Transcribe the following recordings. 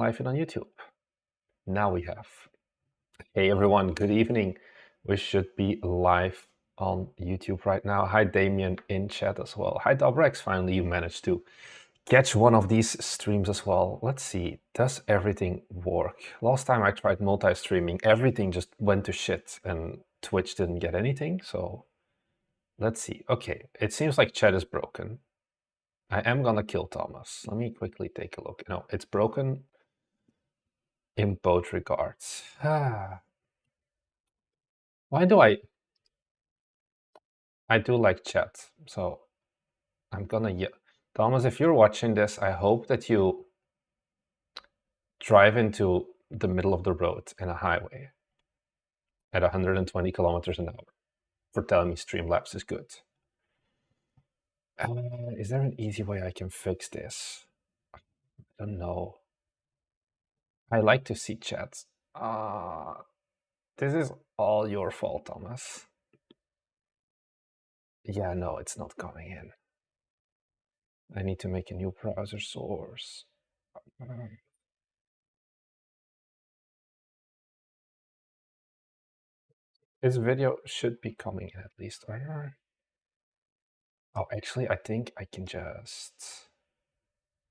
live it on YouTube. Now we have. Hey everyone, good evening. We should be live on YouTube right now. Hi Damien in chat as well. Hi Dobrex, finally you managed to catch one of these streams as well. Let's see, does everything work? Last time I tried multi-streaming, everything just went to shit and Twitch didn't get anything, so let's see. Okay, it seems like chat is broken. I am gonna kill Thomas. Let me quickly take a look. No, it's broken in both regards. Why do I do like chat, so I'm gonna Thomas, if you're watching this, I hope that you drive into the middle of the road in a highway at 120 kilometers an hour for telling me Streamlabs is good. Is there an easy way I can fix this? I don't know. I like to see chat. This is all your fault, Thomas. Yeah, no, it's not coming in. I need to make a new browser source. This video should be coming in at least. Oh, actually, I think I can just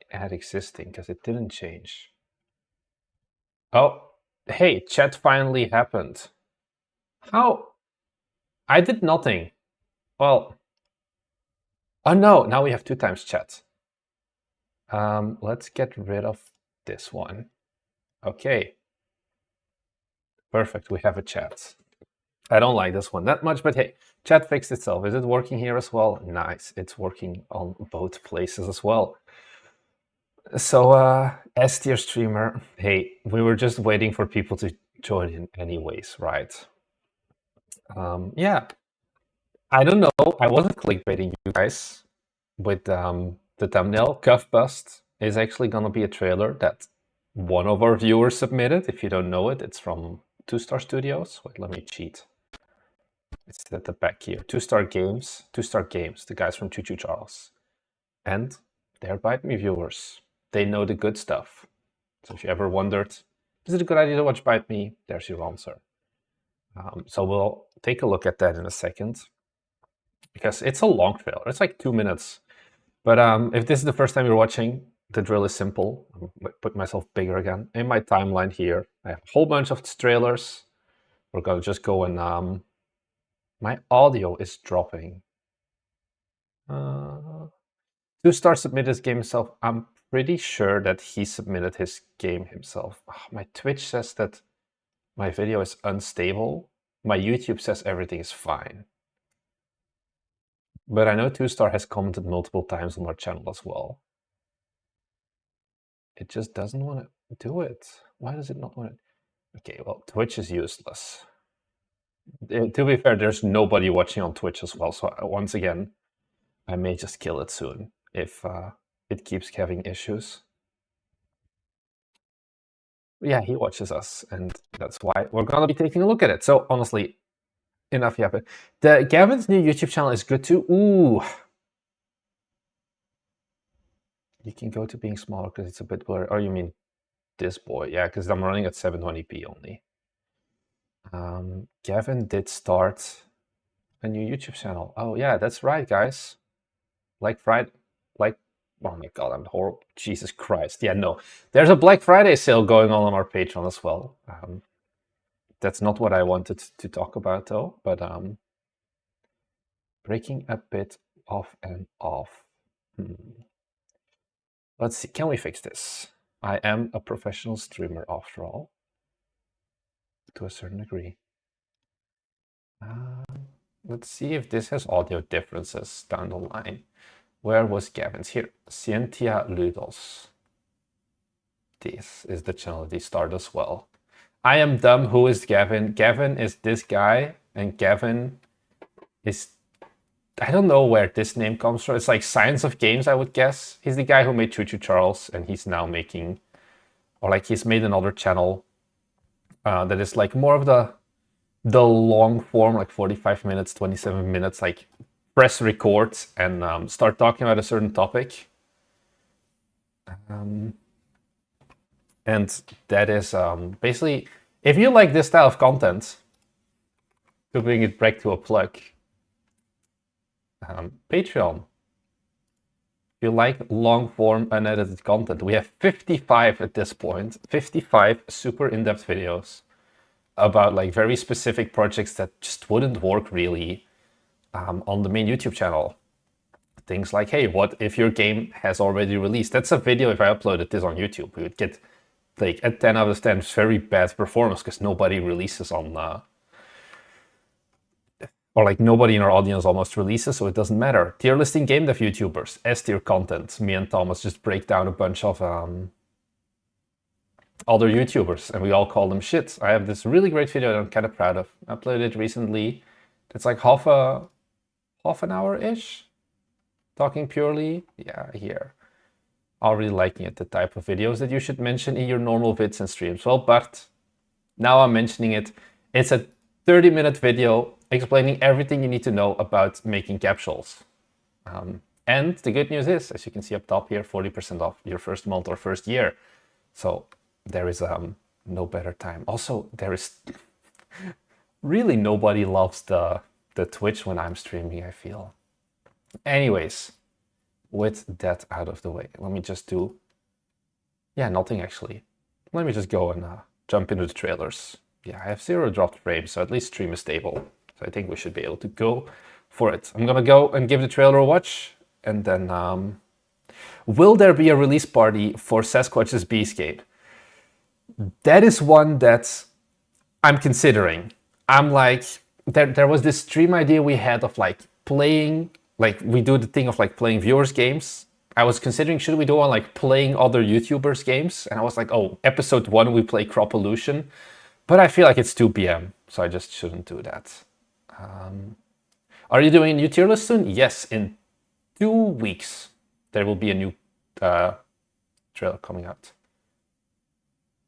add existing because it didn't change. Oh, hey, chat finally happened. How? I did nothing. Well, oh no, now we have 2 times chat. Let's get rid of this one. Okay. Perfect, we have a chat. I don't like this one that much, but hey, chat fixed itself. Is it working here as well? Nice, it's working on both places as well. So, S tier streamer, hey, we were just waiting for people to join in anyways, right? Yeah, I don't know. I wasn't clickbaiting you guys with the thumbnail. Cuffbust is actually gonna be a trailer that one of our viewers submitted. If you don't know it, it's from 2-Star Studios. Wait, let me cheat. It's at the back here. 2-Star Games, the guys from Choo Choo Charles. And they're Bite Me viewers. They know the good stuff. So if you ever wondered, is it a good idea to watch Bite Me? There's your answer. So we'll take a look at that in a second. Because it's a long trailer. It's like 2 minutes. But if this is the first time you're watching, the drill is simple. I'll put myself bigger again. In my timeline here, I have a whole bunch of trailers. We're gonna just go and my audio is dropping. 2-Star submitted his game himself. I'm pretty sure that he submitted his game himself. Oh, my Twitch says that my video is unstable. My YouTube says everything is fine. But I know 2-Star has commented multiple times on our channel as well. It just doesn't want to do it. Why does it not want to? Okay, well, Twitch is useless. To be fair, there's nobody watching on Twitch as well. So once again, I may just kill it soon if it keeps having issues. Yeah, he watches us, and that's why we're gonna be taking a look at it. So honestly, enough yapping. The Gavin's new YouTube channel is good too. Ooh. You can go to being smaller because it's a bit blurry. Oh, you mean this boy? Yeah, because I'm running at 720p only. Gavin did start a new YouTube channel. Oh yeah, that's right, guys. Like Friday, oh my god, I'm horrible. Jesus Christ. Yeah, no. There's a Black Friday sale going on our Patreon as well. That's not what I wanted to talk about though, but breaking a bit off and off. Let's see, can we fix this? I am a professional streamer after all, to a certain degree. Let's see if this has audio differences down the line. Where was Gavin's? Here, Scientia Ludos. This is the channel that he started as well. I am dumb. Who is Gavin? Gavin is this guy, and Gavin is... I don't know where this name comes from. It's like Science of Games, I would guess. He's the guy who made Choo Choo Charles, and he's now making... Or like he's made another channel that is like more of the long form, like 45 minutes, 27 minutes, like press record and start talking about a certain topic. And that is basically, if you like this style of content, to bring it back to a plug, Patreon. If you like long-form unedited content, we have 55 at this point, 55 super in-depth videos about like very specific projects that just wouldn't work really on the main YouTube channel. Things like, hey, what if your game has already released? That's a video. If I uploaded this on YouTube, we would get like a 10 out of 10 very bad performance because nobody releases on or like nobody in our audience almost releases, so it doesn't matter. Tier listing game dev YouTubers, S tier content. Me and Thomas just break down a bunch of other YouTubers, and we all call them shit. I have this really great video that I'm kind of proud of. I uploaded it recently. It's like half an hour-ish, talking purely. Yeah, here. I'm really liking it, the type of videos that you should mention in your normal vids and streams. Well, but now I'm mentioning it. It's a 30-minute video explaining everything you need to know about making capsules. And the good news is, as you can see up top here, 40% off your first month or first year. So there is no better time. Also, there is really nobody loves the Twitch when I'm streaming, I feel. Anyways, with that out of the way, let me just do, yeah, nothing actually. Let me just go and jump into the trailers. Yeah, I have 0 dropped frames, so at least stream is stable. So I think we should be able to go for it. I'm gonna go and give the trailer a watch, and then will there be a release party for Sasquatch's Beascape? That is one that I'm considering. I'm like, there was this stream idea we had of like playing, like we do the thing of like playing viewers' games. I was considering, should we do on like playing other YouTubers' games? And I was like, oh, episode 1 we play Crop Illusion. But I feel like it's 2 p.m, so I just shouldn't do that. Are you doing a new tier list soon? Yes, in 2 weeks there will be a new trailer coming out.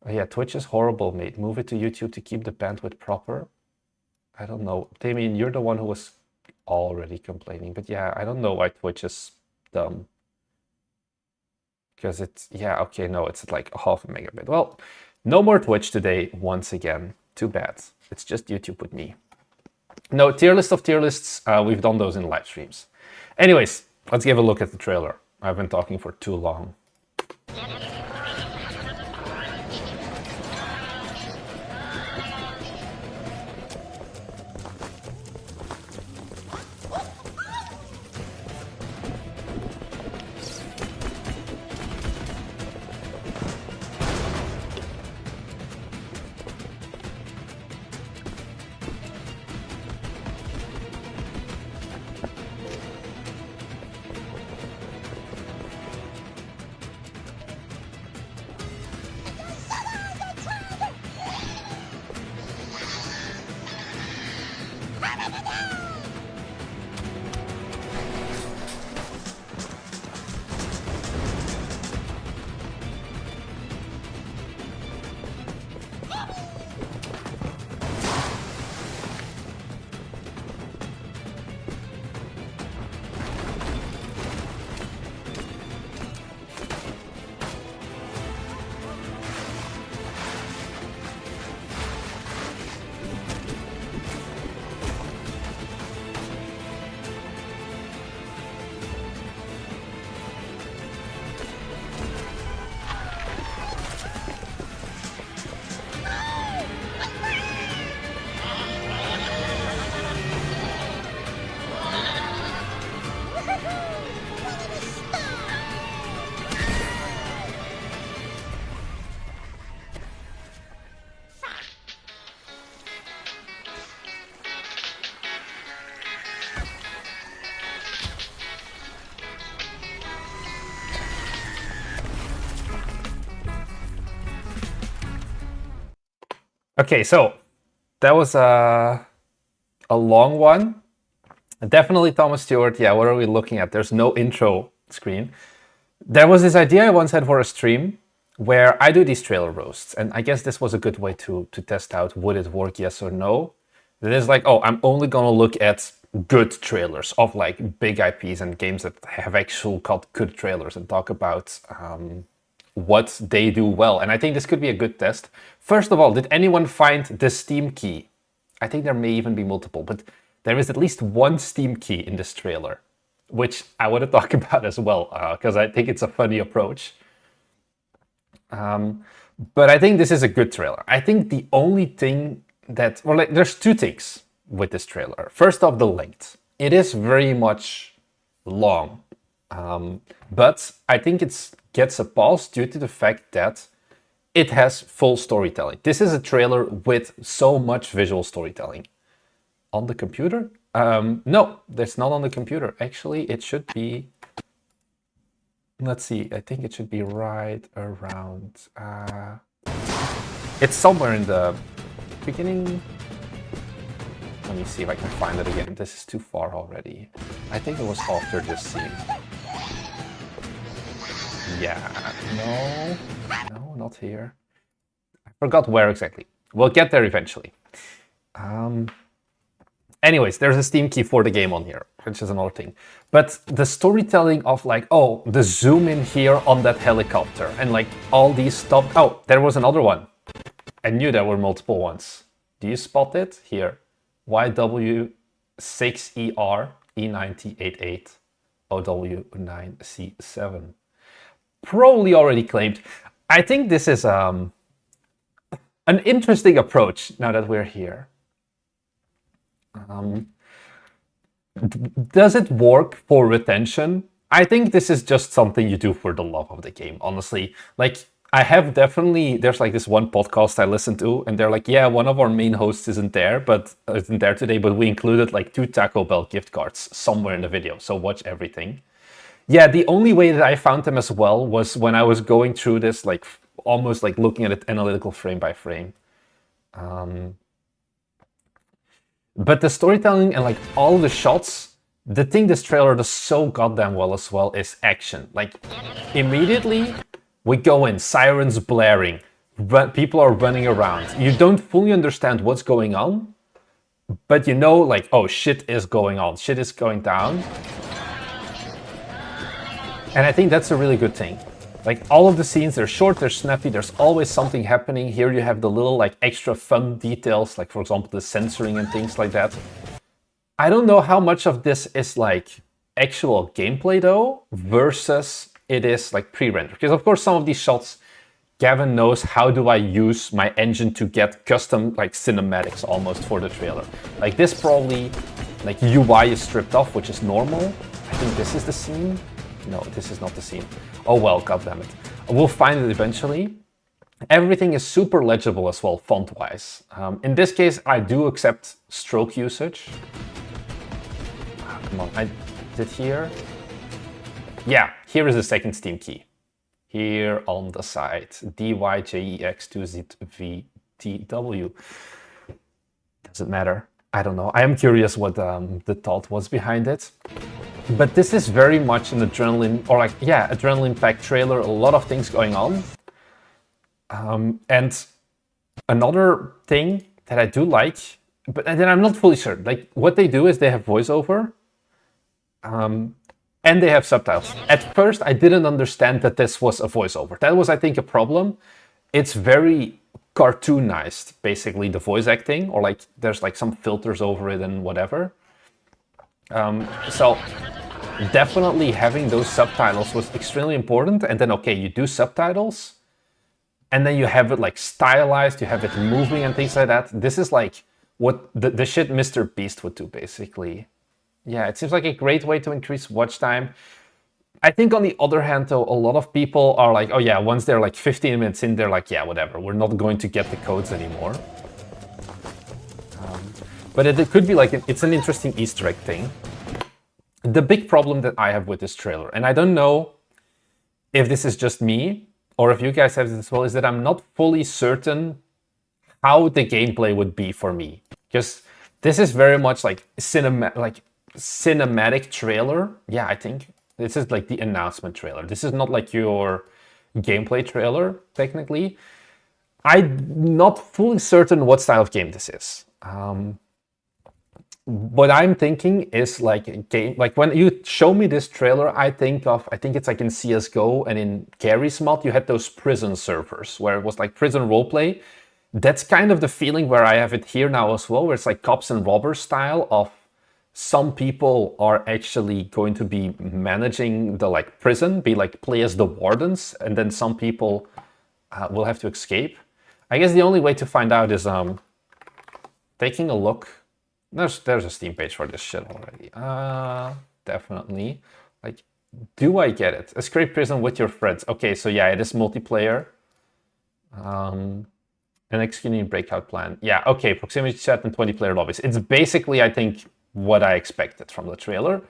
Oh yeah, Twitch is horrible, mate. Move it to YouTube to keep the bandwidth proper. I don't know. Damien, you're the one who was already complaining. But yeah, I don't know why Twitch is dumb. Because it's, yeah, okay, no, it's at like 0.5 megabit. Well, no more Twitch today, once again. Too bad. It's just YouTube with me. No, tier list of tier lists, we've done those in live streams. Anyways, let's give a look at the trailer. I've been talking for too long. Okay, so that was a long one. Definitely Thomas Stewart. Yeah, what are we looking at? There's no intro screen. There was this idea I once had for a stream where I do these trailer roasts, and I guess this was a good way to test out, would it work, yes or no? It is like, oh, I'm only gonna look at good trailers of like big IPs and games that have actual got good trailers and talk about what they do well. And I think this could be a good test. First of all, did anyone find the Steam key? I think there may even be multiple, but there is at least one Steam key in this trailer, which I want to talk about as well, because I think it's a funny approach. But I think this is a good trailer. I think the only thing that, well, like, there's two things with this trailer. First off, the length. It is very much long, but I think it gets a pass due to the fact that it has full storytelling. This is a trailer with so much visual storytelling. On the computer? No, that's not on the computer. Actually, it should be... Let's see, I think it should be right around... it's somewhere in the beginning. Let me see if I can find it again. This is too far already. I think it was after this scene. Yeah, no, not here. I forgot where exactly. We'll get there eventually. Anyways, there's a Steam key for the game on here, which is another thing. But the storytelling of like, oh, the zoom in here on that helicopter and like all these stuff. Oh, there was another one. I knew there were multiple ones. Do you spot it? Here. YW6ER E9088 OW9C7. Probably already claimed. I think this is an interesting approach now that we're here. Does it work for retention? I think this is just something you do for the love of the game, honestly. Like, I have definitely, there's like this one podcast I listen to, and they're like, yeah, one of our main hosts isn't there today, but we included like 2 Taco Bell gift cards somewhere in the video, so watch everything. Yeah, the only way that I found them as well was when I was going through this, like, almost like looking at it analytical frame by frame. But the storytelling and like all the shots, the thing this trailer does so goddamn well as well is action. Like, immediately we go in, sirens blaring, people are running around. You don't fully understand what's going on, but you know, like, oh, shit is going on, shit is going down. And I think that's a really good thing. Like, all of the scenes, they're short, they're snappy, there's always something happening. Here you have the little, like, extra fun details, like, for example, the censoring and things like that. I don't know how much of this is, like, actual gameplay, though, versus it is, like, pre-rendered. Because, of course, some of these shots, Gavin knows how do I use my engine to get custom, like, cinematics almost for the trailer. Like, this probably, like, UI is stripped off, which is normal. I think this is the scene. No, this is not the scene. Oh well, goddammit. We'll find it eventually. Everything is super legible as well, font-wise. In this case, I do accept stroke usage. Come on, I did here. Yeah, here is the second Steam key. Here on the side, DYJEX2ZVTW. Does it matter? I don't know. I am curious what the thought was behind it. But this is very much an adrenaline, or like, yeah, adrenaline-packed trailer, a lot of things going on. And another thing that I do like, but then I'm not fully sure, like what they do is they have voiceover, and they have subtitles. At first, I didn't understand that this was a voiceover. That was, I think, a problem. It's very cartoonized, basically, the voice acting, or like there's like some filters over it and whatever. So definitely having those subtitles was extremely important. And then, okay, you do subtitles and then you have it like stylized, you have it moving and things like that. This is like what the shit Mr. Beast would do, basically. Yeah, it seems like a great way to increase watch time. I think on the other hand, though, a lot of people are like, oh yeah, once they're like 15 minutes in, they're like, yeah, whatever, we're not going to get the codes anymore. But it could be like, it's an interesting Easter egg thing. The big problem that I have with this trailer, and I don't know if this is just me, or if you guys have this as well, is that I'm not fully certain how the gameplay would be for me. Because this is very much like cinematic trailer. Yeah, I think this is like the announcement trailer. This is not like your gameplay trailer, technically. I'm not fully certain what style of game this is. what I'm thinking is like a game, like when you show me this trailer, I think it's like in CSGO and in Gary's mod, you had those prison servers where it was like prison roleplay. That's kind of the feeling where I have it here now as well, where it's like cops and robbers style of some people are actually going to be managing the like prison, be like play as the wardens, and then some people will have to escape. I guess the only way to find out is taking a look. There's a Steam page for this shit already. Definitely. Like, do I get it? Escape prison with your friends. Okay, so yeah, it is multiplayer. An executing breakout plan. Yeah, okay, proximity chat and 20-player lobbies. It's basically, I think, what I expected from the trailer.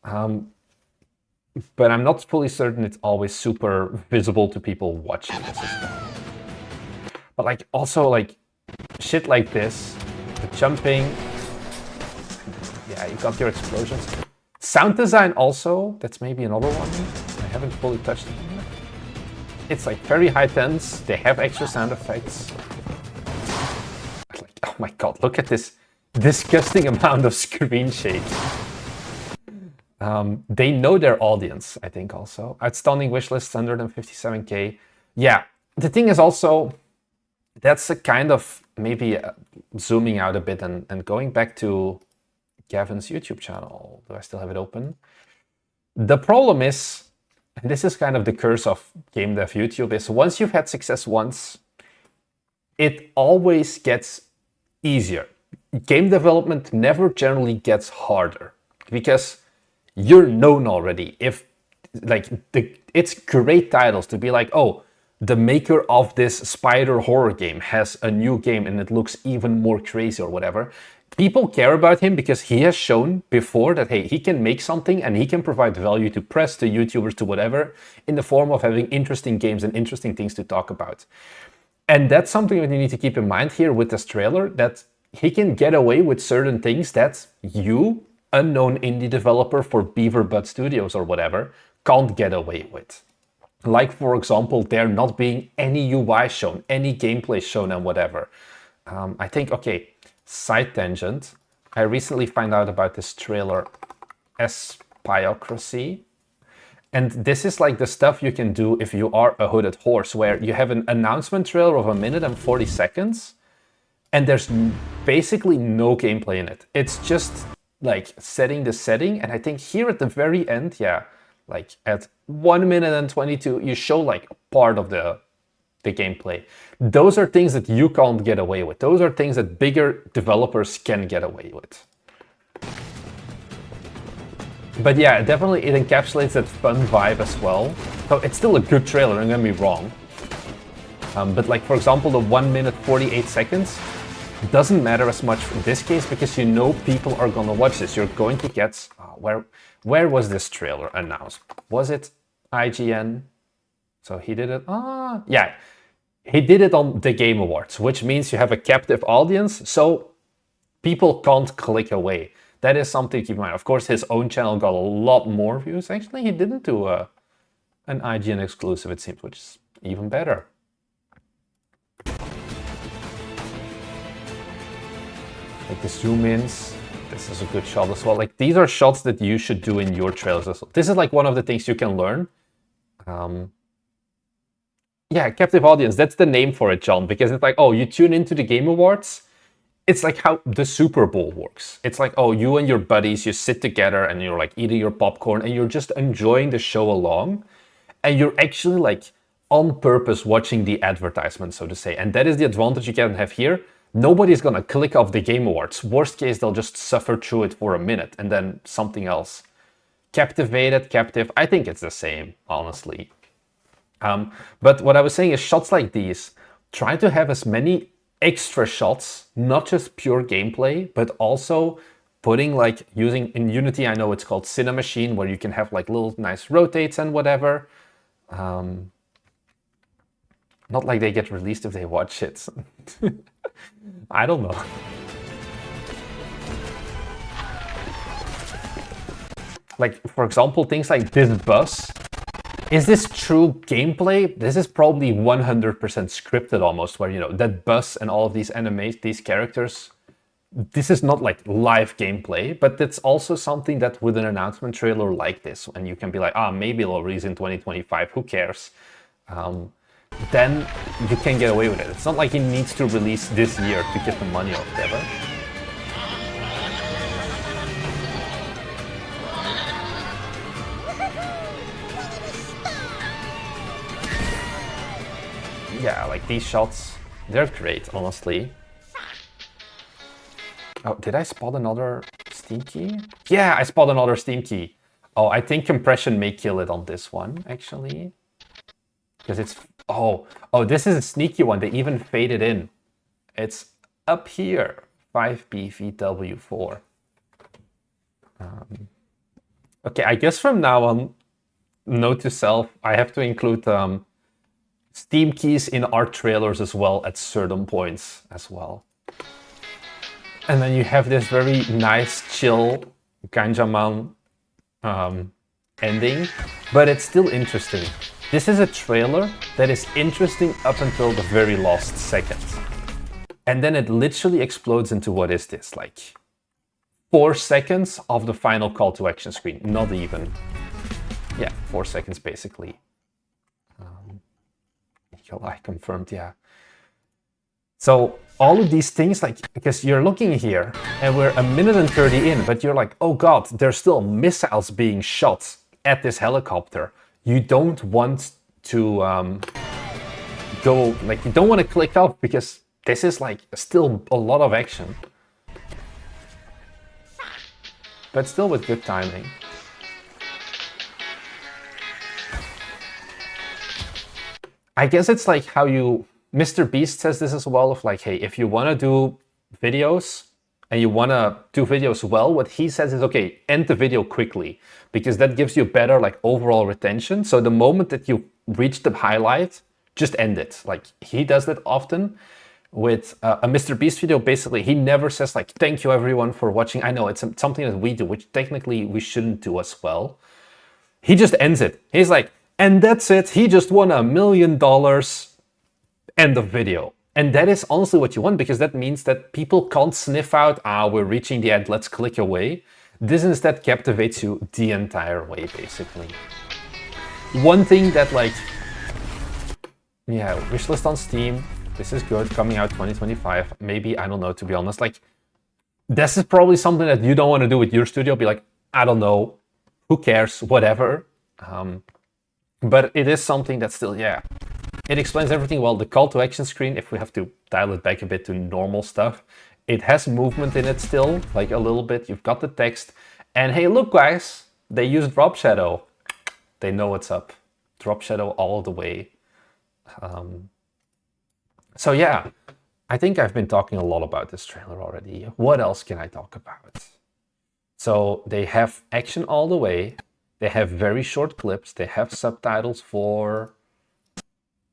But I'm not fully certain it's always super visible to people watching this as well. But like, also like, shit like this, the jumping, yeah, you got your explosions. Sound design also, that's maybe another one. I haven't fully touched it yet. It's like very high tense, they have extra sound effects. Like, oh my god, look at this disgusting amount of screen shake. They know their audience, I think also. Outstanding wishlist, 157k. Yeah, the thing is also, that's a kind of maybe zooming out a bit and going back to Gavin's YouTube channel. Do I still have it open? The problem is, and this is kind of the curse of game dev YouTube, is once you've had success once, it always gets easier. Game development never generally gets harder because you're known already. If like it's great titles to be like, oh, the maker of this spider horror game has a new game and it looks even more crazy or whatever. People care about him because he has shown before that, hey, he can make something and he can provide value to press, to YouTubers, to whatever, in the form of having interesting games and interesting things to talk about. And that's something that you need to keep in mind here with this trailer, that he can get away with certain things that you, unknown indie developer for Beaver Butt Studios or whatever, can't get away with. Like, for example, there not being any UI shown, any gameplay shown and whatever. I think, okay, side tangent, I recently found out about this trailer, Espiocracy. And this is like the stuff you can do if you are a hooded horse, where you have an announcement trailer of 1 minute and 40 seconds, and there's basically no gameplay in it. It's just like setting the setting, and I think here at the very end, yeah, like at 1 minute and 22, you show like part of the gameplay. Those are things that you can't get away with. Those are things that bigger developers can get away with. But yeah, definitely it encapsulates that fun vibe as well. So it's still a good trailer, don't get me wrong. But like, for example, the 1 minute 48 seconds doesn't matter as much in this case because you know people are gonna watch this. You're going to get, where was this trailer announced? Was it IGN? So he did it, yeah. He did it on the Game Awards, which means you have a captive audience, so people can't click away. That is something to keep in mind. Of course, his own channel got a lot more views. Actually, he didn't do an IGN exclusive, it seems, which is even better. Like the zoom-ins, this is a good shot as well. Like, these are shots that you should do in your trailers as well. This is like one of the things you can learn. Yeah, captive audience, that's the name for it, John, because it's like, oh, you tune into the Game Awards. It's like how the Super Bowl works. It's like, oh, you and your buddies, you sit together and you're like eating your popcorn and you're just enjoying the show along. And you're actually like on purpose watching the advertisement, so to say. And that is the advantage you can have here. Nobody's gonna click off the Game Awards. Worst case, they'll just suffer through it for a minute and then something else. Captivated, captive, I think it's the same, honestly. But what I was saying is shots like these, try to have as many extra shots, not just pure gameplay, but also putting like using in Unity, I know it's called Cinemachine, where you can have like little nice rotates and whatever. Not like they get released if they watch it. I don't know. Like, for example, things like this bus. Is this true gameplay? This is probably 100% scripted almost, where, you know, that bus and all of these animates, these characters this is not like live gameplay, but it's also something that with an announcement trailer like this, and you can be like, maybe it'll release in 2025, who cares? Then you can get away with it. It's not like it needs to release this year to get the money or whatever. Yeah, like these shots, they're great, honestly. Oh, did I spot another Steam key? Yeah, I spot another Steam key. Oh, I think compression may kill it on this one, actually. Because it's... Oh, this is a sneaky one. They even faded in. It's up here. 5BVW4. Okay, I guess from now on, note to self, I have to include Steam keys in our trailers as well at certain points as well. And then you have this very nice, chill Ganjaman ending, but it's still interesting. This is a trailer that is interesting up until the very last second. And then it literally explodes into what is this, like 4 seconds of the final call to action screen, not even. Yeah, 4 seconds basically. I confirmed, yeah. So all of these things, like, because you're looking here and we're 1:30 in, but you're like, oh God, there's still missiles being shot at this helicopter. You don't want to go, like, you don't want to click off because this is like still a lot of action. But still with good timing. I guess it's like how you... Mr. Beast says this as well, of like, hey, if you want to do videos and you want to do videos well, what he says is, okay, end the video quickly, because that gives you better like overall retention. So the moment that you reach the highlight, just end it. Like he does that often with a Mr. Beast video. Basically, he never says like, thank you everyone for watching. I know it's something that we do, which technically we shouldn't do as well. He just ends it. He's like, and that's it. He just won $1 million. End of video. And that is honestly what you want, because that means that people can't sniff out, we're reaching the end, let's click away. This instead captivates you the entire way, basically. One thing that, like, yeah, wishlist on Steam, this is good, coming out 2025, maybe, I don't know, to be honest, like, this is probably something that you don't want to do with your studio, be like, I don't know, who cares, whatever. But it is something that still, yeah, it explains everything well. The call to action screen, if we have to dial it back a bit to normal stuff, it has movement in it still, like a little bit. You've got the text. And hey, look guys, they use drop shadow. They know what's up. Drop shadow all the way. So yeah, I think I've been talking a lot about this trailer already. What else can I talk about? So they have action all the way. They have very short clips. They have subtitles for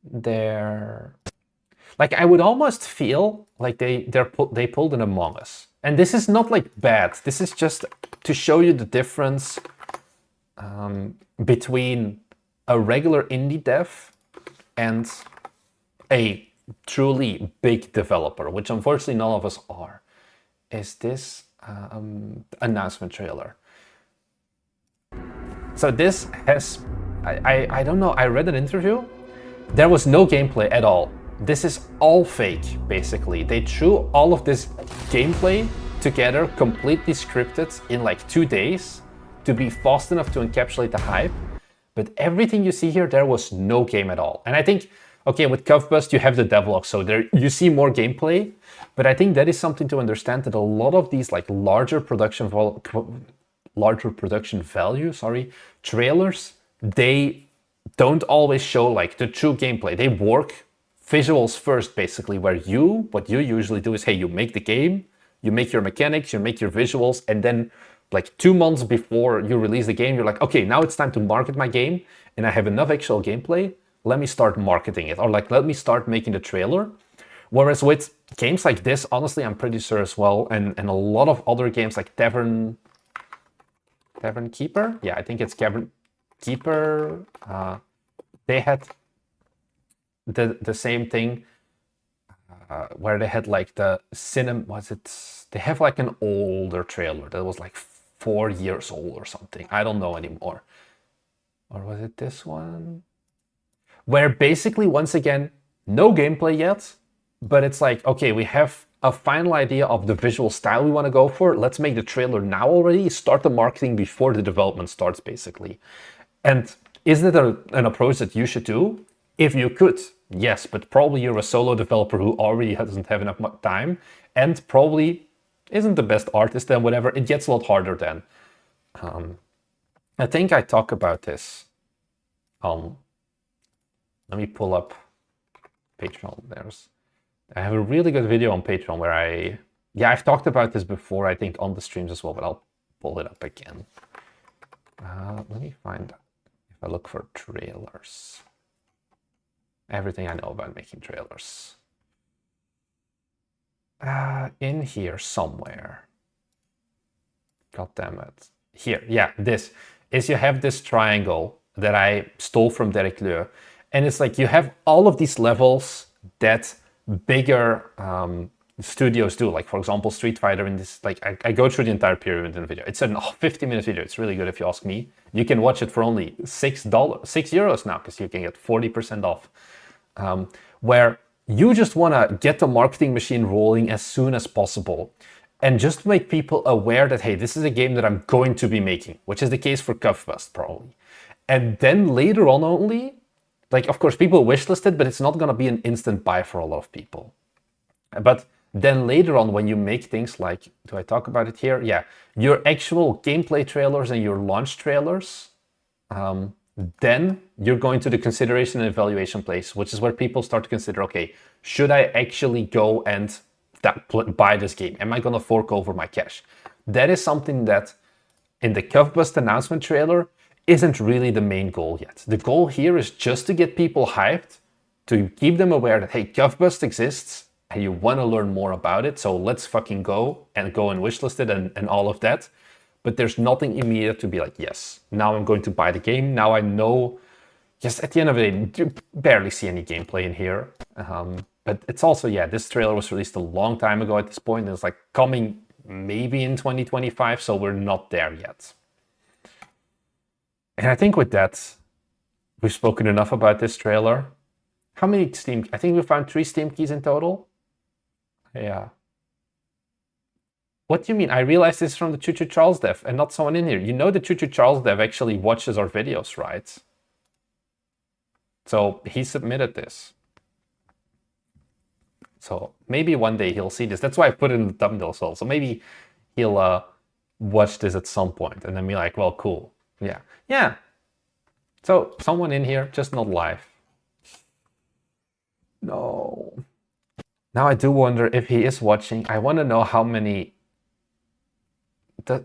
their... Like, I would almost feel like they pulled an Among Us. And this is not like bad. This is just to show you the difference between a regular indie dev and a truly big developer, which unfortunately none of us are. Is this announcement trailer? So this has, I don't know, I read an interview. There was no gameplay at all. This is all fake, basically. They threw all of this gameplay together, completely scripted in like 2 days to be fast enough to encapsulate the hype. But everything you see here, there was no game at all. And I think, okay, with Cuffbust, you have the devlog, so there you see more gameplay. But I think that is something to understand, that a lot of these like larger production value, trailers, they don't always show like the true gameplay. They work visuals first, basically, where what you usually do is, hey, you make the game, you make your mechanics, you make your visuals, and then like 2 months before you release the game, you're like, okay, now it's time to market my game, and I have enough actual gameplay, let me start marketing it, or like, let me start making the trailer. Whereas with games like this, honestly, I'm pretty sure as well, and a lot of other games like Tavern Keeper? Yeah, I think it's Tavern Keeper. They had the same thing. where they had like the they have like an older trailer that was like 4 years old or something. I don't know anymore. Or was it this one? Where basically, once again, no gameplay yet, but it's like, okay, we have a final idea of the visual style we want to go for. Let's make the trailer now already, start the marketing before the development starts, basically. And isn't it an approach that you should do? If you could, yes, but probably you're a solo developer who already doesn't have enough time and probably isn't the best artist and whatever. It gets a lot harder then. I think I talk about this. Let me pull up Patreon. I have a really good video on Patreon where I've talked about this before, I think, on the streams as well, but I'll pull it up again. Let me find, if I look for trailers. Everything I know about making trailers. In here somewhere. God damn it. Here, yeah, this is you have this triangle that I stole from Derek Leu. And it's like you have all of these levels that bigger studios do. Like, for example, Street Fighter in this, like I go through the entire pyramid in the video. It's a 50-minute video. It's really good if you ask me. You can watch it for only €6 now because you can get 40% off. Where you just want to get the marketing machine rolling as soon as possible and just make people aware that, hey, this is a game that I'm going to be making, which is the case for Cuffbust probably. And then later on only, like, of course, people wishlist it, but it's not going to be an instant buy for a lot of people. But then later on, when you make things like, do I talk about it here? Yeah, your actual gameplay trailers and your launch trailers, then you're going to the consideration and evaluation place, which is where people start to consider, okay, should I actually go and buy this game? Am I going to fork over my cash? That is something that in the Cuffbust announcement trailer isn't really the main goal yet. The goal here is just to get people hyped, to keep them aware that, hey, Cuffbust exists and you want to learn more about it, so let's fucking go and wishlist it and all of that. But there's nothing immediate to be like, yes, now I'm going to buy the game. Now I know, just at the end of the day, you barely see any gameplay in here. But it's also, yeah, this trailer was released a long time ago at this point. It's like coming maybe in 2025, so we're not there yet. And I think with that, we've spoken enough about this trailer. How many Steam? I think we found 3 Steam keys in total. Yeah. What do you mean? I realized this is from the Choo Choo Charles dev and not someone in here. You know the Choo Choo Charles dev actually watches our videos, right? So he submitted this. So maybe one day he'll see this. That's why I put it in the thumbnail as well. So maybe he'll watch this at some point and then be like, well, cool. Yeah. Yeah. So someone in here, just not live. No. Now I do wonder if he is watching. I want to know how many...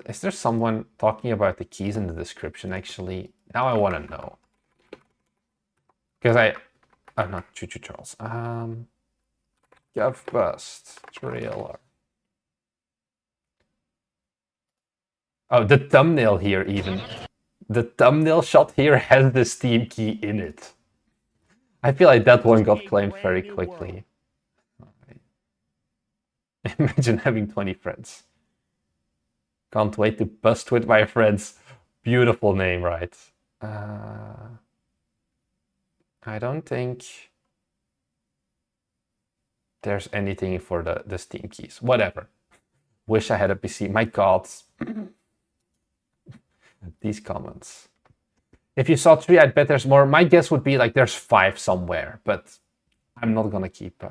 Is there someone talking about the keys in the description, actually? Now I want to know. Because I'm not Choo Choo Charles. Cuffbust trailer. Oh, the thumbnail here even. The thumbnail shot here has the Steam key in it. I feel like that one got claimed very quickly. Imagine having 20 friends. Can't wait to bust with my friends. Beautiful name, right? I don't think there's anything for the Steam keys. Whatever. Wish I had a PC. My God. These comments. If you saw 3, I'd bet there's more. My guess would be like there's 5 somewhere, but I'm not gonna keep...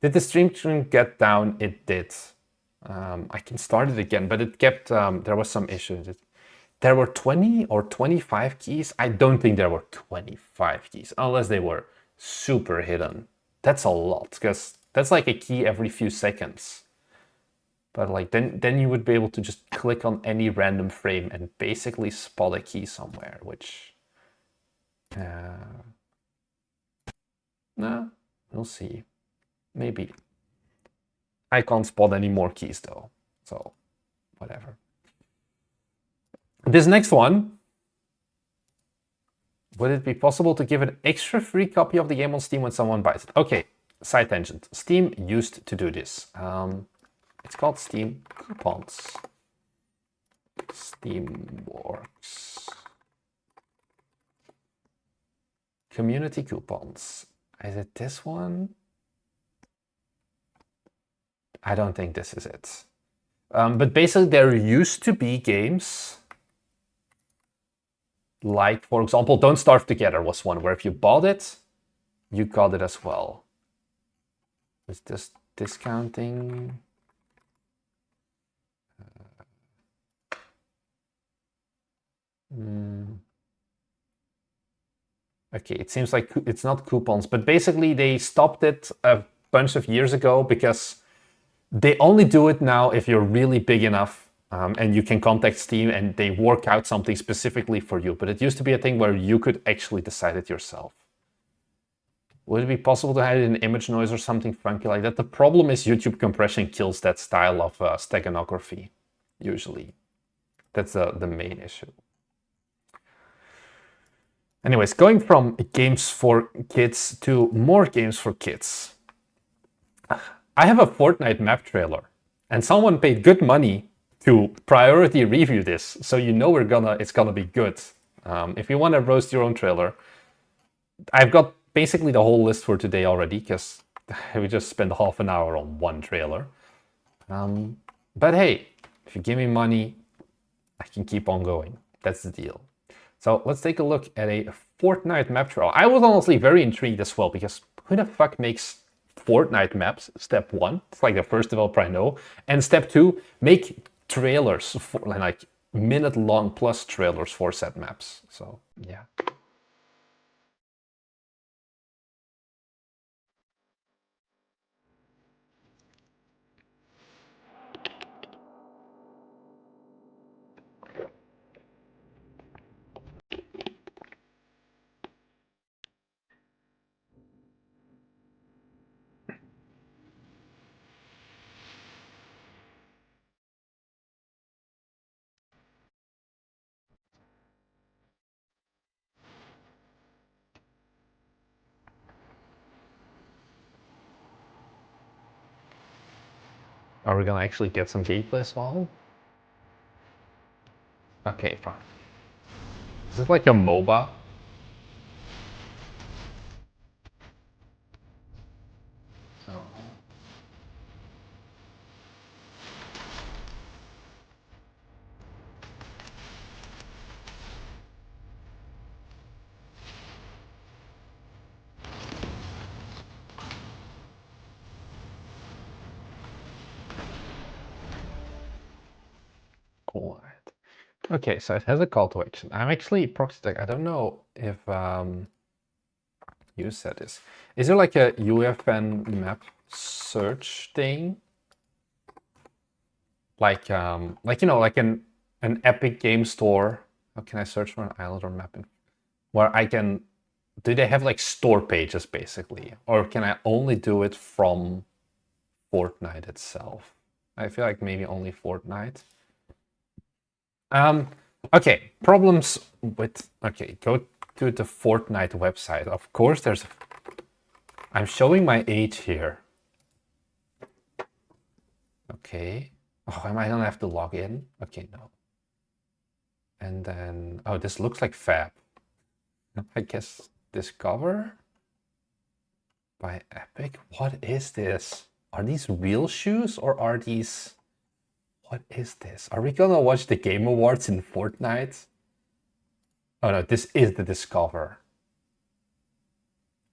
Did the stream get down? It did. I can start it again, but it kept... there was some issues. There were 20 or 25 keys. I don't think there were 25 keys, unless they were super hidden. That's a lot, because that's like a key every few seconds. But like then you would be able to just click on any random frame and basically spot a key somewhere, which... no, we'll see. Maybe. I can't spot any more keys though, so whatever. This next one, would it be possible to give an extra free copy of the game on Steam when someone buys it? Okay, side tangent. Steam used to do this. It's called Steam Coupons. Steamworks. Community coupons. Is it this one? I don't think this is it. But basically there used to be games like, for example, Don't Starve Together was one where if you bought it, you got it as well. Is this discounting? Okay, it seems like it's not coupons, but basically they stopped it a bunch of years ago because they only do it now if you're really big enough and you can contact Steam and they work out something specifically for you. But it used to be a thing where you could actually decide it yourself. Would it be possible to hide an image noise or something funky like that? The problem is YouTube compression kills that style of steganography, usually. That's the main issue. Anyways, going from games for kids to more games for kids. I have a Fortnite map trailer, and someone paid good money to priority review this, so you know it's gonna be good. If you want to roast your own trailer, I've got basically the whole list for today already, because we just spent half an hour on one trailer. But hey, if you give me money, I can keep on going. That's the deal. So let's take a look at a Fortnite map trailer. I was honestly very intrigued as well, because who the fuck makes Fortnite maps? Step 1, it's like the first developer I know. And step 2, make trailers, for like minute-long plus trailers for set maps. So yeah. Are we gonna actually get some gameplay as well? Okay, fine. Is this like a MOBA? Oh. Cool. Okay, so it has a call to action. I'm actually proxy. I don't know if you said this. Is there like a UFN map search thing? Like you know, like an Epic Game Store. How can I search for an island or map where I can? Do they have like store pages basically, or can I only do it from Fortnite itself? I feel like maybe only Fortnite. Okay, problems with, okay, go to the Fortnite website. Of course, I'm showing my age here. Okay. Oh, I don't have to log in? Okay, no. And then, oh, this looks like Fab. I guess Discover by Epic. What is this? Are these real shoes or are these... What is this? Are we gonna watch the Game Awards in Fortnite? Oh no, this is the Discover.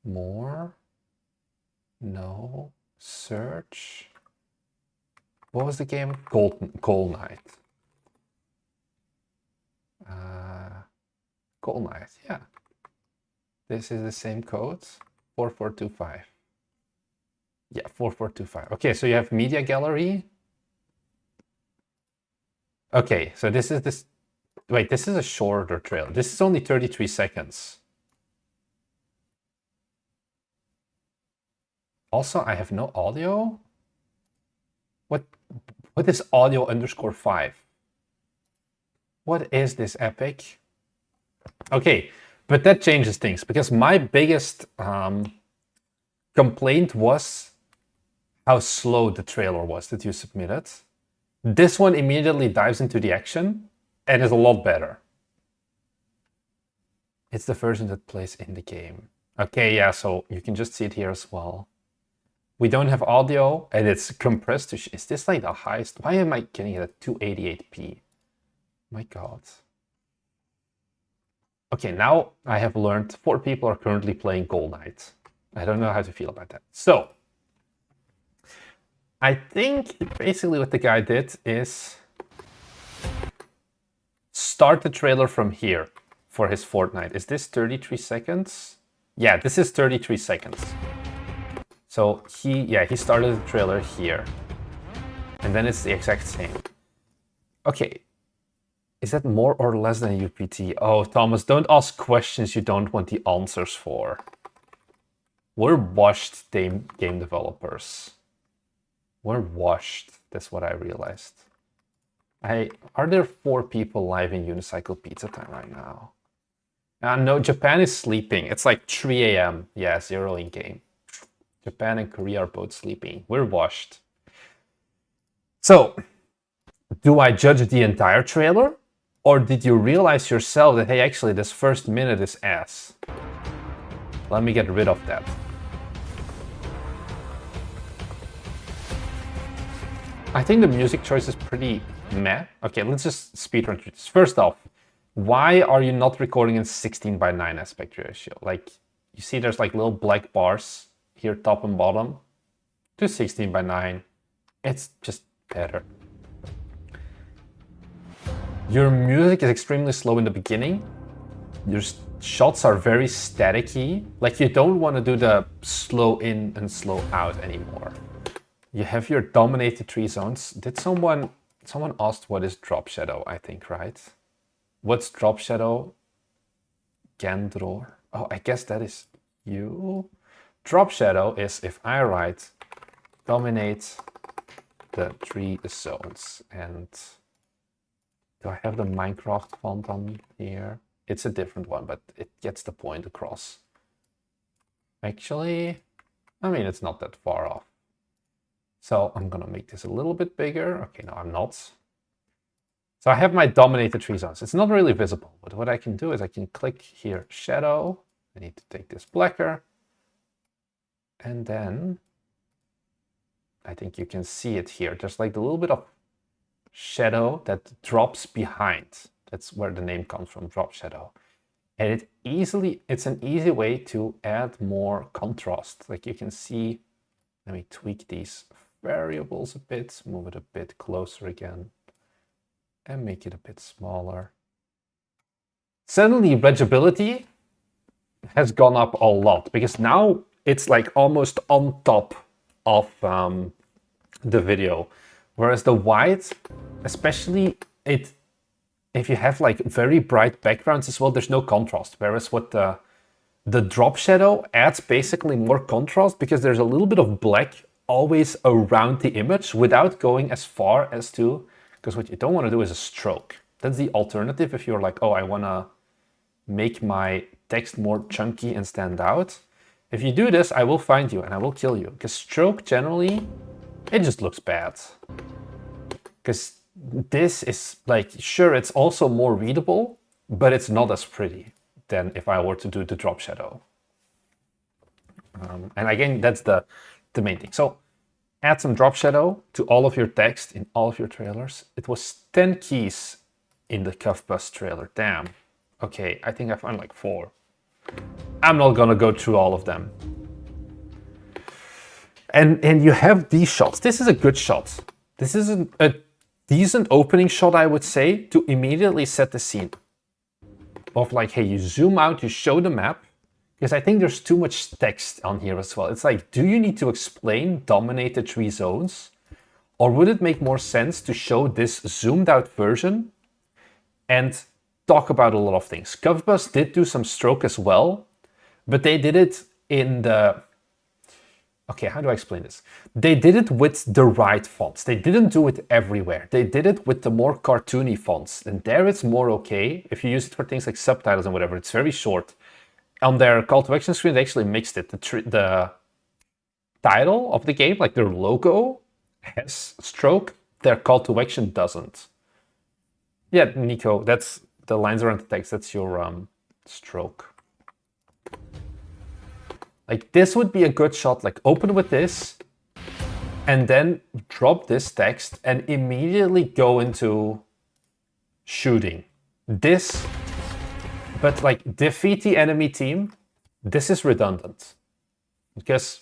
More? No. Search. What was the game? Coal Knight. Coal Knight, yeah. This is the same code. 4425. Yeah, 4425. Okay, so you have Media Gallery. Okay, so this is this. Wait, this is a shorter trailer. This is only 33 seconds. Also, I have no audio. What is audio _5? What is this, Epic? Okay, but that changes things because my biggest complaint was how slow the trailer was that you submitted. This one immediately dives into the action and is a lot better. It's the version that plays in the game. Okay, yeah, so you can just see it here as well. We don't have audio, and it's compressed to... Is this like the highest? Why am I getting it at 288p? My god. Okay, now I have learned 4 people are currently playing Gold Knight. I don't know how to feel about that. So, I think basically what the guy did is start the trailer from here for his Fortnite. Is this 33 seconds? Yeah, this is 33 seconds. So he started the trailer here. And then it's the exact same. Okay. Is that more or less than UPT? Oh, Thomas, don't ask questions you don't want the answers for. We're washed game developers. We're washed. That's what I realized. Are there 4 people live in Unicycle Pizza Time right now? No, Japan is sleeping. It's like 3 a.m. Yeah, 0 in game. Japan and Korea are both sleeping. We're washed. So, do I judge the entire trailer? Or did you realize yourself that, hey, actually, this first minute is ass? Let me get rid of that. I think the music choice is pretty meh. Okay, let's just speedrun through this. First off, why are you not recording in 16:9 aspect ratio? Like, you see there's like little black bars here, top and bottom. Do 16:9. It's just better. Your music is extremely slow in the beginning. Your shots are very staticky. Like, you don't want to do the slow in and slow out anymore. You have your dominated 3 zones. Did someone asked what is drop shadow, I think, right? What's drop shadow? Gandror. Oh, I guess that is you. Drop shadow is if I write dominate the 3 zones. And do I have the Minecraft font on here? It's a different one, but it gets the point across. Actually, I mean, it's not that far off. So I'm gonna make this a little bit bigger. Okay, no, I'm not. So I have my dominated 3 zones. It's not really visible, but what I can do is I can click here, shadow. I need to take this blacker. And then I think you can see it here. There's like a little bit of shadow that drops behind. That's where the name comes from, drop shadow. And it's an easy way to add more contrast. Like you can see, let me tweak these variables a bit, move it a bit closer again, and make it a bit smaller. Suddenly, readability has gone up a lot because now it's like almost on top of the video. Whereas the white, especially if you have like very bright backgrounds as well, there's no contrast. Whereas with the drop shadow adds basically more contrast because there's a little bit of black always around the image without going as far as to, because what you don't want to do is a stroke. That's the alternative if you're like, oh, I want to make my text more chunky and stand out. If you do this, I will find you and I will kill you. Because stroke generally, it just looks bad. Because this is like, sure, it's also more readable, but it's not as pretty than if I were to do the drop shadow. And again, that's the main thing. So add some drop shadow to all of your text in all of your trailers. It was 10 keys in the Cuffbust trailer. Damn. Okay, I think I found like 4. I'm not gonna go through all of them. And you have these shots. This is a good shot. This is a decent opening shot, I would say, to immediately set the scene. Of like, hey, you zoom out, you show the map. Because I think there's too much text on here as well. It's like, do you need to explain dominated 3 zones? Or would it make more sense to show this zoomed out version and talk about a lot of things? Cuffbust did do some stroke as well, but they did it in the... Okay, how do I explain this? They did it with the right fonts. They didn't do it everywhere. They did it with the more cartoony fonts. And there it's more okay. If you use it for things like subtitles and whatever, it's very short. On their call to action screen, they actually mixed it. title of the game, like their logo, has stroke, their call to action doesn't. Yeah, Nico, that's the lines around the text. That's your stroke. Like this would be a good shot. Like open with this, and then drop this text and immediately go into shooting. This, but like defeat the enemy team. This is redundant because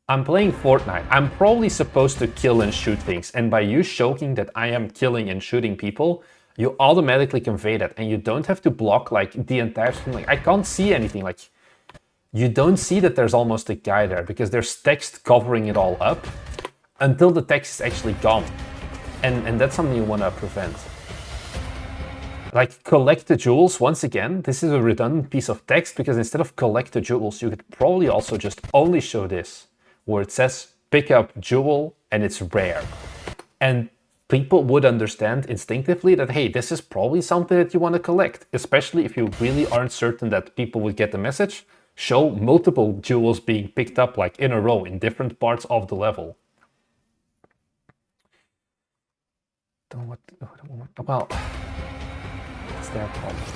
I'm playing Fortnite. I'm probably supposed to kill and shoot things, and by you showing that I am killing and shooting people, you automatically convey that, and you don't have to block like the entire screen. Like I can't see anything. Like you don't see that there's almost a guy there because there's text covering it all up until the text is actually gone, and that's something you want to prevent. Like collect the jewels, once again, this is a redundant piece of text because instead of collect the jewels, you could probably also just only show this, where it says pick up jewel and it's rare. And people would understand instinctively that, hey, this is probably something that you want to collect, especially if you really aren't certain that people would get the message. Show multiple jewels being picked up like in a row in different parts of the level. Well, their problem.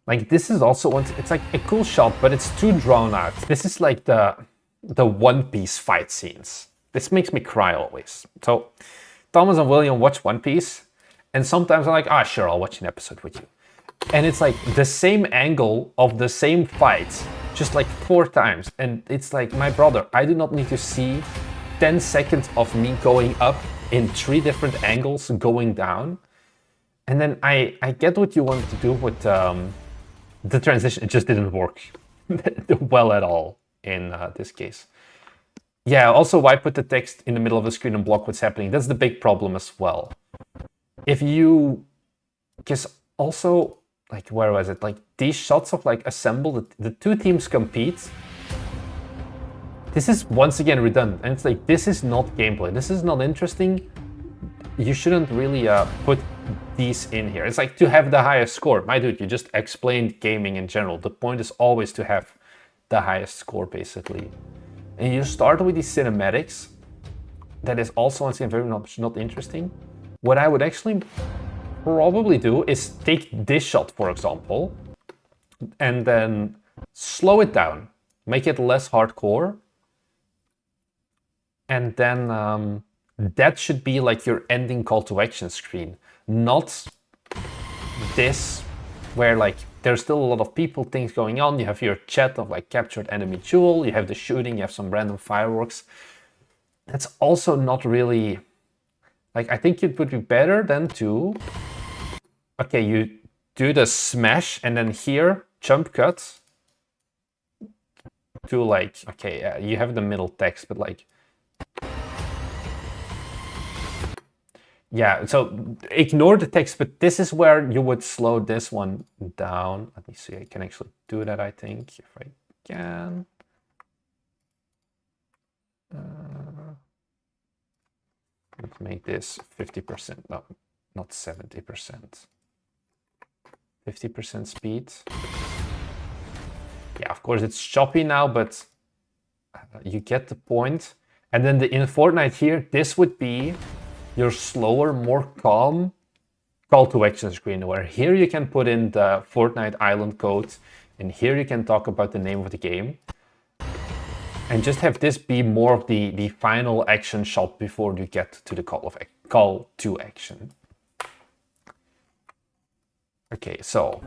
Like this is also one, it's like a cool shot, but it's too drawn out. This is like the One Piece fight scenes. This makes me cry always. So Thomas and William watch One Piece, and sometimes I'm like, ah, sure, I'll watch an episode with you. And it's like the same angle of the same fight, just like 4 times. And it's like, my brother, I do not need to see 10 seconds of me going up in 3 different angles, going down. And then I get what you wanted to do with the transition. It just didn't work well at all in this case. Yeah, also why put the text in the middle of the screen and block what's happening? That's the big problem as well. If you... Because also, like, where was it? Like, these shots of, like, assemble, the 2 teams compete. This is, once again, redundant. And it's like, this is not gameplay. This is not interesting. You shouldn't really put these in here. It's like to have the highest score. My dude, you just explained gaming in general. The point is always to have the highest score, basically. And you start with these cinematics. That is also, once again, very not interesting. What I would actually probably do is take this shot, for example, and then slow it down. Make it less hardcore. And then... that should be like your ending call to action screen, not this where like there's still a lot of people, things going on. You have your chat of like captured enemy jewel, you have the shooting, you have some random fireworks. That's also not really like, I think it would be better than to, okay, you do the smash and then here jump cut to like, okay, you have the middle text, but like, yeah, so ignore the text, but this is where you would slow this one down. Let me see, I can actually do that, I think, if I can. Let's make this 50%, no, not 70%. 50% speed. Yeah, of course it's choppy now, but you get the point. And then in Fortnite here, this would be your slower, more calm call to action screen, where here you can put in the Fortnite island code, and here you can talk about the name of the game, and just have this be more of the final action shot before you get to the call to action. Okay, so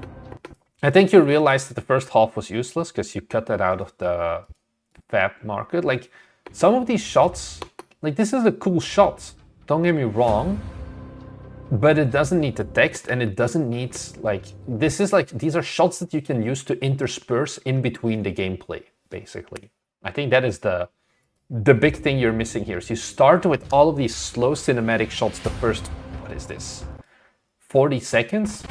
I think you realized that the first half was useless because you cut that out of the fab market. Like some of these shots, like this is a cool shot. Don't get me wrong, but it doesn't need the text and it doesn't need like, this is like, these are shots that you can use to intersperse in between the gameplay, basically. I think that is the big thing you're missing here. So you start with all of these slow cinematic shots, the first, what is this, 40 seconds,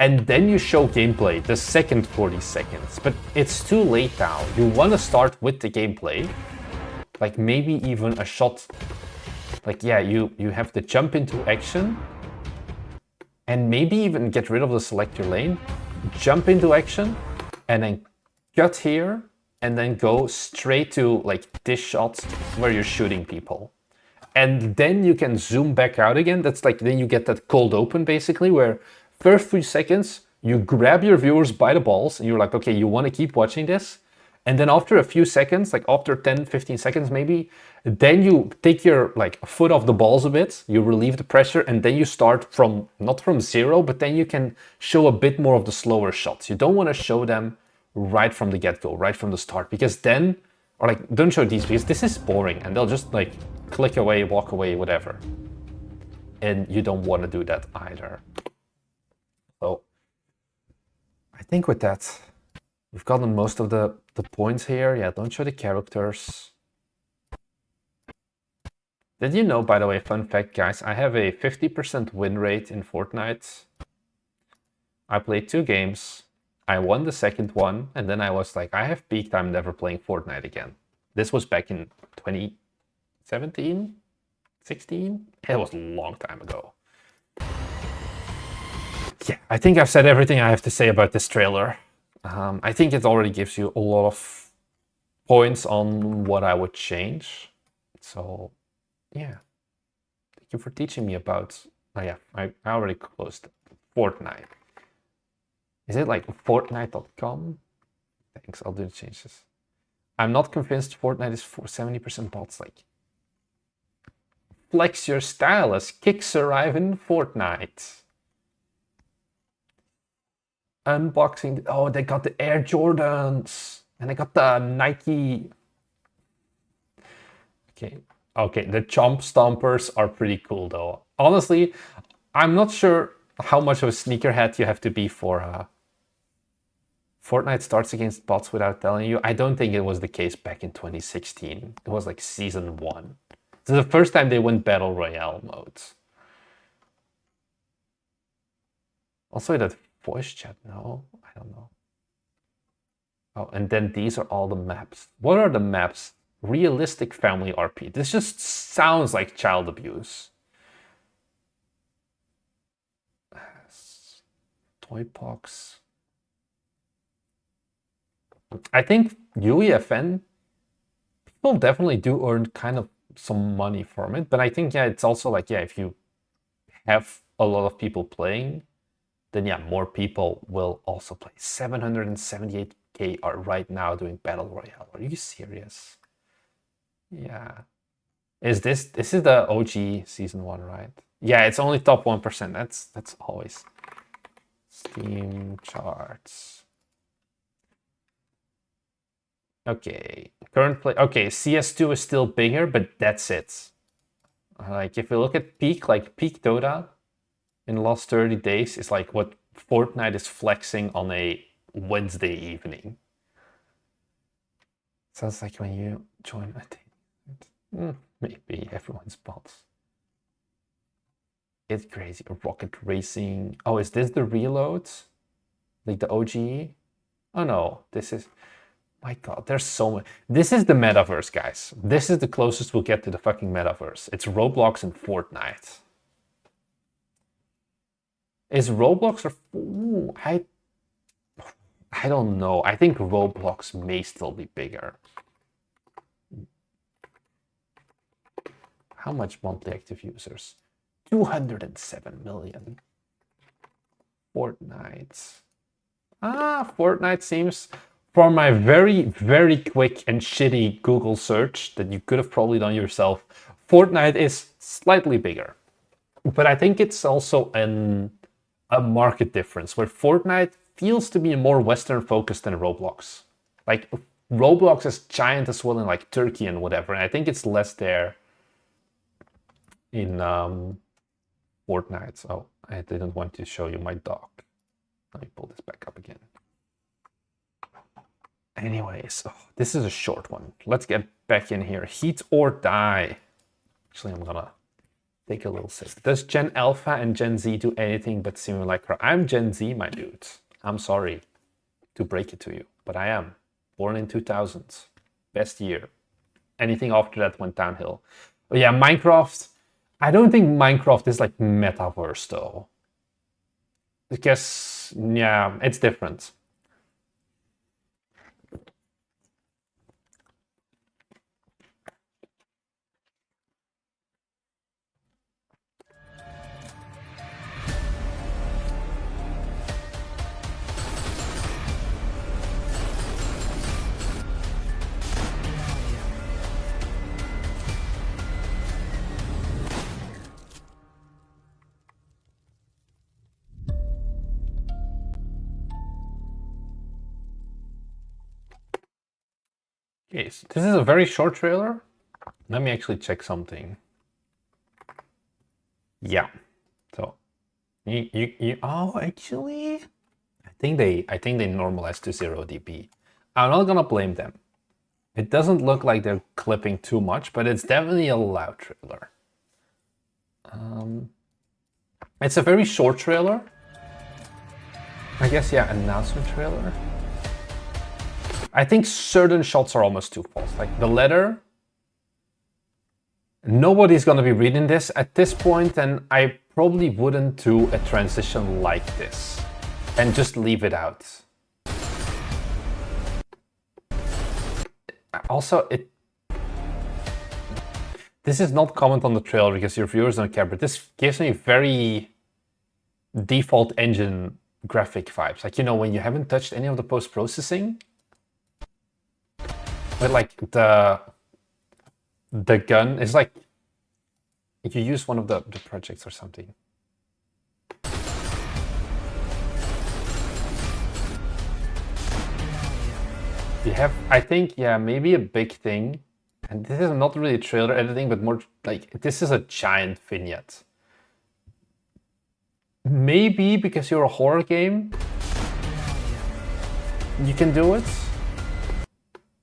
and then you show gameplay, the second 40 seconds, but it's too late now. You want to start with the gameplay, like maybe even a shot. Like, yeah, you have to jump into action and maybe even get rid of the select your lane, jump into action and then cut here and then go straight to like this shot where you're shooting people. And then you can zoom back out again. That's like, then you get that cold open basically, where first 3 seconds, you grab your viewers by the balls and you're like, okay, you want to keep watching this. And then after a few seconds, like after 10, 15 seconds maybe, then you take your like foot off the balls a bit, you relieve the pressure, and then you start from, not from zero, but then you can show a bit more of the slower shots. You don't want to show them right from the get-go, right from the start, because then, or like, don't show these because this is boring and they'll just like click away, walk away, whatever. And you don't want to do that either. So I think with that, we've gotten most of the points here. Yeah, don't show the characters. Did you know, by the way, fun fact, guys, I have a 50% win rate in Fortnite. I played 2 games. I won the second one, and then I was like, I have peaked, I'm never playing Fortnite again. This was back in 2017, 16? It was a long time ago. Yeah, I think I've said everything I have to say about this trailer. I think it already gives you a lot of points on what I would change. So, yeah. Thank you for teaching me about... Oh yeah, I already closed Fortnite. Is it like Fortnite.com? Thanks, I'll do the changes. I'm not convinced Fortnite is for 70% bots. Like, flex your style as kicks arrive in Fortnite. Unboxing. Oh, they got the Air Jordans. And they got the Nike. Okay. Okay, the Chomp Stompers are pretty cool though. Honestly, I'm not sure how much of a sneakerhead you have to be for Fortnite starts against bots without telling you. I don't think it was the case back in 2016. It was like season 1. This is the first time they went Battle Royale modes. Also that voice chat, no? I don't know. Oh, and then these are all the maps. What are the maps? Realistic family RP. This just sounds like child abuse. Toy Pox. I think UEFN, people definitely do earn kind of some money from it, but I think, yeah, it's also like, yeah, if you have a lot of people playing, then yeah, more people will also play. 778k are right now doing Battle Royale. Are you serious? Yeah. Is this is the OG season 1, right? Yeah, it's only top 1%. That's always Steam charts. Okay, current play. Okay, CS2 is still bigger, but that's it. Like if you look at peak, like peak Dota in the last 30 days is like what Fortnite is flexing on a Wednesday evening. Sounds like when you join a team. Maybe everyone's bots. It's crazy. Rocket racing. Oh, is this the reload? Like the OG? Oh no, this is... My God, there's so much. This is the metaverse, guys. This is the closest we'll get to the fucking metaverse. It's Roblox and Fortnite. Is Roblox or... Ooh, I don't know. I think Roblox may still be bigger. How much monthly active users? 207 million. Fortnite. Fortnite seems... For my very, very quick and shitty Google search that you could have probably done yourself, Fortnite is slightly bigger. But I think it's also a market difference where Fortnite feels to be more Western focused than Roblox. Like Roblox is giant as well in like Turkey and whatever. And I think it's less there in Fortnite. So I didn't want to show you my dog. Let me pull this back up again. Anyways, this is a short one. Let's get back in here. Heat or die. Actually, I'm gonna take a little sip. Does Gen Alpha and Gen Z do anything but simulacra? I'm Gen Z, my dude. I'm sorry to break it to you, but I am. Born in 2000. Best year. Anything after that went downhill. But yeah, Minecraft. I don't think Minecraft is like metaverse though. Because, yeah, it's different. Okay, so this is a very short trailer. Let me actually check something. Yeah. So oh, actually, I think they normalized to 0 dB. I'm not gonna blame them. It doesn't look like they're clipping too much, but it's definitely a loud trailer. It's a very short trailer. I guess, yeah, announcement trailer. I think certain shots are almost too false. Like the letter, nobody's gonna be reading this at this point, and I probably wouldn't do a transition like this and just leave it out. Also, this is not comment on the trailer because your viewers don't care, but this gives me very default engine graphic vibes. Like, you know, when you haven't touched any of the post-processing, but like the gun is like you use one of the projects or something. You have, I think, yeah, maybe a big thing, and this is not really trailer editing, but more like this is a giant vignette. Maybe because you're a horror game, you can do it.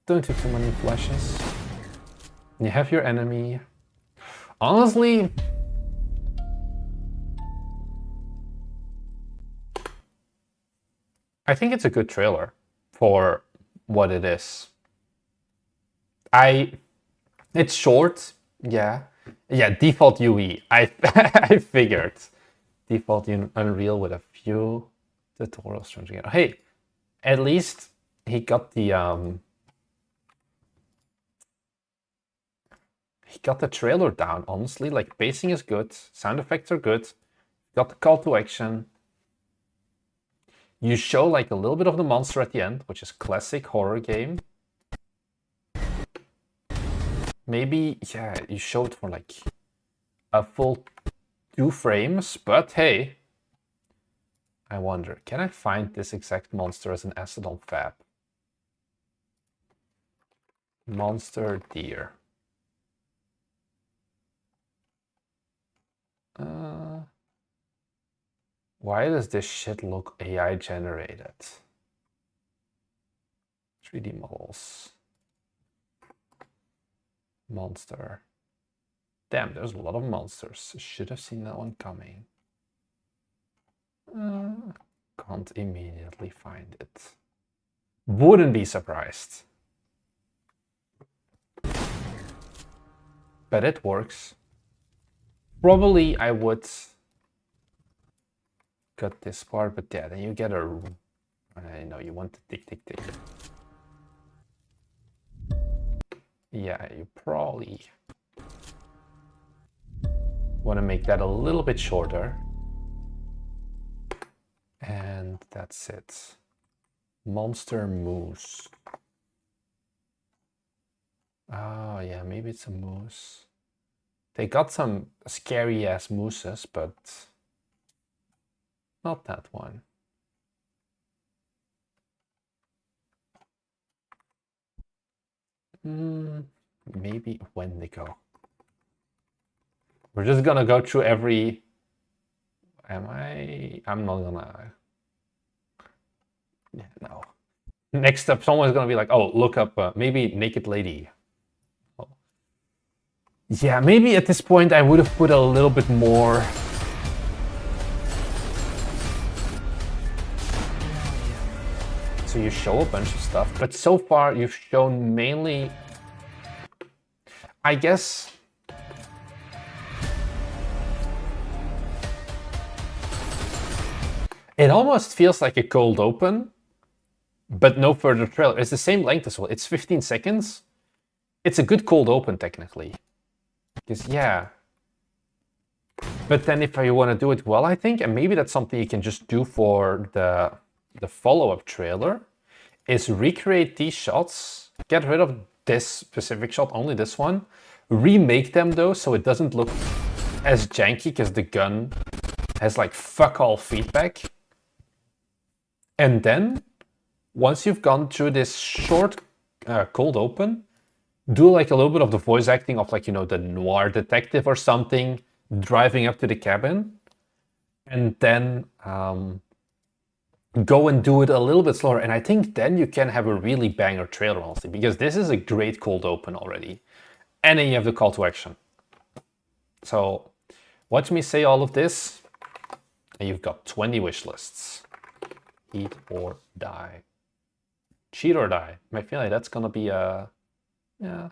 Don't do too many flashes. You have your enemy. Honestly, I think it's a good trailer for what it is. It's short, yeah. Yeah, default UE. I figured. Default in Unreal with a few tutorials trying to get. Hey, at least he got the trailer down, honestly. Like, pacing is good, sound effects are good, got the call to action. You show like a little bit of the monster at the end, which is classic horror game. Maybe, yeah, you show it for like a full 2 frames, but hey, I wonder, can I find this exact monster as an asset on Fab? Monster deer. Why does this shit look AI generated? 3D models. Monster. Damn, there's a lot of monsters. Should have seen that one coming. Can't immediately find it. Wouldn't be surprised. But it works. Probably I would cut this part, but yeah, then you get a... I know you want to tick, tick, tick. Yeah, you probably want to make that a little bit shorter. And that's it. Monster moose. Oh yeah, maybe it's a moose. They got some scary ass mooses, but not that one. Maybe Wendigo. We're just gonna go through every... I'm not gonna... Yeah, no. Next up, someone's gonna be like, oh, look up maybe Naked Lady. Oh. Yeah, maybe at this point I would have put a little bit more... So you show a bunch of stuff, but so far you've shown mainly... I guess... It almost feels like a cold open, but no further trailer. It's the same length as well. It's 15 seconds. It's a good cold open, technically. Because, yeah. But then if you want to do it well, I think, and maybe that's something you can just do for the follow-up trailer, is recreate these shots, get rid of this specific shot, only this one, remake them though, so it doesn't look as janky, because the gun has like fuck all feedback. And then, once you've gone through this short cold open, do like a little bit of the voice acting of like, you know, the noir detective or something driving up to the cabin, and then go and do it a little bit slower. And I think then you can have a really banger trailer, honestly, because this is a great cold open already. And then you have the call to action. So watch me say all of this, and you've got 20 wish lists. Eat or die. Cheat or die. I feel like that's gonna be a... Yeah.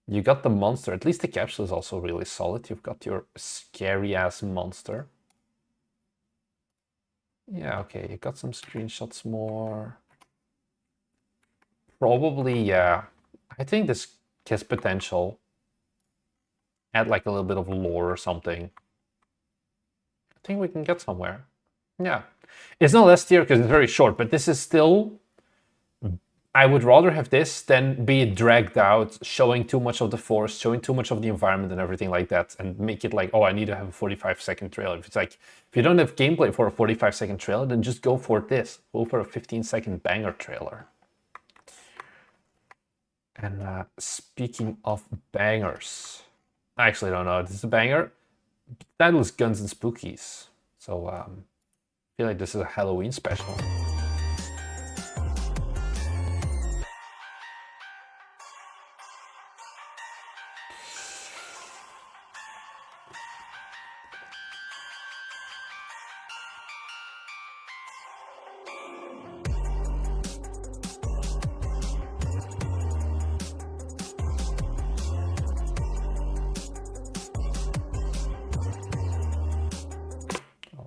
You got the monster. At least the capsule is also really solid. You've got your scary-ass monster. Yeah, okay, you got some screenshots more. Probably, yeah. I think this has potential. Add like a little bit of lore or something. I think we can get somewhere. Yeah. It's not S tier because it's very short, but this is still... I would rather have this than be dragged out, showing too much of the forest, showing too much of the environment and everything like that, and make it like, oh, I need to have a 45-second trailer. If it's like, if you don't have gameplay for a 45-second trailer, then just go for this. Go for a 15-second banger trailer. And speaking of bangers, I actually don't know if this is a banger. The title is Guns and Spookies. So I feel like this is a Halloween special.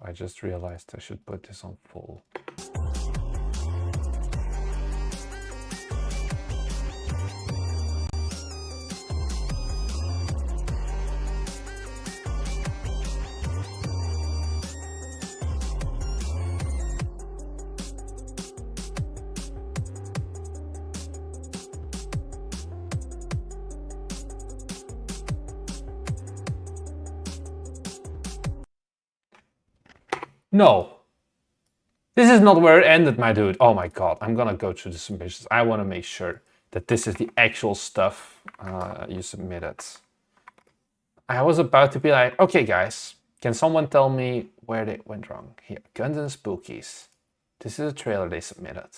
I just realized I should put this on full. No. This is not where it ended, my dude. Oh my god, I'm gonna go through the submissions. I want to make sure that this is the actual stuff you submitted. I was about to be like, okay guys, can someone tell me where they went wrong? Here, Guns and Spookies. This is a trailer they submitted.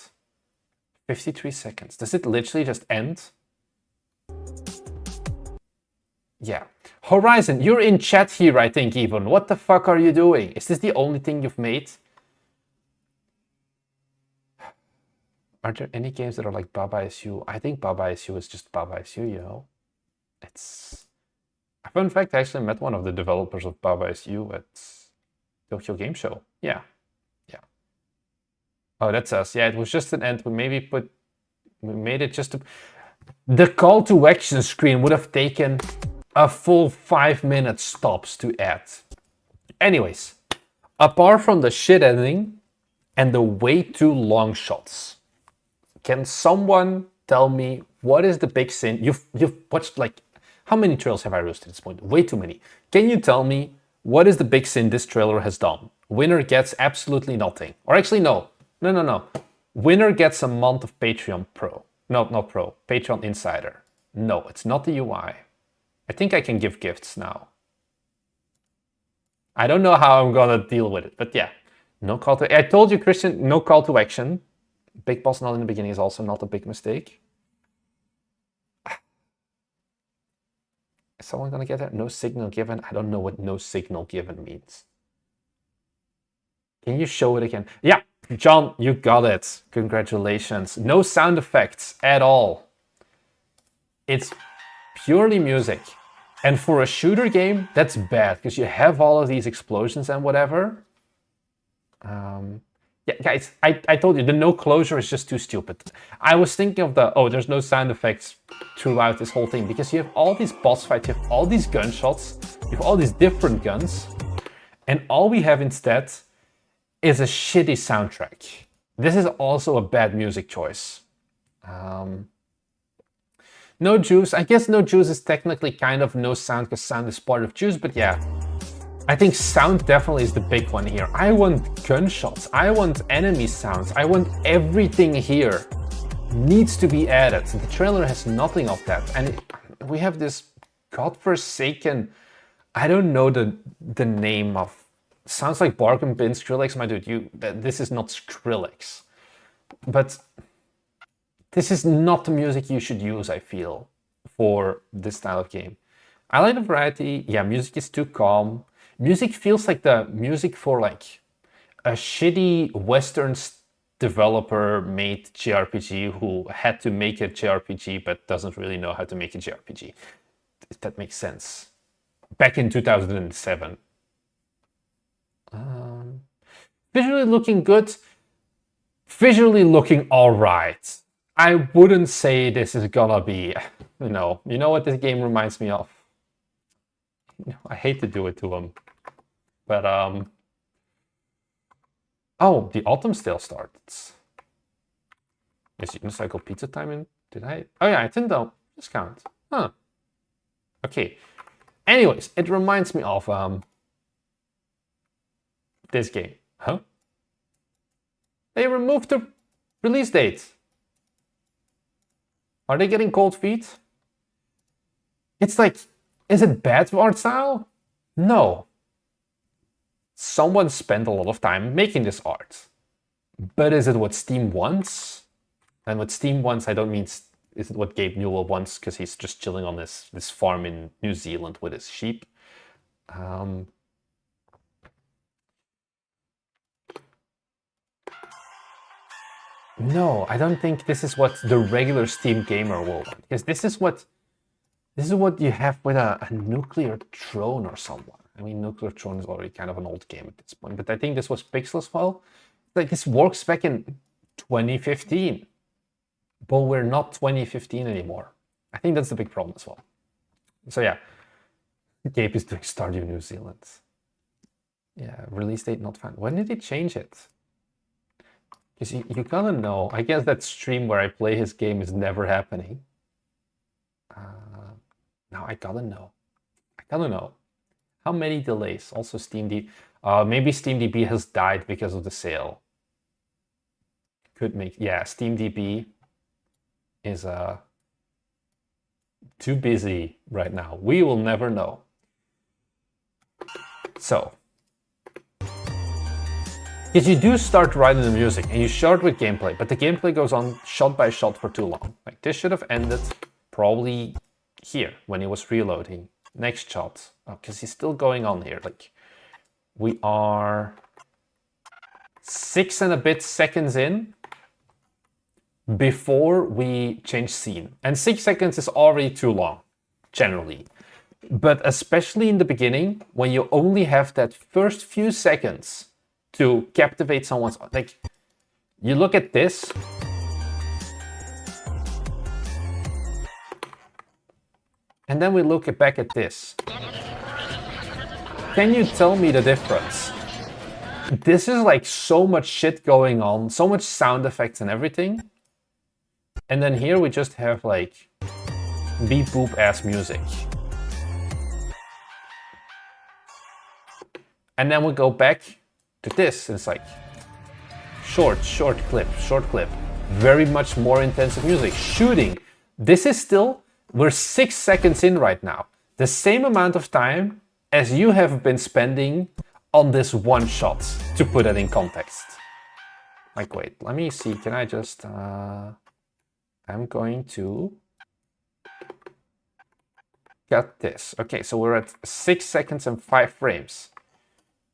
53 seconds. Does it literally just end? Yeah. Horizon, you're in chat here, I think, even. What the fuck are you doing? Is this the only thing you've made? Are there any games that are like Baba SU? I think Baba SU is just Baba SU, you know? It's... Fun fact, I actually met one of the developers of Baba SU at Tokyo Game Show. Yeah. Yeah. Oh, that's us. Yeah, it was just an end. We made it just to... The call to action screen would have taken a full 5 minutes stops to add. Anyways, apart from the shit ending and the way too long shots, can someone tell me what is the big sin? You've watched like, how many trailers have I roasted at this point? Way too many. Can you tell me what is the big sin this trailer has done? Winner gets absolutely nothing. Or actually, no. Winner gets a month of Patreon Pro. No, not Pro. Patreon Insider. No, it's not the UI. I think I can give gifts now. I don't know how I'm gonna deal with it, but yeah. No call to... I told you, Christian, no call to action. Big boss not in the beginning is also not a big mistake. Is someone gonna get that? No signal given? I don't know what no signal given means. Can you show it again? Yeah, John, you got it. Congratulations. No sound effects at all. It's purely music. And for a shooter game, that's bad, because you have all of these explosions and whatever. Yeah, guys, I told you, the no closure is just too stupid. I was thinking of the, oh, there's no sound effects throughout this whole thing, because you have all these boss fights, you have all these gunshots, you have all these different guns, and all we have instead is a shitty soundtrack. This is also a bad music choice. No juice. I guess no juice is technically kind of no sound, because sound is part of juice, but yeah. I think sound definitely is the big one here. I want gunshots. I want enemy sounds. I want everything here. needs to be added. The trailer has nothing of that. And we have this godforsaken, I don't know the name of, sounds like Bargain Bin Skrillex. My dude, this is not Skrillex. But this is not the music you should use, I feel, for this style of game. I like the variety. Yeah, music is too calm. Music feels like the music for like a shitty Western developer made JRPG who had to make a JRPG but doesn't really know how to make a JRPG. If that makes sense. Back in 2007. Visually looking good. Visually looking alright. I wouldn't say this is gonna be, you know what this game reminds me of? I hate to do it to him. But, oh, the autumn sale starts. Is Unicycle Pizza Time in? Did I? Oh yeah, I didn't know. Discount. Huh. Okay. Anyways, it reminds me of this game. Huh? They removed the release date. Are they getting cold feet? It's like, is it bad art style? No. Someone spent a lot of time making this art. But is it what Steam wants? And what Steam wants, I don't mean, is it what Gabe Newell wants because he's just chilling on this farm in New Zealand with his sheep? No, I don't think this is what the regular Steam gamer will want. Because this is what you have with a Nuclear Throne or someone. I mean, Nuclear Throne is already kind of an old game at this point, but I think this was Pixel as well. Like, this works back in 2015. But we're not 2015 anymore. I think that's the big problem as well. So yeah, Gabe is doing Stardew New Zealand. Yeah, release date not found. When did he change it? Because you gotta know. I guess that stream where I play his game is never happening. Now I gotta know. How many delays? Also SteamDB. Maybe SteamDB has died because of the sale. Could make, yeah, SteamDB is too busy right now. We will never know. So, because you do start writing the music and you start with gameplay, but the gameplay goes on shot by shot for too long. Like, this should have ended probably here when he was reloading. Next shot. Oh, because he's still going on here. Like, we are 6 and a bit seconds in before we change scene. And 6 seconds is already too long, generally. But especially in the beginning, when you only have that first few seconds to captivate someone's, like, you look at this. And then we look back at this. Can you tell me the difference? This is like so much shit going on, so much sound effects and everything. And then here we just have like beep boop ass music. And then we go back to this, and it's like short clip. Very much more intensive music. Shooting. This is still, we're 6 seconds in right now. The same amount of time as you have been spending on this one shot, to put it in context. Like, wait, let me see, can I just, I'm going to cut this. Okay, so we're at 6 seconds and 5 frames.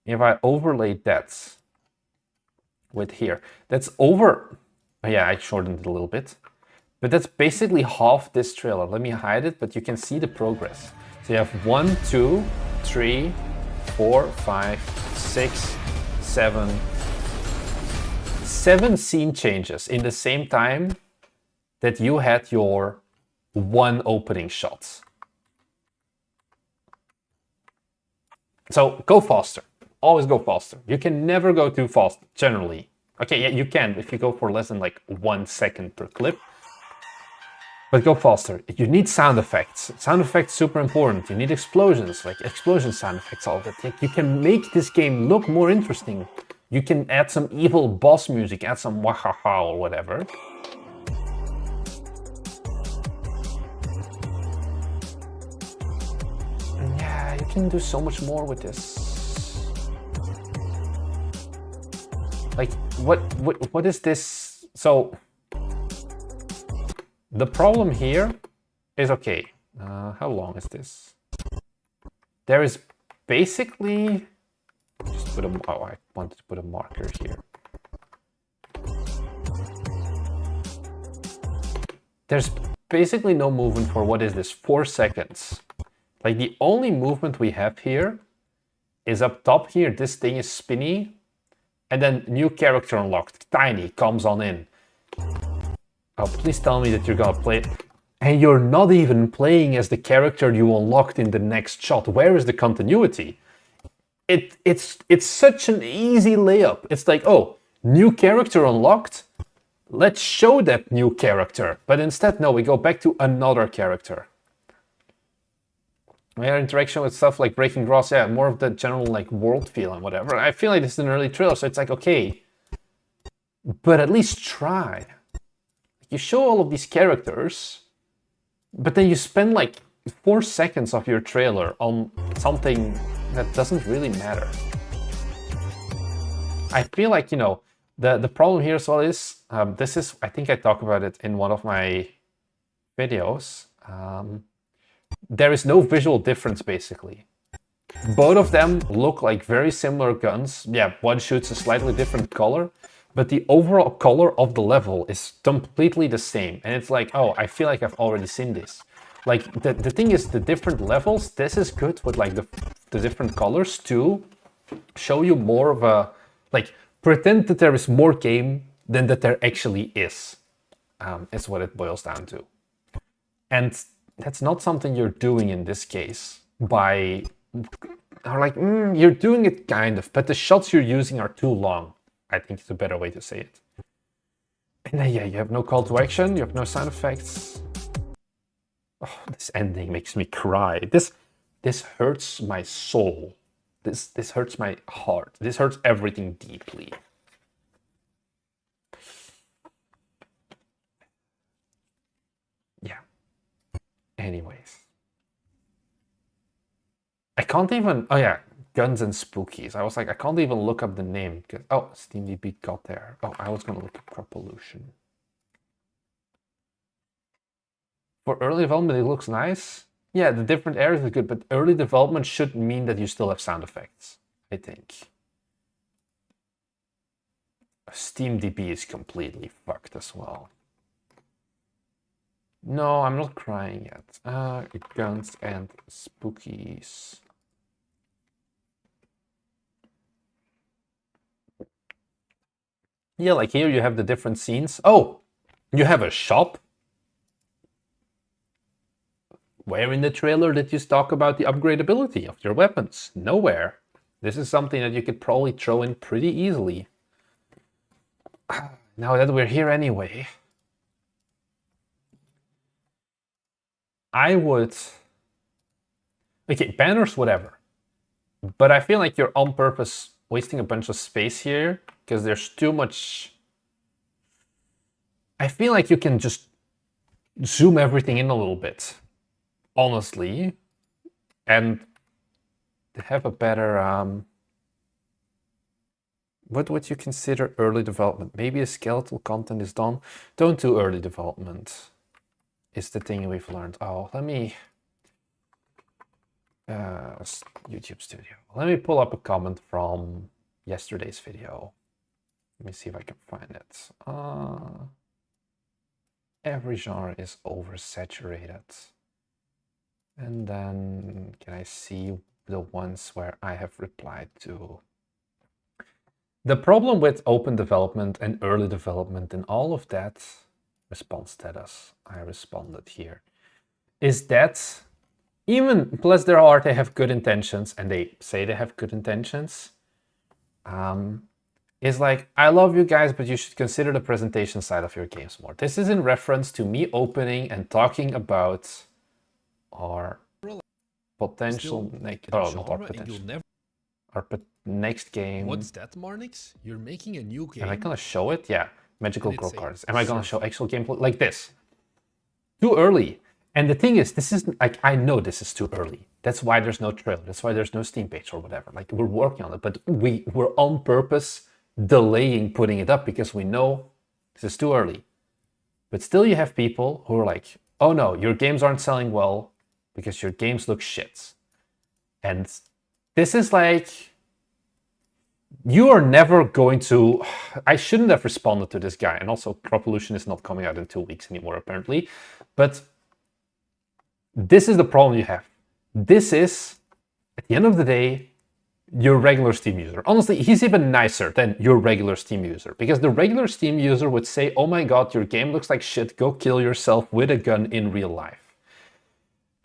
If I overlay that with here, that's over. Oh yeah, I shortened it a little bit. But that's basically half this trailer. Let me hide it, but you can see the progress. So you have 1, 2, 3, 4, 5, 6, 7. 7 scene changes in the same time that you had your one opening shot. So go faster. Always go faster. You can never go too fast, generally. Okay, yeah, you can if you go for less than like 1 second per clip. But go faster. You need sound effects. Sound effects super important. You need explosions, like explosion sound effects, all that. Like, you can make this game look more interesting. You can add some evil boss music, add some wahaha or whatever. can do so much more with this. Like, what is this? So, the problem here is, okay, how long is this? There is basically, just put a, oh, I wanted to put a marker here. There's basically no movement for, what is this, 4 seconds. Like, the only movement we have here is up top here. This thing is spinny, and then new character unlocked, tiny, comes on in. Oh, please tell me that you're gonna play it. And you're not even playing as the character you unlocked in the next shot. Where is the continuity? It's such an easy layup. It's like, oh, new character unlocked. Let's show that new character. But instead, no, we go back to another character. Our interaction with stuff like breaking grass, yeah, more of the general like world feel and whatever. I feel like this is an early trailer, so it's like, okay, but at least try. You show all of these characters, but then you spend like 4 seconds of your trailer on something that doesn't really matter. I feel like, you know, the problem here as well is, this is, I think I talk about it in one of my videos. There is no visual difference, basically. Both of them look like very similar guns. Yeah, one shoots a slightly different color, but the overall color of the level is completely the same. And it's like, oh, I feel like I've already seen this. Like, the thing is, the different levels, this is good with like the different colors to show you more of a, like, pretend that there is more game than that there actually is. Is what it boils down to. And that's not something you're doing in this case by, or like, you're doing it kind of, but the shots you're using are too long. I think it's a better way to say it. And then, yeah, you have no call to action, you have no sound effects. Oh, this ending makes me cry. This hurts my soul. This hurts my heart. This hurts everything deeply. Yeah. Anyways. I can't even, oh yeah, Guns and Spookies. I was like, I can't even look up the name because, oh, SteamDB got there. Oh, I was gonna look up crop pollution. For early development, it looks nice. Yeah, the different areas are good, but early development should mean that you still have sound effects, I think. SteamDB is completely fucked as well. No, I'm not crying yet. Guns and Spookies. Yeah, like here you have the different scenes. Oh, you have a shop? Where in the trailer did you talk about the upgradability of your weapons? Nowhere. This is something that you could probably throw in pretty easily. Now that we're here anyway, I would... Okay, banners, whatever. But I feel like you're on purpose wasting a bunch of space here because there's too much... I feel like you can just zoom everything in a little bit, honestly, and have a better... What would you consider early development? Maybe a skeletal content is done. Don't do early development. Is the thing we've learned. Oh, let me... YouTube Studio. Let me pull up a comment from yesterday's video. Let me see if I can find it. Every genre is oversaturated. And then can I see the ones where I have replied to? The problem with open development and early development and all of that, response status, I responded here, is that even, plus they have good intentions, and they say they have good intentions, is like, I love you guys, but you should consider the presentation side of your games more. This is in reference to me opening and talking about our potential next, oh, not our potential, our next game. What's that, Marnix? You're making a new game? Am I gonna show it? Yeah, magical crow cards. Am I gonna show actual gameplay like this? Too early. And the thing is, this is like, I know this is too early. That's why there's no trailer. That's why there's no Steam page or whatever. Like, we're working on it, but we're on purpose delaying putting it up because we know this is too early. But still, you have people who are like, oh no, your games aren't selling well because your games look shit. And this is like, you are never going to. I shouldn't have responded to this guy. And also, Crop Pollution is not coming out in 2 weeks anymore, apparently. But this is the problem you have. This is, at the end of the day, your regular Steam user. Honestly, he's even nicer than your regular Steam user, because the regular Steam user would say, oh my god, your game looks like shit, go kill yourself with a gun in real life.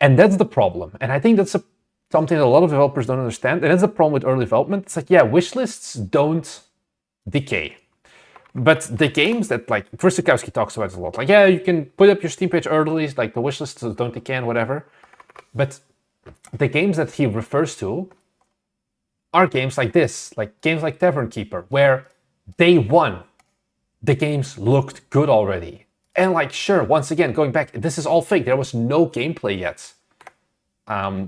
And that's the problem. And I think that's something that a lot of developers don't understand. And that's the problem with early development. It's like, yeah, wishlists don't decay. But the games that, like, Versakowski talks about it a lot. Like, yeah, you can put up your Steam page early, like the wishlists don't decay and whatever. But the games that he refers to are games like this, like games like Tavern Keeper, where day one, the games looked good already. And like, sure, once again, going back, this is all fake. There was no gameplay yet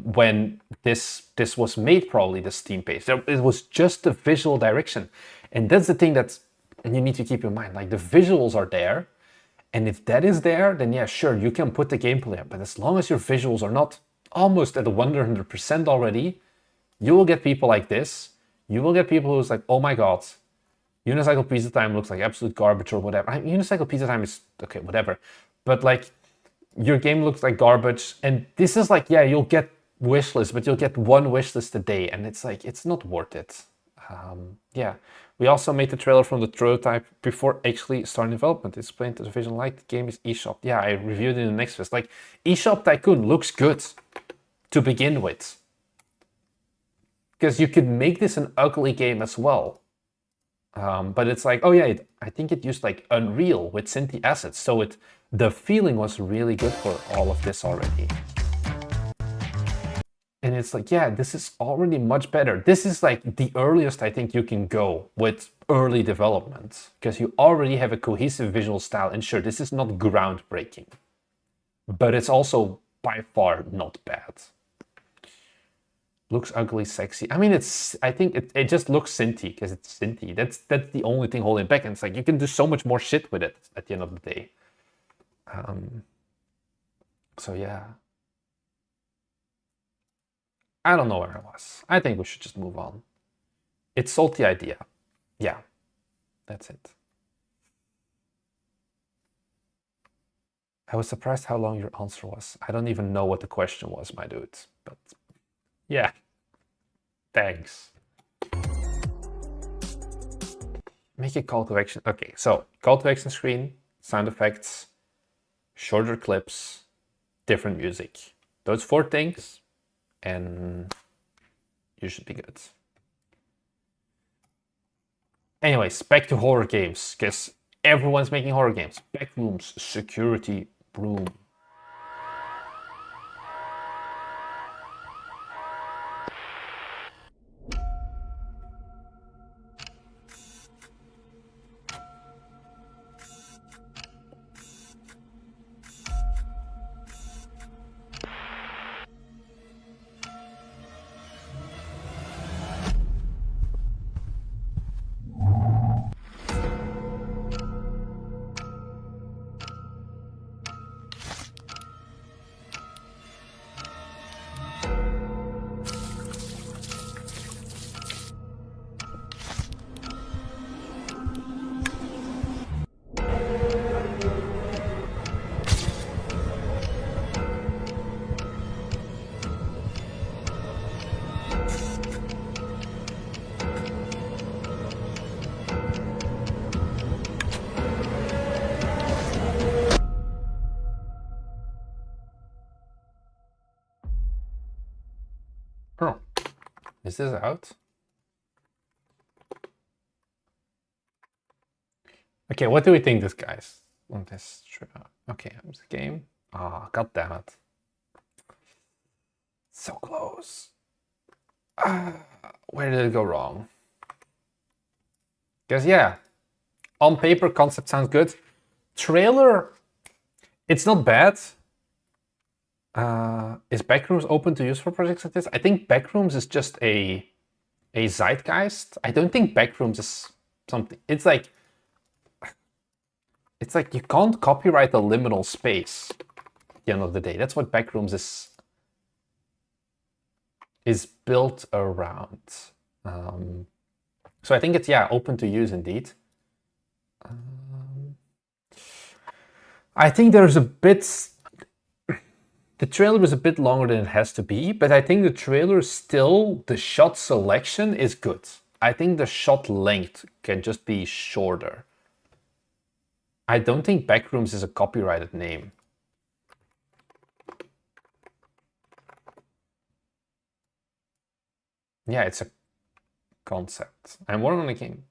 when this was made, probably, the Steam page. It was just the visual direction. And that's the thing that you need to keep in mind. Like, the visuals are there. And if that is there, then yeah, sure, you can put the gameplay up. But as long as your visuals are not almost at 100% already, you will get people like this. You will get people who's like, oh my god, Unicycle Pizza Time looks like absolute garbage or whatever. Unicycle Pizza Time is, okay, whatever. But like, your game looks like garbage. And this is like, yeah, you'll get wishlist, but you'll get one wishlist a day. And it's like, it's not worth it. Yeah. We also made the trailer from the prototype before actually starting development. It's explained to the vision like the game is eShop. Yeah, I reviewed it in the next fest. Like, eShop Tycoon looks good to begin with. Because you could make this an ugly game as well. But it's like, oh yeah, I think it used like Unreal with Cinti assets. So the feeling was really good for all of this already. And it's like, yeah, this is already much better. This is like the earliest I think you can go with early development, because you already have a cohesive visual style. And sure, this is not groundbreaking, but it's also by far not bad. Looks ugly, sexy. I mean, I think it just looks Cinti because it's Cinti. That's the only thing holding back. And it's like, you can do so much more shit with it at the end of the day. So yeah. I don't know where I was. I think we should just move on. It's salty idea. Yeah, that's it. I was surprised how long your answer was. I don't even know what the question was, my dude. But yeah, thanks. Make a call to action. Okay, so call to action screen, sound effects, shorter clips, different music. Those 4 things, and you should be good. Anyways, back to horror games, because everyone's making horror games. Backrooms, Security Room. Oh, is this out? Okay, what do we think this guy's on this? Okay, this game. Ah, god damn it. So close. Where did it go wrong? Because yeah, on paper concept sounds good. Trailer, it's not bad. Is Backrooms open to use for projects like this? I think Backrooms is just a zeitgeist. I don't think Backrooms is something. It's like you can't copyright a liminal space at the end of the day. That's what Backrooms is built around. So I think it's, yeah, open to use indeed. I think there's a bit... The trailer is a bit longer than it has to be, but I think the trailer still, the shot selection is good. I think the shot length can just be shorter. I don't think Backrooms is a copyrighted name. Yeah, it's a concept. I'm working on a game.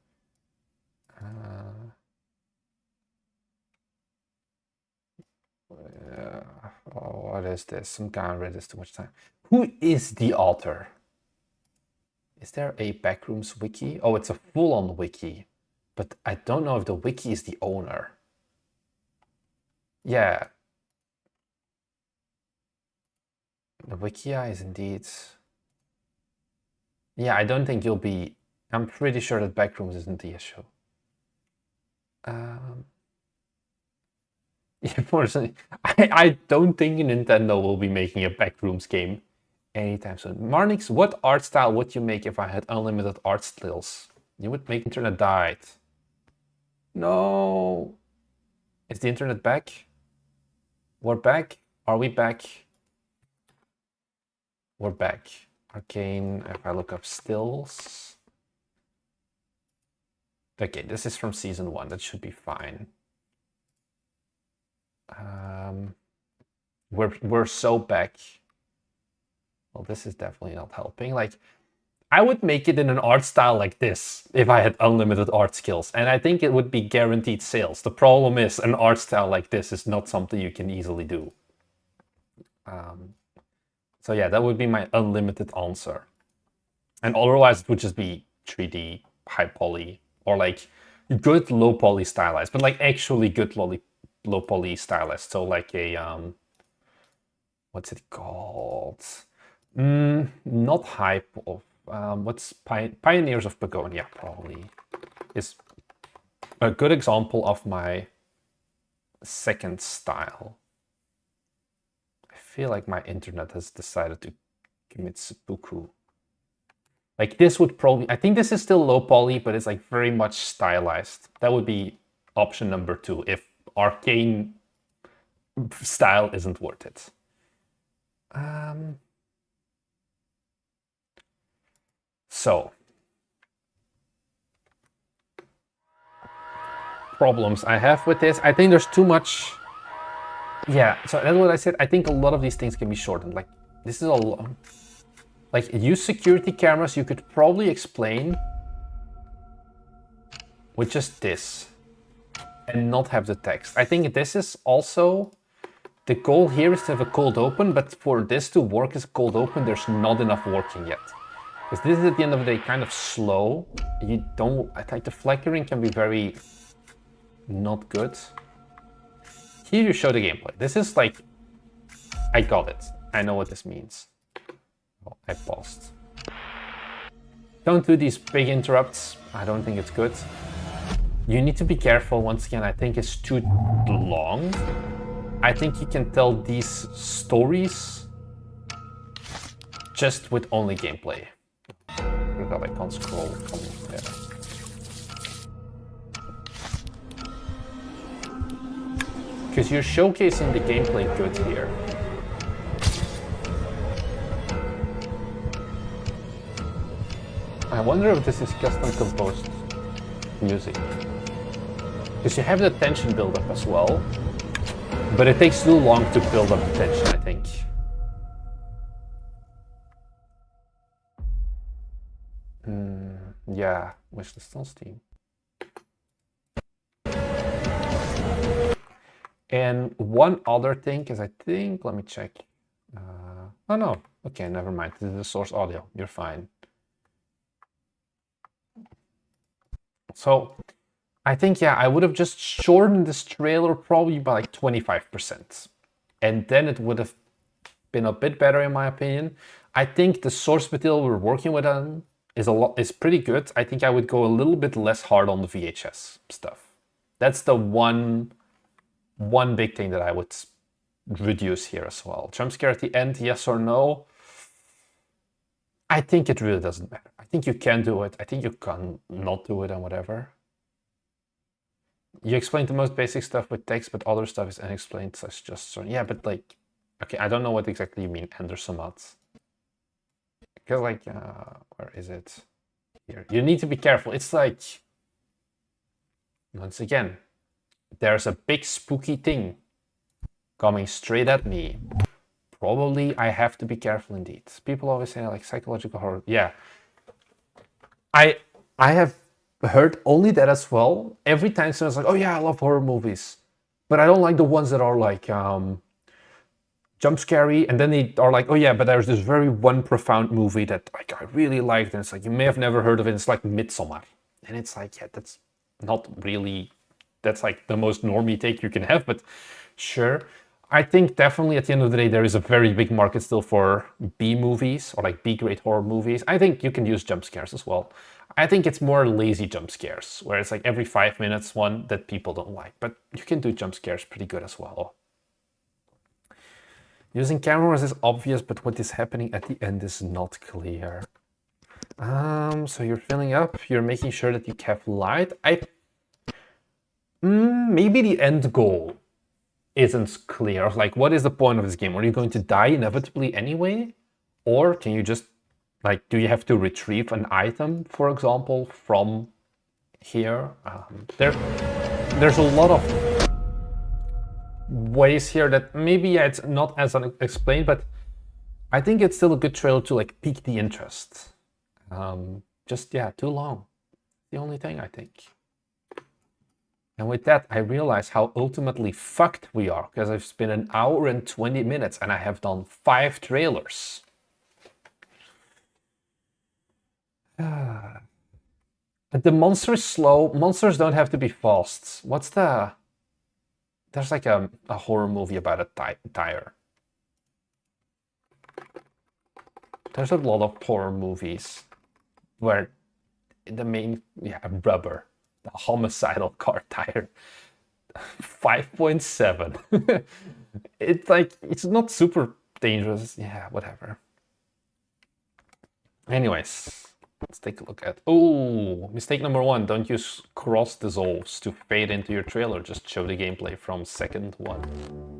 What is this? Some guy read this too much time. Who is the author? Is there a Backrooms wiki? Oh, it's a full-on wiki. But I don't know if the wiki is the owner. Yeah. The Wikia is indeed... Yeah, I don't think you'll be... I'm pretty sure that Backrooms isn't the issue. Yeah, personally, I don't think Nintendo will be making a Backrooms game anytime soon. Marnix, what art style would you make if I had unlimited art skills? You would make internet died. No. Is the internet back? We're back? Are we back? We're back. Arcane, if I look up stills. Okay, this is from season 1. That should be fine. We're so back. Well, this is definitely not helping. Like, I would make it in an art style like this if I had unlimited art skills, and I think it would be guaranteed sales. The problem is an art style like this is not something you can easily do. So yeah, that would be my unlimited answer. And otherwise, it would just be 3D, high poly, or like good low poly stylized, but like actually good low poly stylized. So like a what's it called? Not high. What's Pioneers of Begonia probably is a good example of my second style. I feel like my internet has decided to commit seppuku. Like this would probably, I think this is still low poly, but it's like very much stylized. That would be option number 2 if arcane style isn't worth it. So, problems I have with this. I think there's too much. Yeah, so that's what I said. I think a lot of these things can be shortened. Like, this is a lot. Like, use security cameras, you could probably explain with just this and not have the text. I think this is also, the goal here is to have a cold open, but for this to work as cold open, there's not enough working yet. Because this is at the end of the day kind of slow. You don't, I think the flickering can be very not good. Here you show the gameplay. This is like, I got it. I know what this means. Oh, I paused. Don't do these big interrupts. I don't think it's good. You need to be careful. Once again, I think it's too long. I think you can tell these stories just with only gameplay. I can't scroll from there. Because you're showcasing the gameplay good here. I wonder if this is custom composed music. Because you have the tension build up as well. But it takes too long to build up the tension, I think. Yeah, wishlist on Steam. And one other thing is, I think, let me check. Oh no, okay, never mind. This is the source audio. You're fine. So I think, yeah, I would have just shortened this trailer probably by like 25%. And then it would have been a bit better in my opinion. I think the source material we're working with on is pretty good. I think I would go a little bit less hard on the VHS stuff. That's the one big thing that I would reduce here as well. Jump scare at the end, yes or no? I think it really doesn't matter. I think you can do it. I think you can not do it and whatever. You explained the most basic stuff with text, but other stuff is unexplained. So it's just yeah, but like, okay, I don't know what exactly you mean, Andersomat. Because like, where is it? Here. You need to be careful. It's like, once again, there's a big spooky thing coming straight at me. Probably I have to be careful indeed. People always say like psychological horror. Yeah. I have heard only that as well. Every time someone's like, oh yeah, I love horror movies. But I don't like the ones that are like jump scary, and then they are like, oh yeah, but there's this very one profound movie that like I really liked, and it's like you may have never heard of it. It's like Midsommar. And it's like, yeah, that's not really, that's like the most normie take you can have, but sure. I think definitely at the end of the day, there is a very big market still for B movies or like B-grade horror movies. I think you can use jump scares as well. I think it's more lazy jump scares, where it's like every 5 minutes one that people don't like, but you can do jump scares pretty good as well. Using cameras is obvious, but what is happening at the end is not clear. So you're filling up, you're making sure that you have light. Maybe the end goal isn't clear. Like, what is the point of this game? Are you going to die inevitably anyway? Or can you just, like, do you have to retrieve an item, for example, from here? There's a lot of ways here that maybe it's not as explained, but I think it's still a good trailer to like pique the interest. Just, yeah, too long. The only thing I think. And with that, I realize how ultimately fucked we are, because I've spent an hour and 20 minutes and I have done 5 trailers. The monster is slow. Monsters don't have to be fast. What's the... There's like a horror movie about a tire. There's a lot of horror movies where the main... Yeah, rubber. The homicidal car tire. 5.7. It's like, it's not super dangerous. Yeah, whatever. Anyways, let's take a look at... Oh, mistake number 1. Don't use cross dissolves to fade into your trailer. Just show the gameplay from second 1.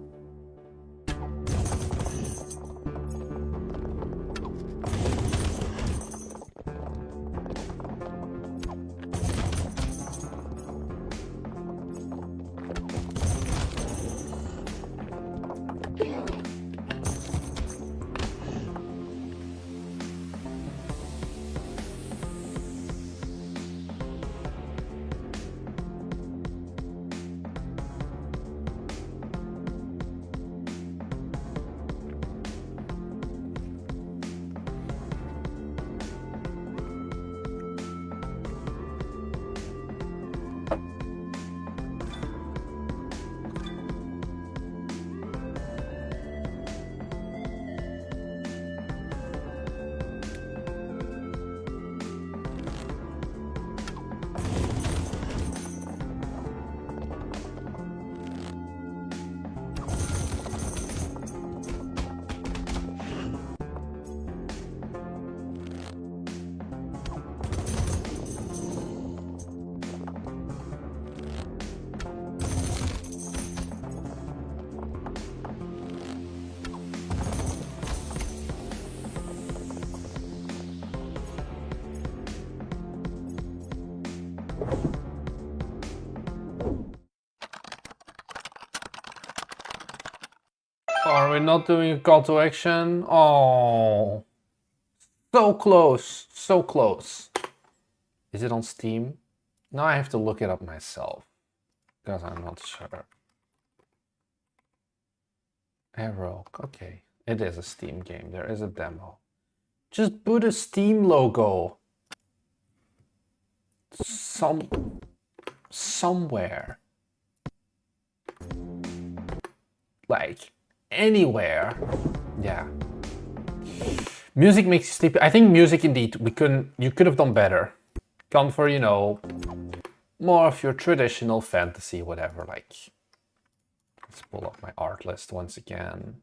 Are we not doing a call to action? Oh, so close, so close. Is it on Steam? Now I have to look it up myself, because I'm not sure. Arrow, okay. It is a Steam game, there is a demo. Just put a Steam logo. Somewhere. Like, anywhere. Yeah. Music makes you sleepy. I think music indeed, you could have done better. Gone for, you know, more of your traditional fantasy, whatever, like. Let's pull up my art list once again.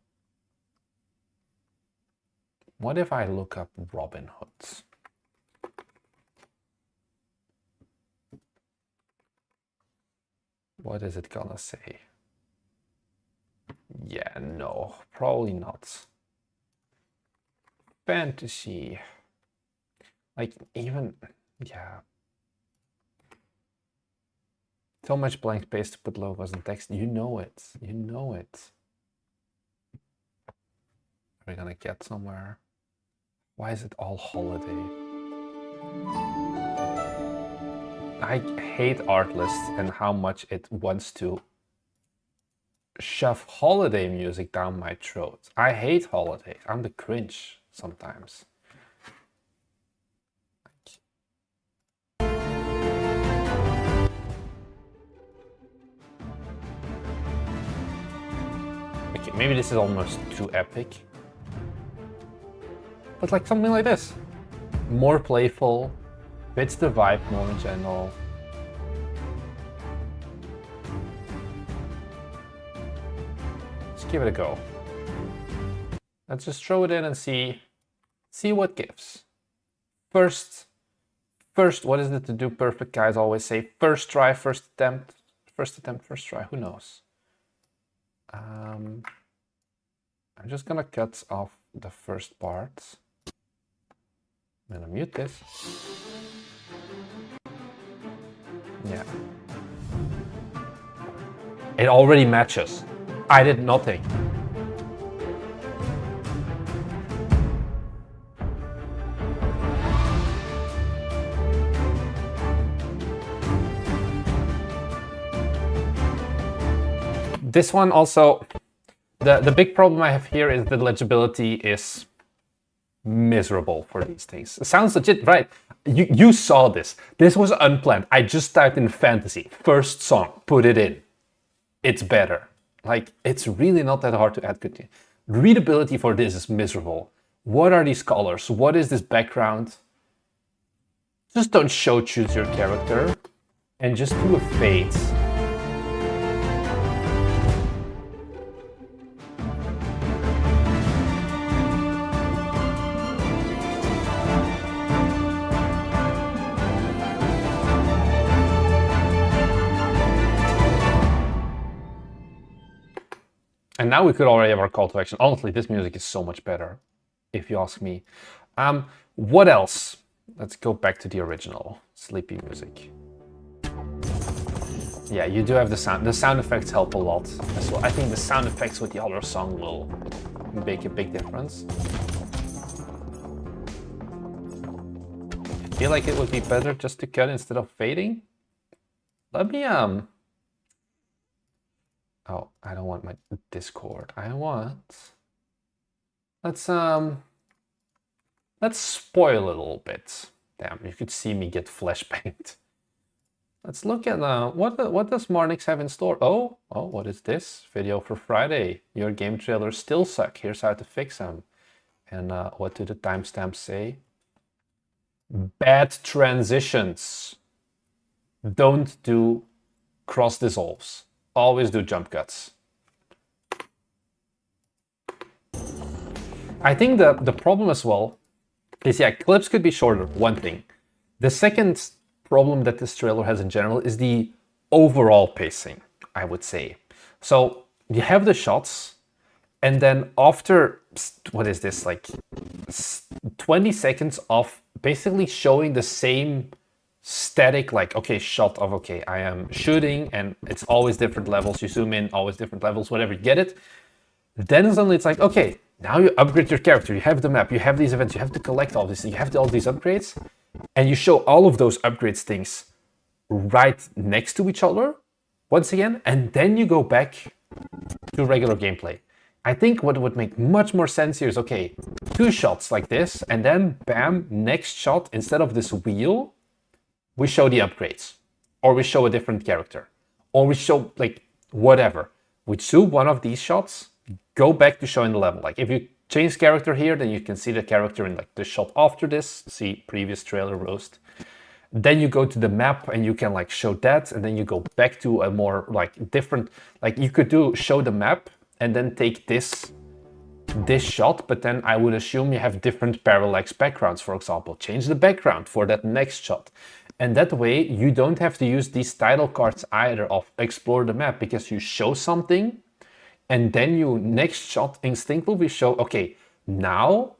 What if I look up Robin Hood? What is it gonna say? Yeah, no, probably not. Fantasy. Like, even, yeah. So much blank space to put logos and text. You know it. You know it. Are we gonna get somewhere? Why is it all holiday? I hate art lists and how much it wants to shove holiday music down my throat. I hate holidays. I'm the cringe sometimes. Okay, maybe this is almost too epic. But like something like this. More playful, fits the vibe more in general. Let's give it a go. Let's just throw it in and see what gives. First, what is it to do perfect? Guys always say first try, first attempt, first try. Who knows? I'm just gonna cut off the first part. I'm gonna mute this. Yeah. It already matches. I did nothing. This one also, the big problem I have here is the legibility is miserable for these things. It sounds legit, right? You saw this. This was unplanned. I just typed in fantasy, first song, put it in. It's better. Like, it's really not that hard to add good. Readability for this is miserable. What are these colors? What is this background? Just don't choose your character and just do a fade. And now we could already have our call to action. Honestly, this music is so much better, if you ask me. What else? Let's go back to the original sleepy music. Yeah, you do have the sound. The sound effects help a lot as well. I think the sound effects with the other song will make a big difference. I feel like it would be better just to cut instead of fading. Let me Oh, I don't want my Discord. Let's spoil a little bit. Damn, you could see me get flesh paint. Let's look at what does Marnix have in store? Oh, what is this? Video for Friday. Your game trailers still suck. Here's how to fix them. And what do the timestamps say? Bad transitions. Don't do cross dissolves. Always do jump cuts. I think the problem as well is, yeah, clips could be shorter, one thing. The second problem that this trailer has in general is the overall pacing, I would say. So you have the shots, and then after, what is this, like 20 seconds of basically showing the same static, like, okay, shot of, okay, I am shooting and it's always different levels, you zoom in, always different levels, whatever, you get it. Then suddenly it's like, okay, now you upgrade your character, you have the map, you have these events, you have to collect all this, you have all these upgrades, and you show all of those upgrades things right next to each other once again, and then you go back to regular gameplay. I think what would make much more sense here is, okay, 2 shots like this, and then bam, next shot, instead of this wheel, we show the upgrades, or we show a different character, or we show like whatever. We do one of these shots, go back to showing the level. Like if you change character here, then you can see the character in like the shot after this. See previous trailer roast. Then you go to the map and you can like show that, and then you go back to a more like different, like you could do show the map and then take this shot, but then I would assume you have different parallax backgrounds, for example. Change the background for that next shot. And that way you don't have to use these title cards either of explore the map, because you show something and then you next shot instinctively show, okay, now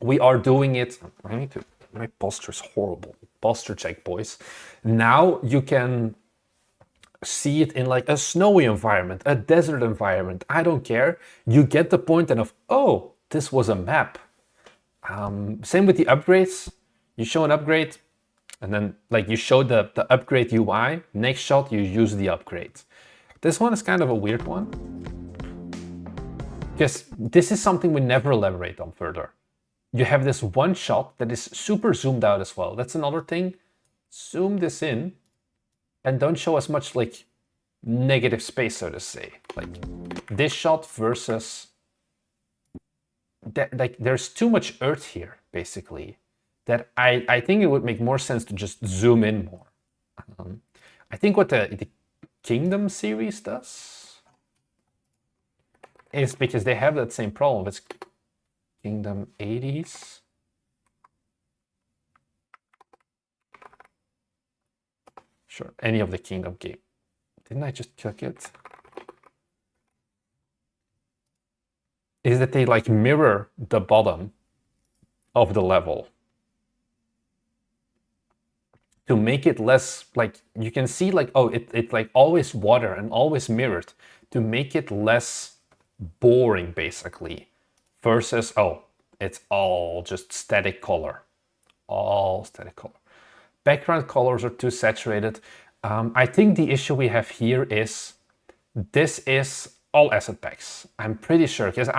we are doing it. I need to, my posture is horrible. Posture check, boys. Now you can see it in like a snowy environment, a desert environment. I don't care. You get the point and of, oh, this was a map. Same with the upgrades. You show an upgrade and then like you show the upgrade UI. Next shot, you use the upgrade. This one is kind of a weird one, because this is something we never elaborate on further. You have this one shot that is super zoomed out as well. That's another thing. Zoom this in and don't show as much like negative space, so to say. Like this shot versus that, like there's too much earth here, basically, that I think it would make more sense to just zoom in more. I think what the Kingdom series does is, because they have that same problem. It's Kingdom 80s. Sure, any of the Kingdom game. Didn't I just click it? Is that they like mirror the bottom of the level to make it less, like you can see like, oh, it's like always water and always mirrored, to make it less boring basically, versus, oh, it's all just static color, all static color. Background colors are too saturated. I think the issue we have here is this is all asset packs. I'm pretty sure, because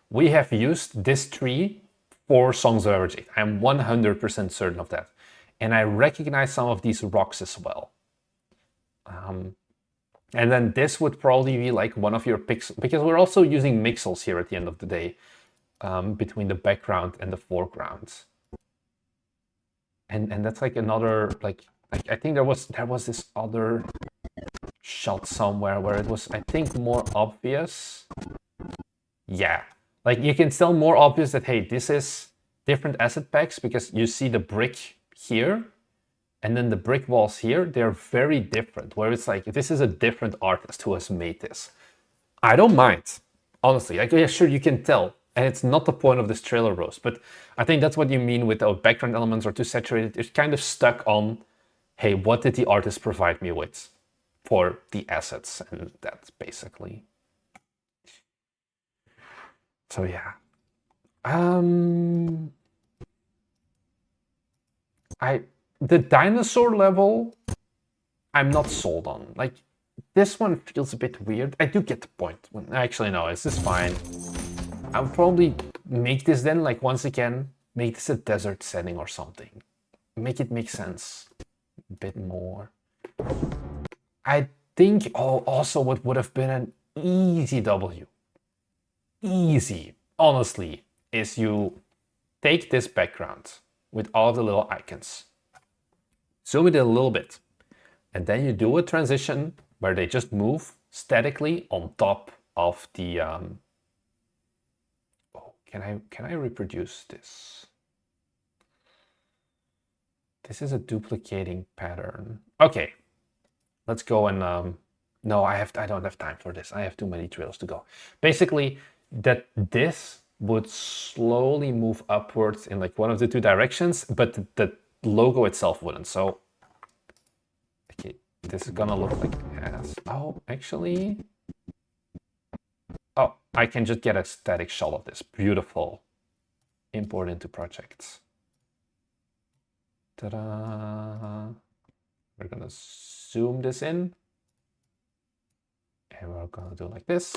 we have used this tree for Songs of Average 8. I'm 100% certain of that. And I recognize some of these rocks as well. And then this would probably be like one of your picks, because we're also using mixels here at the end of the day, between the background and the foreground. And that's like another, like I think there was this other shot somewhere where it was, I think, more obvious. Yeah, like you can tell more obvious that, hey, this is different asset packs, because you see the brick here and then the brick walls here, they're very different, where it's like, this is a different artist who has made this. I don't mind, honestly. Like, yeah, sure, you can tell, and it's not the point of this trailer roast, but I think that's what you mean with, oh, background elements are too saturated. It's kind of stuck on, hey, what did the artist provide me with for the assets, and that's basically. So yeah. The dinosaur level, I'm not sold on. Like, this one feels a bit weird. I do get the point. Actually, no, this is fine. I'll probably make this then, like, once again, make this a desert setting or something. Make it make sense a bit more. I think, oh, also what would have been an easy W, easy, honestly, is you take this background with all the little icons, zoom it in a little bit, and then you do a transition where they just move statically on top of the, oh, can I reproduce this? This is a duplicating pattern. Okay, let's go and, no, I don't have time for this. I have too many trails to go. Basically, that this would slowly move upwards in like one of the two directions, but the logo itself wouldn't. So, okay, this is gonna look like ass. Oh, actually, oh, I can just get a static shot of this. Beautiful. Import into projects. Ta-da! We're gonna zoom this in, and we're gonna do like this.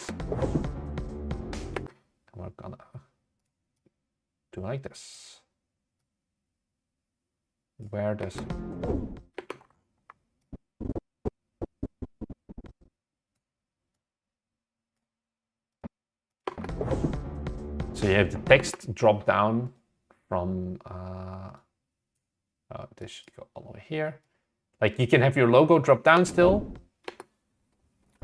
We're gonna do like this. Where does... So you have the text drop down from, this should go all the way here. Like you can have your logo drop down still,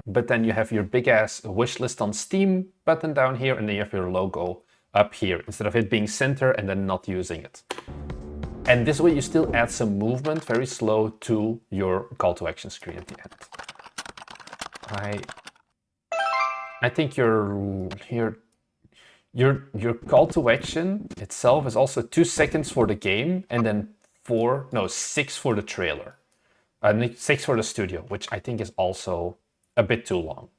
but then you have your big ass wish list on Steam button down here, and then you have your logo up here instead of it being center and then not using it. And this way you still add some movement, very slow, to your call to action screen at the end. I think your call to action itself is also 2 seconds for the game and then 6 for the trailer. 6 for the studio, which I think is also a bit too long.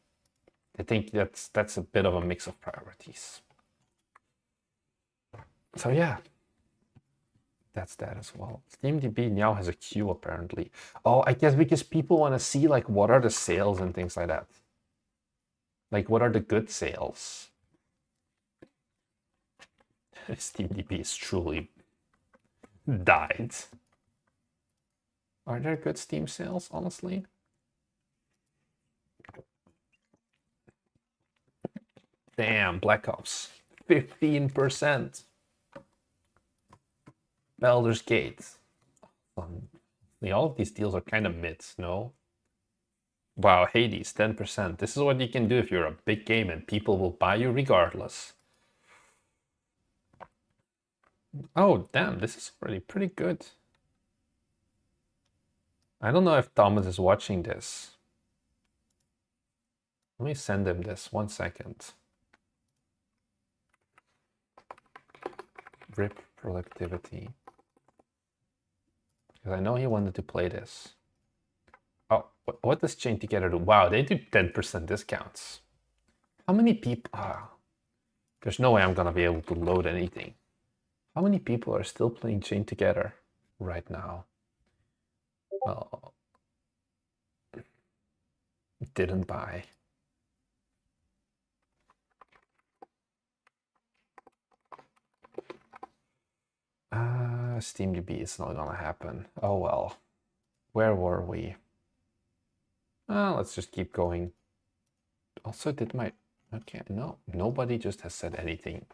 I think that's a bit of a mix of priorities. So yeah, that's that as well. SteamDB now has a queue apparently. Oh, I guess because people want to see like what are the sales and things like that. Like what are the good sales? SteamDB is truly died. Are there good Steam sales, honestly? Damn, Black Ops, 15%. Baldur's Gate. All of these deals are kind of mid, no? Wow, Hades, 10%. This is what you can do if you're a big game and people will buy you regardless. Oh, damn, this is already pretty good. I don't know if Thomas is watching this. Let me send him this, 1 second. Rip productivity. Because I know he wanted to play this. Oh, what does Chain Together do? Wow, they do 10% discounts. How many people? There's no way I'm gonna be able to load anything. How many people are still playing Chain Together right now? Well, didn't buy. SteamDB is not gonna happen. Oh well. Where were we? Let's just keep going. Also, okay, no, nobody just has said anything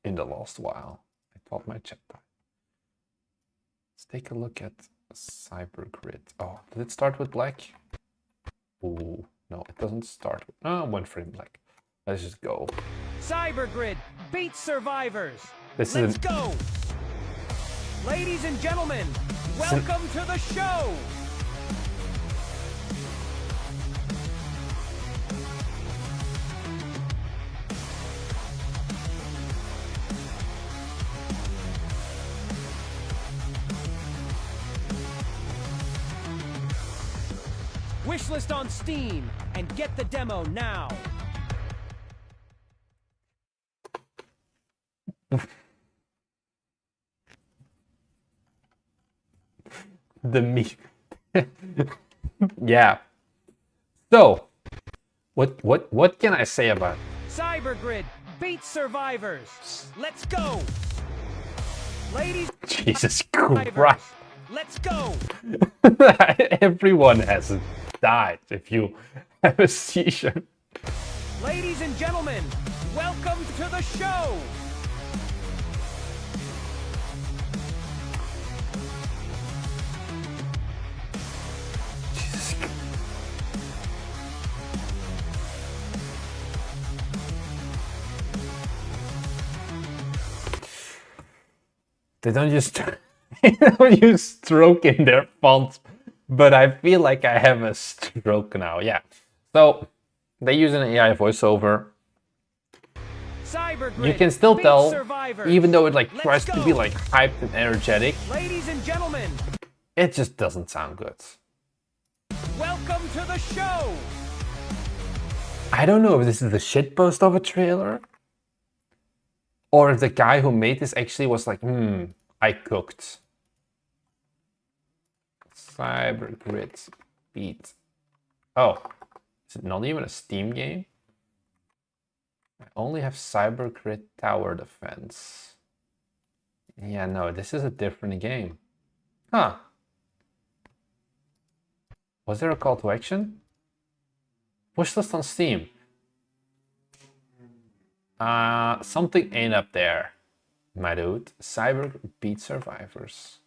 in the last while. I thought my chat died. Let's take a look at Cybergrid. Oh, did it start with black? Ooh, no, it doesn't start with... 1 frame black. Let's just go. Cybergrid beats Survivors. Let's go! Ladies and gentlemen, welcome to the show! Wishlist on Steam and get the demo now. The meat. Yeah. So, what can I say about it? Cybergrid beats Survivors. Let's go. Ladies, Jesus Survivors. Christ. Let's go. Everyone has died if you have a seizure. Ladies and gentlemen, welcome to the show. Jesus. They don't just use stroke in their font, but I feel like I have a stroke now. Yeah. So they use an AI voiceover. Cybergrid You can still tell, Survivors. even though it like Let's tries go. to be like hyped and energetic, Ladies and gentlemen, it just doesn't sound good. welcome to the show. I don't know if this is the shitpost of a trailer, or if the guy who made this actually was like, I cooked. Cybergrid beat. Oh, is it not even a Steam game? I only have Cybergrid Tower Defense. Yeah, no, this is a different game. Huh. Was there a call to action? Wishlist on Steam. Something ain't up there, my dude. Cyber Beat Survivors.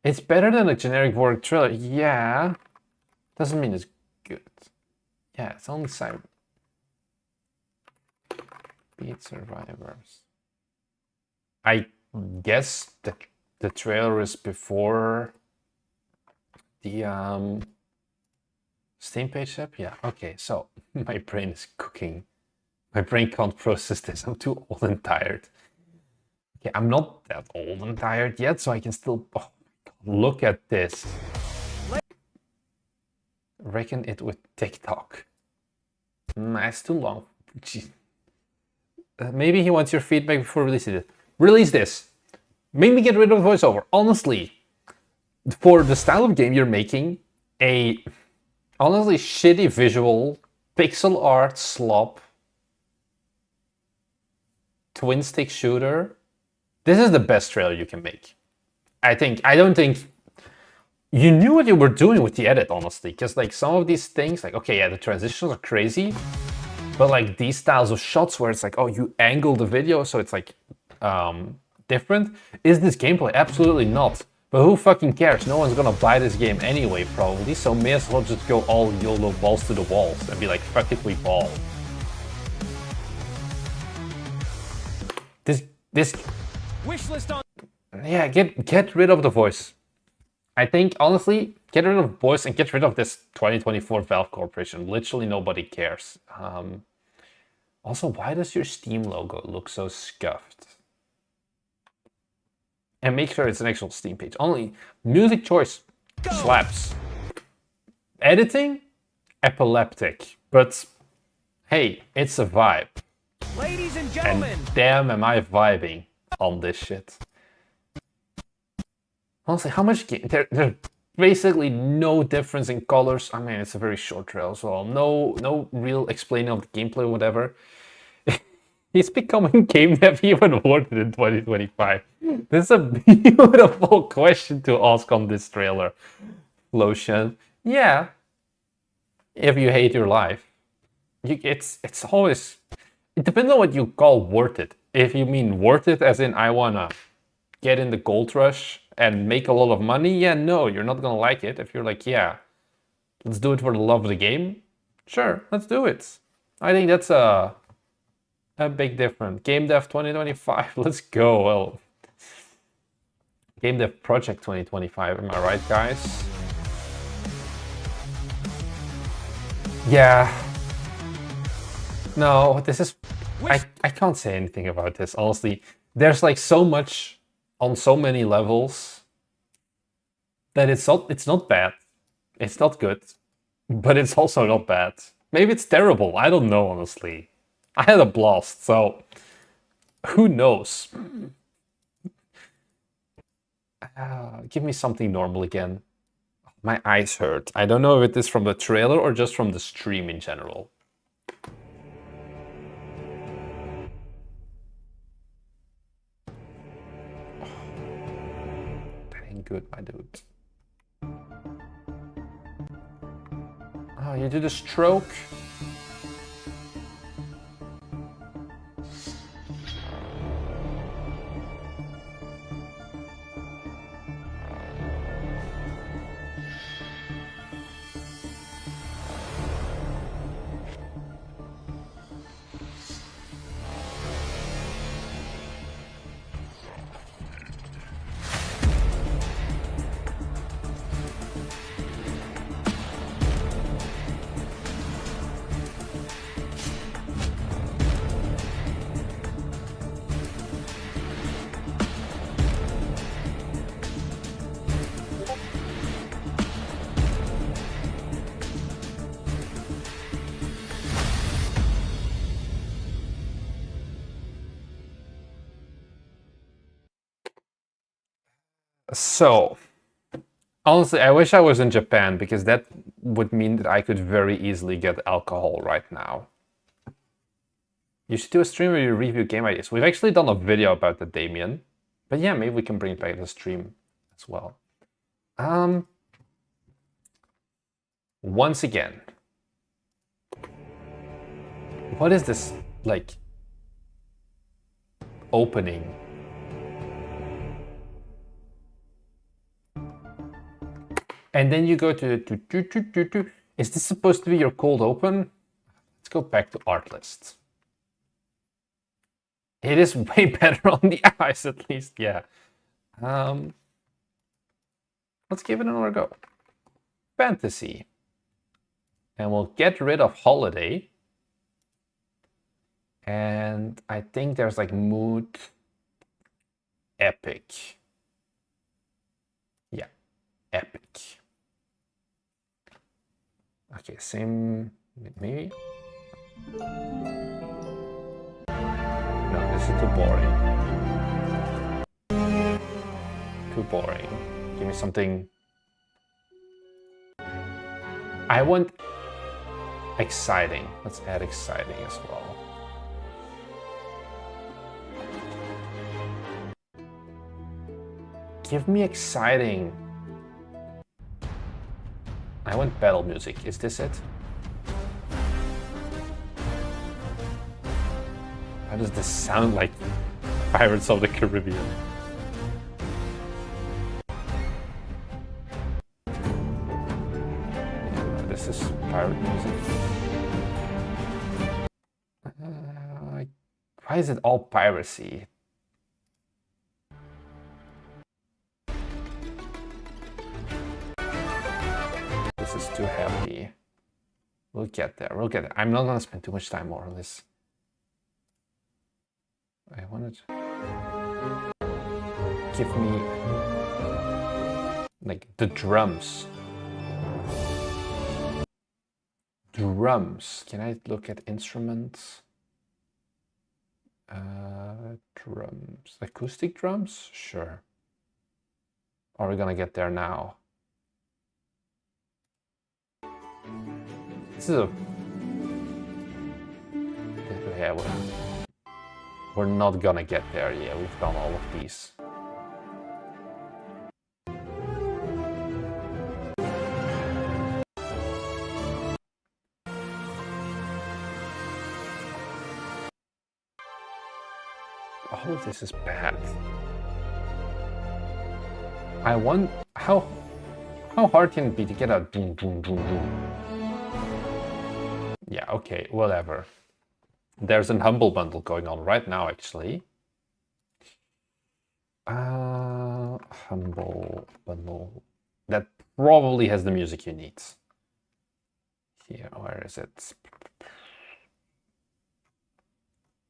It's better than a generic work trailer. Yeah. Doesn't mean it's good. Yeah, it's only Cyber Beat Survivors. I guess the trailer is before the Steam page app. Yeah, okay, so my brain is cooking. My brain can't process this. I'm too old and tired. Okay, I'm not that old and tired yet, so I can still... Oh my God, look at this. Reckon it with TikTok. It's too long. Jeez. Maybe he wants your feedback before releasing it. Release this. Make me get rid of the voiceover. Honestly, for the style of game you're making, a honestly shitty visual, pixel art slop, twin stick shooter, this is the best trailer you can make. I don't think you knew what you were doing with the edit, honestly, because like some of these things, like, okay, yeah, the transitions are crazy, but like these styles of shots where it's like, oh, you angle the video so it's like different. Is this gameplay? Absolutely not. But who fucking cares? No one's gonna buy this game anyway, probably, so may as well just go all YOLO balls to the walls and be like, fuck it, we ball. This Wishlist on. Yeah, get rid of the voice. I think, honestly, get rid of the voice and get rid of this 2024 Valve Corporation. Literally nobody cares. Also, why does your Steam logo look so scuffed? And make sure it's an actual Steam page. Only music choice slaps. Editing, epileptic. But hey, it's a vibe. Ladies and gentlemen. And damn, am I vibing on this shit. Honestly, how much game? There's basically no difference in colors. I mean, it's a very short trail as well. No real explaining of the gameplay or whatever. He's becoming game dev even worse in 2025. This is a beautiful question to ask on this trailer. Lotion. Yeah. If you hate your life. It's always... It depends on what you call worth it. If you mean worth it as in I wanna get in the gold rush and make a lot of money, yeah, no, you're not gonna like it. If you're like, yeah, let's do it for the love of the game, sure, let's do it. I think that's a big difference. Game Dev 2025, let's go. Well, Game Dev Project 2025, am I right, guys? Yeah. No, this is... I can't say anything about this, honestly. There's like so much on so many levels that it's not bad. It's not good, but it's also not bad. Maybe it's terrible. I don't know, honestly. I had a blast, so who knows? Give me something normal again. My eyes hurt. I don't know if it is from the trailer or just from the stream in general. That ain't good, my dude. Oh, you did a stroke? So, honestly, I wish I was in Japan because that would mean that I could very easily get alcohol right now. You should do a stream where you review game ideas. We've actually done a video about that, Damien. But yeah, maybe we can bring it back to the stream as well. Once again, What is this, like, opening? And then you go to... Is this supposed to be your cold open? Let's go back to art list. It is way better on the eyes, at least, yeah. Let's give it another go. Fantasy. And we'll get rid of holiday. And I think there's like mood, epic. Yeah, epic. Okay, same, maybe? No, this is too boring. Too boring. Give me something. I want exciting. Let's add exciting as well. Give me exciting. I want battle music. Is this it? How does this sound like Pirates of the Caribbean? This is pirate music. Why is it all piracy? This is too heavy. We'll get there. We'll get there. I'm not gonna spend too much time more on this. I wanted to give me like the drums. Drums. Can I look at instruments? Drums. Acoustic drums? Sure. Are we gonna get there now? This is a... Yeah, we're not gonna get there yet. We've done all of these. All of this is bad. I want... How hard can it be to get a doom doom doom doom? Yeah, okay, whatever. There's an Humble Bundle going on right now, actually. Humble Bundle. That probably has the music you need. Here, where is it?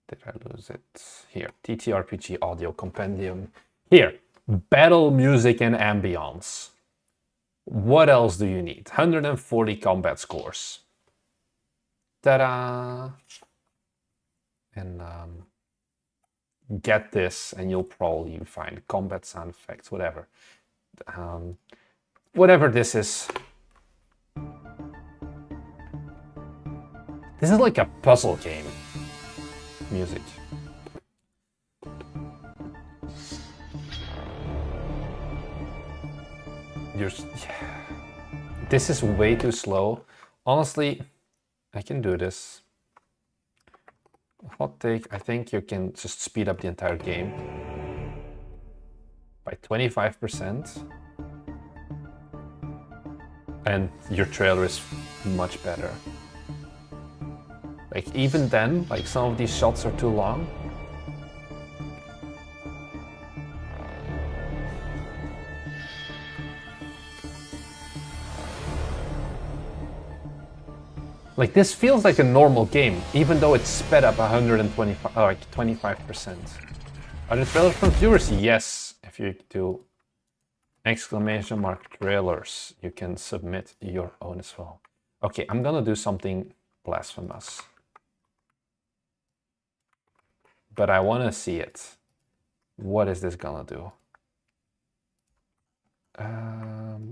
Did I lose it? Here, TTRPG Audio Compendium. Here, battle music and ambience. What else do you need? 140 combat scores. Ta-da! And get this, and you'll probably find combat sound effects, whatever. Whatever this is. This is like a puzzle game. Music. This is way too slow. Honestly, I can do this. Hot take, I think you can just speed up the entire game by 25%. And your trailer is much better. Like even then, like some of these shots are too long. Like this feels like a normal game, even though it's sped up 125, like 25%. Are the trailers from viewers? Yes. If you do !trailers, you can submit your own as well. Okay, I'm gonna do something blasphemous. But I wanna see it. What is this gonna do?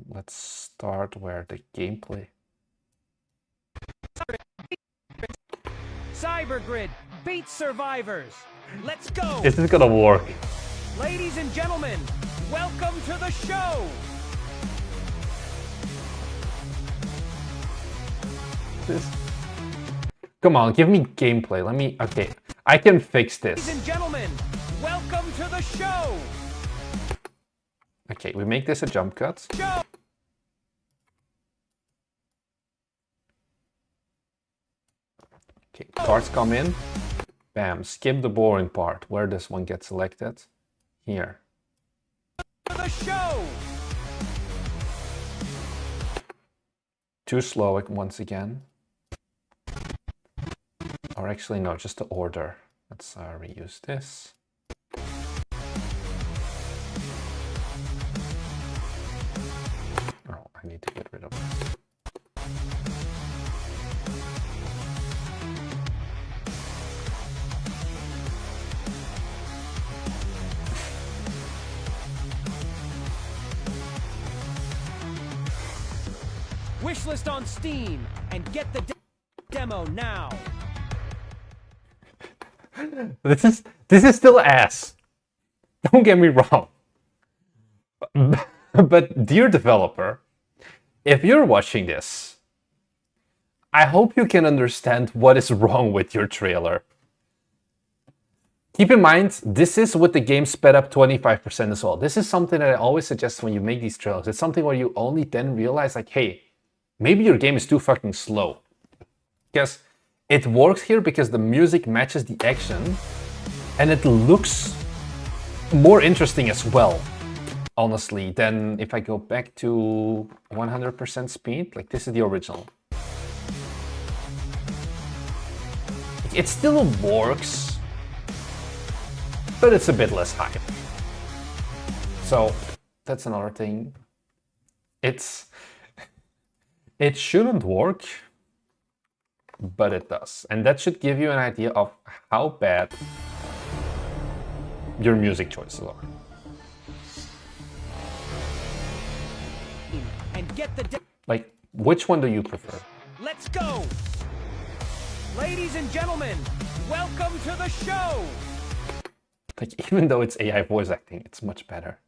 Let's start where the gameplay. Cybergrid beats survivors. Let's go. Is this gonna work? Ladies and gentlemen, welcome to the show. Come on, give me gameplay. Let me... Okay, I can fix Ladies this. and gentlemen, welcome to the show. Okay, we make this a jump cut. Show. Okay, cards come in. Bam, skip the boring part. Where does one get selected? Here. The show. Too slow once again. Or actually, no, just the order. Let's reuse this. Oh, I need to get rid of this. Wishlist on Steam and get the demo now. This is still ass. Don't get me wrong. But dear developer, if you're watching this, I hope you can understand what is wrong with your trailer. Keep in mind, this is with the game sped up 25% as well. This is something that I always suggest when you make these trailers. It's something where you only then realize, like, hey, maybe your game is too fucking slow. Because it works here because the music matches the action and it looks more interesting as well, honestly, than if I go back to 100% speed. Like, this is the original. It still works, but it's a bit less hype. So that's another thing. It shouldn't work, but it does. And that should give you an idea of how bad your music choices are. And get the Like, which one do you prefer? Let's go. Ladies and gentlemen, welcome to the show. Like, even though it's AI voice acting, it's much better.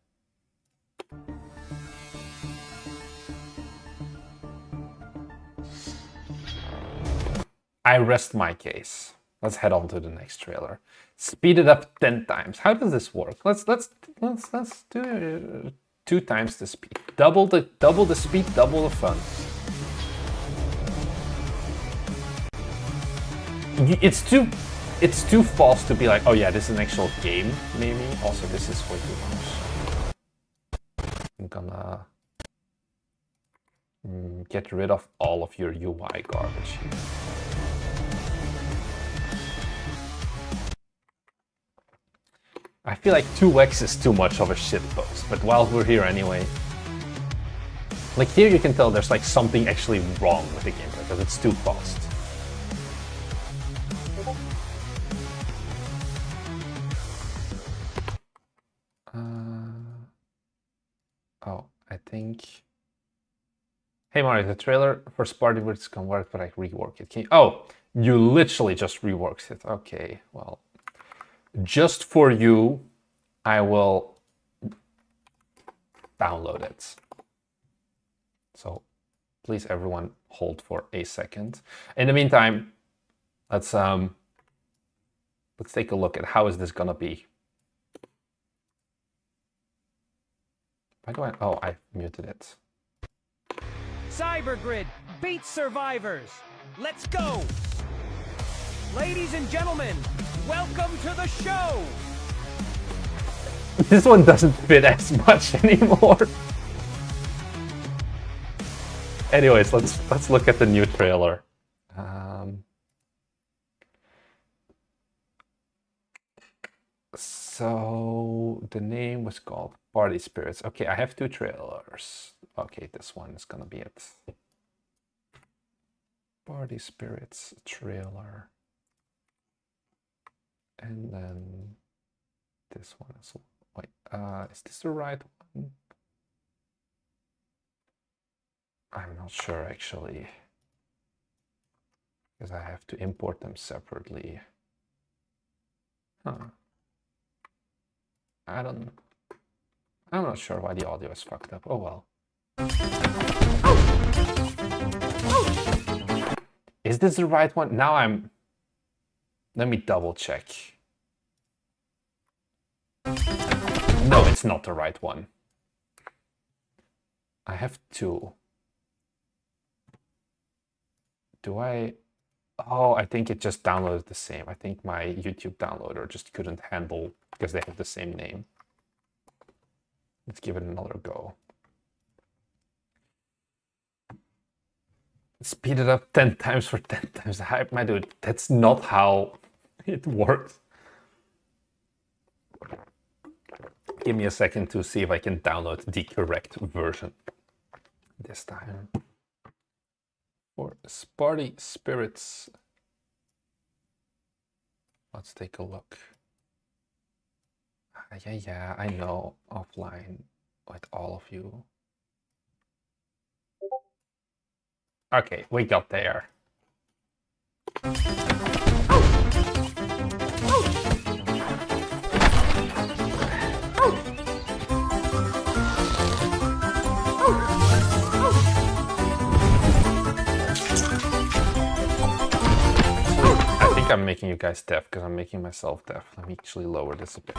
I rest my case. Let's head on to the next trailer. Speed it up 10 times. How does this work? Let's do 2 times the speed. Double the speed, double the fun. It's too fast to be like, oh yeah, this is an actual game, maybe. Also, this is way too much. I'm gonna get rid of all of your UI garbage here. I feel like 2x is too much of a shit post, but while we're here anyway. Like, here you can tell there's like something actually wrong with the game because it's too fast. Oh, I think... Hey Mario, the trailer for Sparty was converted, but I reworked it. Oh, you literally just reworked it. Okay, well... Just for you, I will download it. So please everyone hold for a second. In the meantime, let's take a look at how is this gonna be. Why do I... Oh, I muted it. Cybergrid beats survivors. Let's go. Ladies and gentlemen, welcome to the show. This one doesn't fit as much anymore. Anyways, let's look at the new trailer. So the name was called Party Spirits. Okay, I have 2 trailers. Okay, this one is gonna be it. Party Spirits trailer. And then this one as well. Wait, is this the right one? I'm not sure actually, because I have to import them separately. Huh. I'm not sure why the audio is fucked up. Oh well. Is this the right one? Now let me double check. No, it's not the right one. I have two. Do I? Oh, I think it just downloaded the same. I think my YouTube downloader just couldn't handle because they have the same name. Let's give it another go. Speed it up 10 times for 10 times the hype. My dude, that's not how it works. Give me a second to see if I can download the correct version this time. For Party Spirits. Let's take a look. Yeah, I know. Offline with all of you. Okay, we got there. I think I'm making you guys deaf because I'm making myself deaf. Let me actually lower this a bit.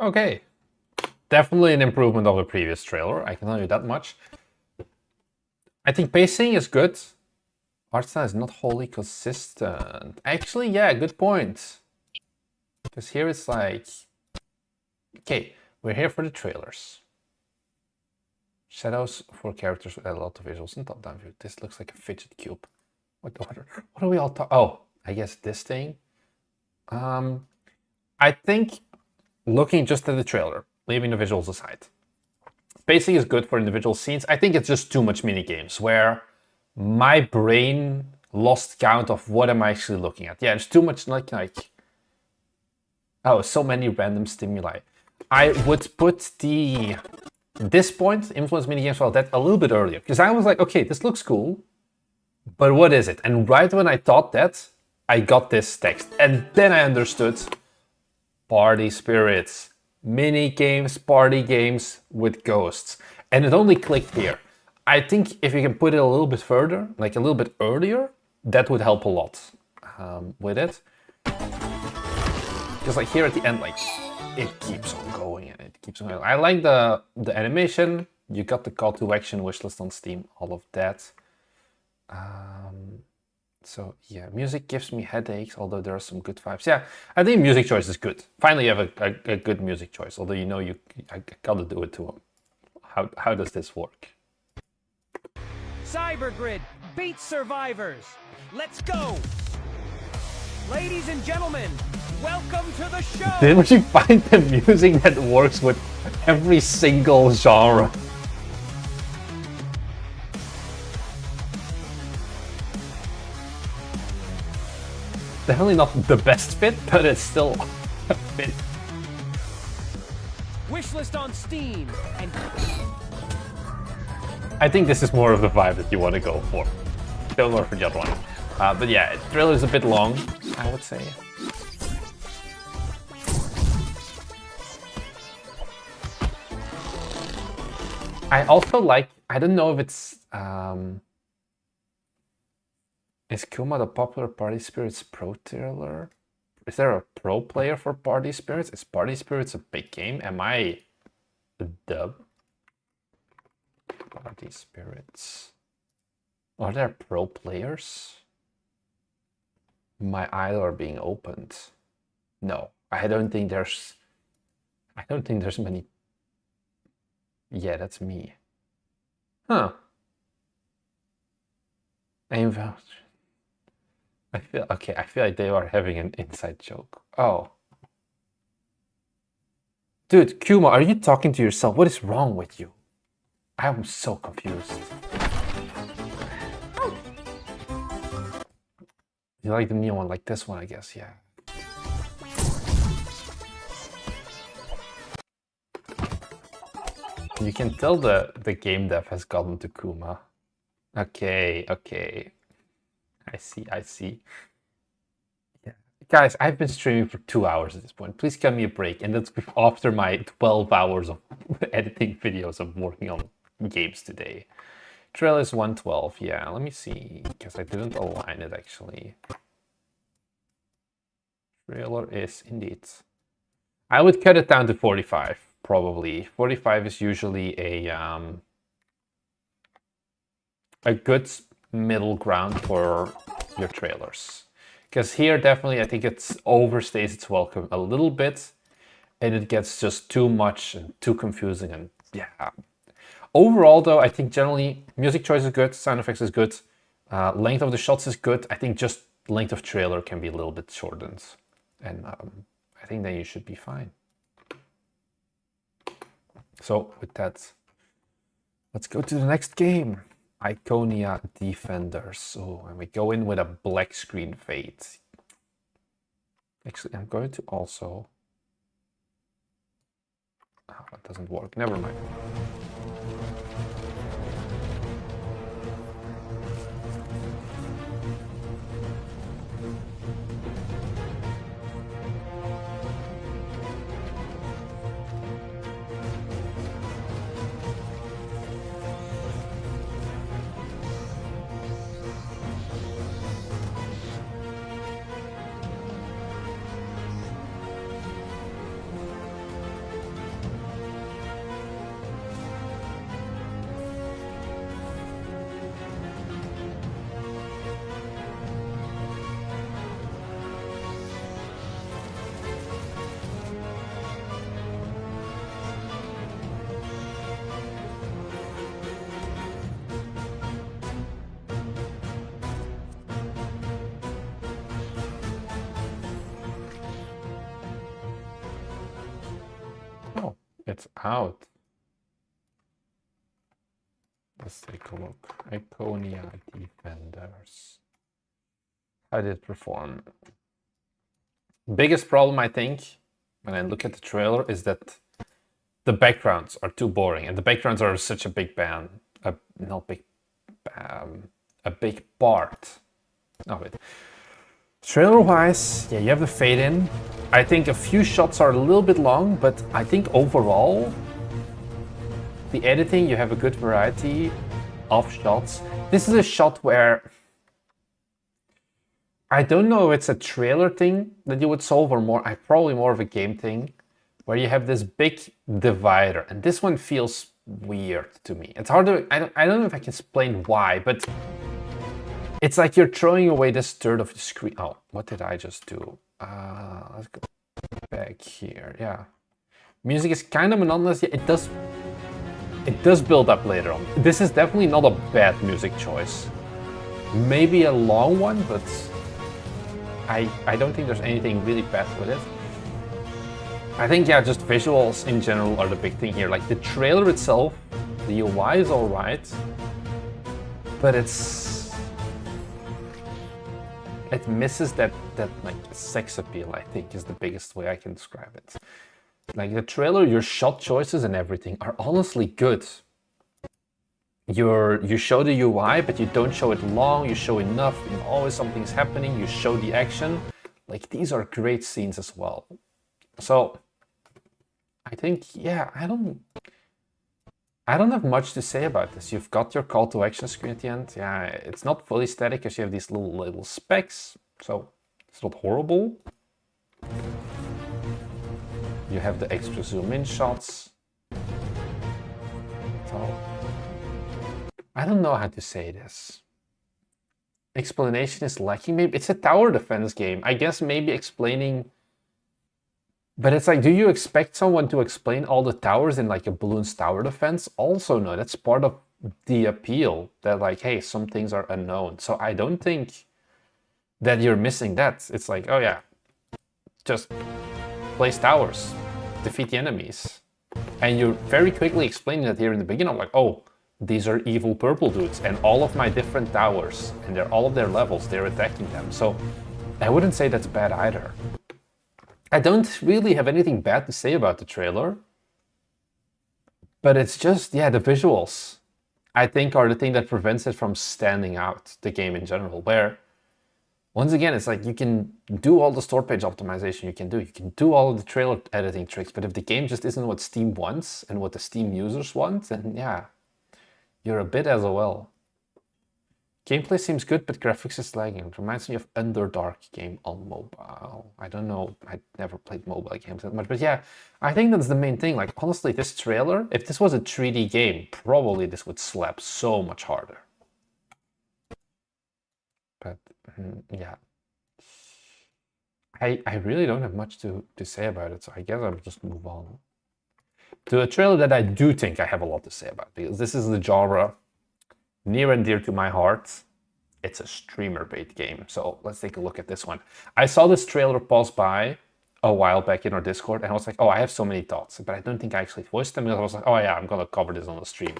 Okay, definitely an improvement of the previous trailer, I can tell you that much. I think pacing is good. Art style is not wholly consistent. Actually, yeah, good point. Because here it's like, okay, we're here for the trailers. Shadows for characters with a lot of visuals and top-down view. This looks like a fidget cube. What are we all talking? Oh, I guess this thing. I think looking just at the trailer, leaving the visuals aside, pacing is good for individual scenes. I think it's just too much mini games where my brain lost count of what am I actually looking at. Yeah, it's too much like oh, so many random stimuli. I would put this point, influence mini games, well, that a little bit earlier because I was like, okay, this looks cool, but what is it? And right when I thought that, I got this text, and then I understood. Party spirits, mini games, party games with ghosts. And it only clicked here. I think if you can put it a little bit further, like a little bit earlier, that would help a lot with it. Because like here at the end, like it keeps on going and it keeps on going. I like the animation. You got the call to action, wishlist on Steam, all of that. So yeah, music gives me headaches, although there are some good vibes. Yeah, I think music choice is good. Finally, you have a good music choice, although you know I gotta do it to him. How does this work? Cybergrid beats survivors. Let's go! Ladies and gentlemen, welcome to the show! Didn't you find the music that works with every single genre? Definitely not the best fit, but it's still a fit. Wishlist on Steam and I think this is more of the vibe that you want to go for. Don't go for the other one. But yeah, the trailer is a bit long, I would say. I also like, I don't know if it's is Kuma the popular Party Spirits Pro trailer? Is there a pro player for Party Spirits? Is Party Spirits a big game? Am I a dub? Party Spirits. Are there pro players? My eyes are being opened. No, I don't think there's many. Yeah, that's me. Huh. Aim voucher. I feel like they are having an inside joke. Oh. Dude, Kuma, are you talking to yourself? What is wrong with you? I'm so confused. You like the neon one, like this one, I guess, yeah. You can tell the game dev has gotten to Kuma. Okay. I see. Yeah. Guys, I've been streaming for 2 hours at this point. Please give me a break. And that's after my 12 hours of editing videos of working on games today. Trailer is 112. Yeah, let me see, because I didn't align it actually. Trailer is indeed. I would cut it down to 45, probably. 45 is usually a good middle ground for your trailers. Because here, definitely, I think it overstays its welcome a little bit, and it gets just too much and too confusing, and yeah. Overall, though, I think generally music choice is good, sound effects is good, length of the shots is good. I think just length of trailer can be a little bit shortened, and I think then you should be fine. So with that, let's go to the next game. Iconia Defenders. So, and we go in with a black screen fade. Actually, I'm going to also... Oh, that doesn't work. Never mind. Oh, it's out. Let's take a look. Iconia Defenders. How did it perform? Biggest problem, I think, when I look at the trailer is that the backgrounds are too boring, and the backgrounds are such a big a big part of it. Trailer-wise, yeah, you have the fade in. I think a few shots are a little bit long, but I think overall, the editing, you have a good variety of shots. This is a shot where I don't know if it's a trailer thing that you would solve or probably more of a game thing, where you have this big divider, and this one feels weird to me. It's hard to, I don't know if I can explain why, but it's like you're throwing away this third of the screen. Oh, what did I just do? Let's go back here. Yeah, music is kind of monotonous. It does build up later on. This is definitely not a bad music choice. Maybe a long one, but I don't think there's anything really bad with it. I think, yeah, just visuals in general are the big thing here. Like the trailer itself, the UI is all right, but it misses that like sex appeal, I think, is the biggest way I can describe it. Like the trailer, your shot choices and everything are honestly good. You show the UI, but you don't show it long, you show enough, and always something's happening, you show the action. Like these are great scenes as well. So I think, yeah, I don't have much to say about this. You've got your call to action screen at the end. Yeah, it's not fully static because you have these little specks, so it's not horrible. You have the extra zoom in shots. So I don't know how to say this. Explanation is lacking. Maybe it's a tower defense game. I guess maybe explaining But it's like, do you expect someone to explain all the towers in like a Bloons tower defense? Also, no, that's part of the appeal that like, hey, some things are unknown. So I don't think that you're missing that. It's like, oh yeah, just place towers, defeat the enemies. And you're very quickly explaining that here in the beginning, like, oh, these are evil purple dudes and all of my different towers and they're all of their levels, they're attacking them. So I wouldn't say that's bad either. I don't really have anything bad to say about the trailer, but it's just, yeah, the visuals, I think, are the thing that prevents it from standing out, the game in general, where, once again, it's like you can do all the store page optimization you can do all of the trailer editing tricks, but if the game just isn't what Steam wants and what the Steam users want, then yeah, you're a bit SOL. Gameplay seems good, but graphics is lagging. It reminds me of Underdark game on mobile. I don't know, I never played mobile games that much, but yeah, I think that's the main thing. Like, honestly, this trailer, if this was a 3D game, probably this would slap so much harder. But yeah, I really don't have much to say about it, so I guess I'll just move on to a trailer that I do think I have a lot to say about, because this is the genre near and dear to my heart. It's a streamer bait game. So let's take a look at this one. I saw this trailer pass by a while back in our Discord and I was like, oh, I have so many thoughts, but I don't think I actually voiced them because I was like, oh yeah, I'm gonna cover this on the stream.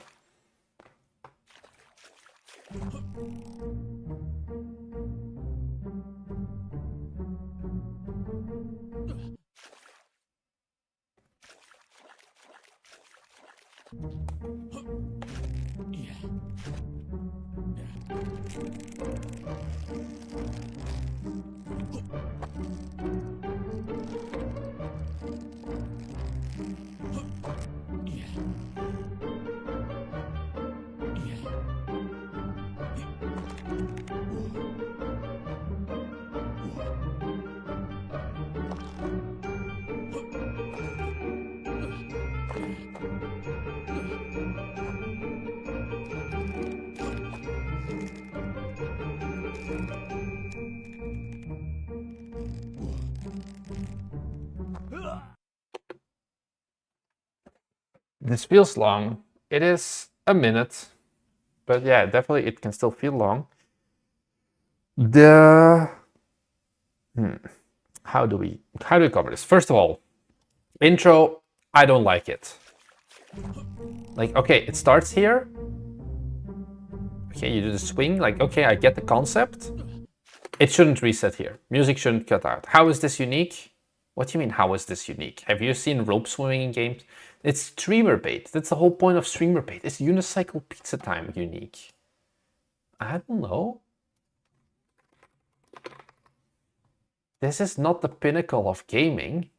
This feels long. It is a minute, but yeah, definitely it can still feel long. How do we cover this? First of all, intro, I don't like it. Like, okay, it starts here. Okay, you do the swing, like, okay, I get the concept. It shouldn't reset here. Music shouldn't cut out. How is this unique? What do you mean, how is this unique? Have you seen rope swimming in games? It's streamer bait. That's the whole point of streamer bait. Is unicycle pizza time unique? I don't know. This is not the pinnacle of gaming.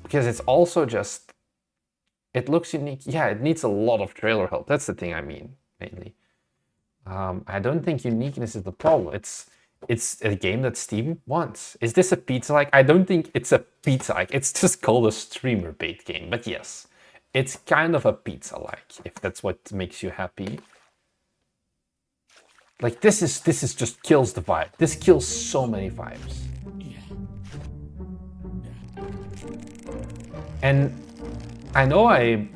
Because it's also just, it looks unique. Yeah, it needs a lot of trailer help. That's the thing I mean, mainly. I don't think uniqueness is the problem. It's a game that Steam wants. Is this a pizza-like? I don't think it's a pizza-like. It's just called a streamer bait game. But yes, it's kind of a pizza-like, if that's what makes you happy. Like, this is just kills the vibe. This kills so many vibes. And I know I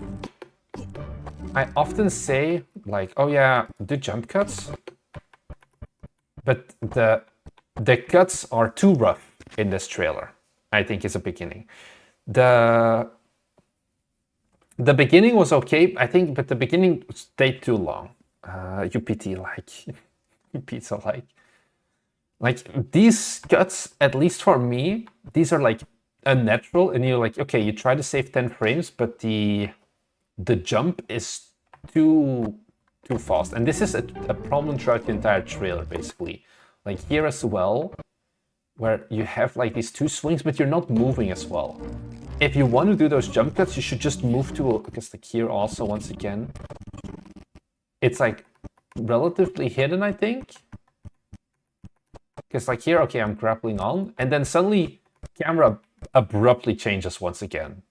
often say, like, oh yeah, do jump cuts. But the cuts are too rough in this trailer, I think, is a beginning. The beginning was okay, I think, but the beginning stayed too long. UPT-like. Pizza-like. Like, these cuts, at least for me, these are like unnatural, and you're like, okay, you try to save 10 frames, but the jump is too fast. And this is a problem throughout the entire trailer, basically. Like here as well, where you have like these two swings, but you're not moving as well. If you want to do those jump cuts, you should just move to, because like here also, once again, it's like relatively hidden, I think. Because like here, okay, I'm grappling on, and then suddenly camera abruptly changes once again.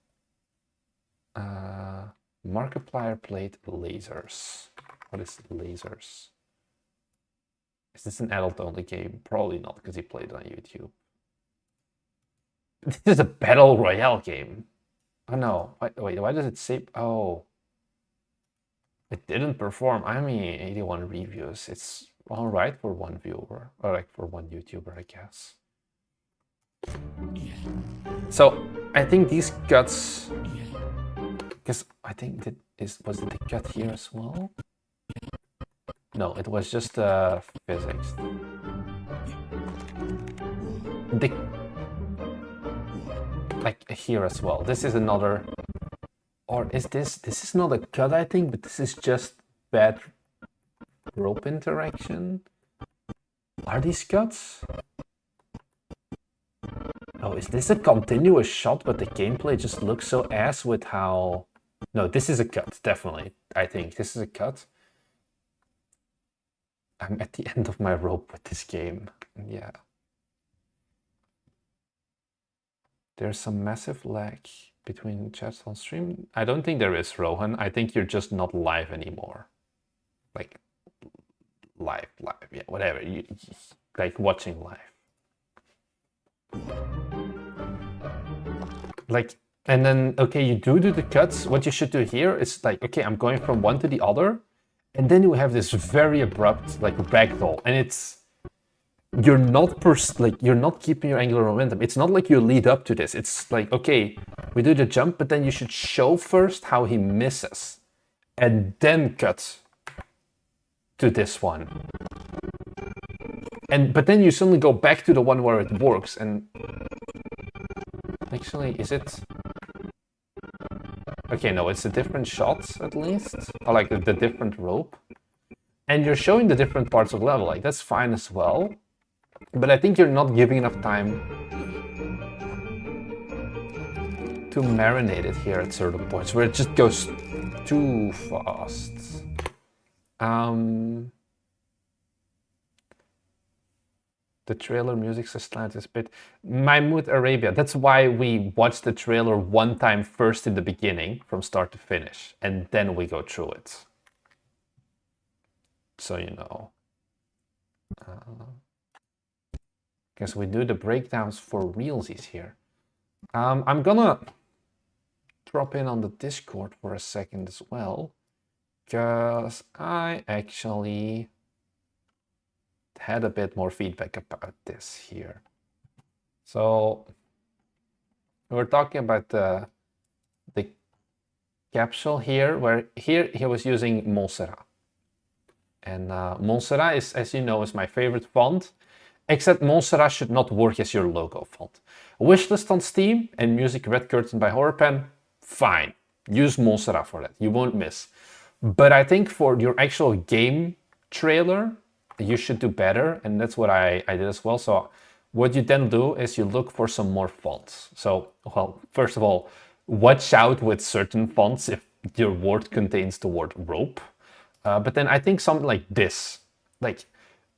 Markiplier played lasers. What is lasers? Is this an adult-only game? Probably not, because he played it on YouTube. This is a battle royale game. Oh no, wait, why does it say, oh. It didn't perform. I mean, 81 reviews. It's all right for one viewer, or like for one YouTuber, I guess. So I think these guts, because I think that was it the cut here as well? No, it was just physics. Like here as well. This is another. Or is this is not a cut, I think, but this is just bad rope interaction. Are these cuts? Oh, is this a continuous shot, but the gameplay just looks so ass with how... No, this is a cut, definitely. I think this is a cut. I'm at the end of my rope with this game. Yeah. There's some massive lag between chats on stream. I don't think there is, Rohan. I think you're just not live anymore. Like, live, yeah, whatever. You like watching live. Like, and then, okay, you do the cuts. What you should do here is like, okay, I'm going from one to the other. And then you have this very abrupt, like, ragdoll. And it's... You're not keeping your angular momentum. It's not like you lead up to this. It's like, okay, we do the jump, but then you should show first how he misses. And then cut to this one. But then you suddenly go back to the one where it works. And actually, is it... Okay, no, it's a different shot, at least. Or like the different rope. And you're showing the different parts of level. Like, that's fine as well. But I think you're not giving enough time to marinate it here at certain points, where it just goes too fast. The trailer music says slant is a bit... Mahmoud Arabia, that's why we watch the trailer one time first in the beginning, from start to finish, and then we go through it. So you know. Because we do the breakdowns for realsies here. I'm gonna drop in on the Discord for a second as well, because I actually had a bit more feedback about this here. So we're talking about the capsule here, where here he was using Montserrat. And Montserrat is, as you know, is my favorite font. Except Montserrat should not work as your logo font. Wishlist on Steam and Music Red Curtain by Horrorpen, fine. Use Montserrat for that, you won't miss. But I think for your actual game trailer, you should do better, and that's what I did as well. So what you then do is you look for some more fonts. So, well, first of all, watch out with certain fonts if your word contains the word rope. But then I think something like this, like,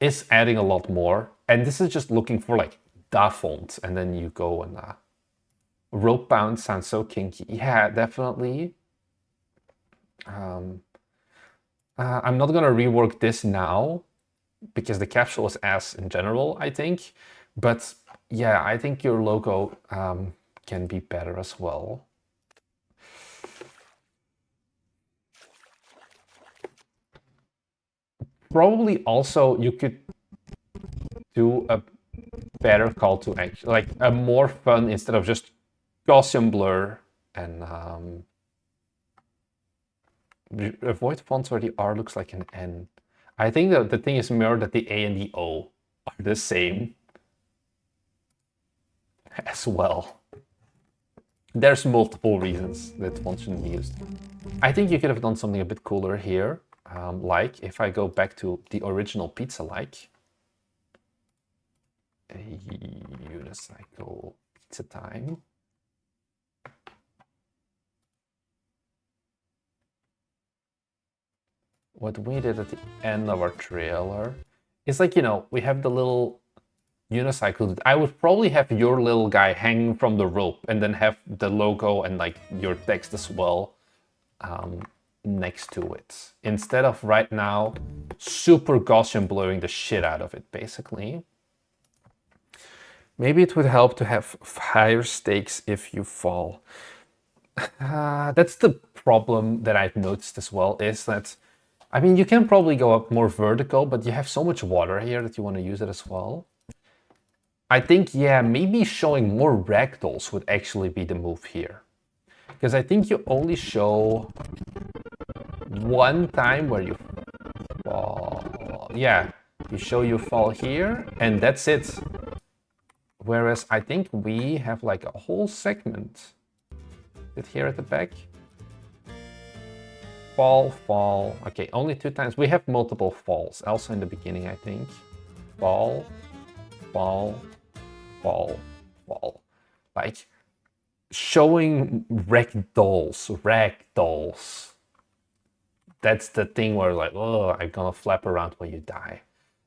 is adding a lot more. And this is just looking for like da font, and then you go and rope bound sounds so kinky. Yeah, definitely. I'm not gonna rework this now because the capsule is ass in general, I think. But yeah, I think your logo can be better as well. Probably also you could do a better call to action, like a more fun, instead of just Gaussian blur, and avoid fonts where the R looks like an N. I think that the thing is more that the A and the O are the same as well. There's multiple reasons that fonts shouldn't be used. I think you could have done something a bit cooler here. Like if I go back to the original pizza, like a unicycle pizza time. What we did at the end of our trailer is like, you know, we have the little unicycle. I would probably have your little guy hanging from the rope and then have the logo and like your text as well next to it. Instead of right now super Gaussian blurring the shit out of it, basically. Maybe it would help to have higher stakes if you fall. That's the problem that I've noticed as well, is that, I mean, you can probably go up more vertical, but you have so much water here that you want to use it as well. I think, yeah, maybe showing more ragdolls would actually be the move here. Because I think you only show one time where you fall. Yeah, you show you fall here, and that's it. Whereas I think we have like a whole segment. Is it here at the back? Fall, fall. Okay, only 2 times. We have multiple falls. Also in the beginning, I think. Fall, fall, fall, fall. Like, showing ragdolls. That's the thing where like, oh, I'm gonna flap around when you die.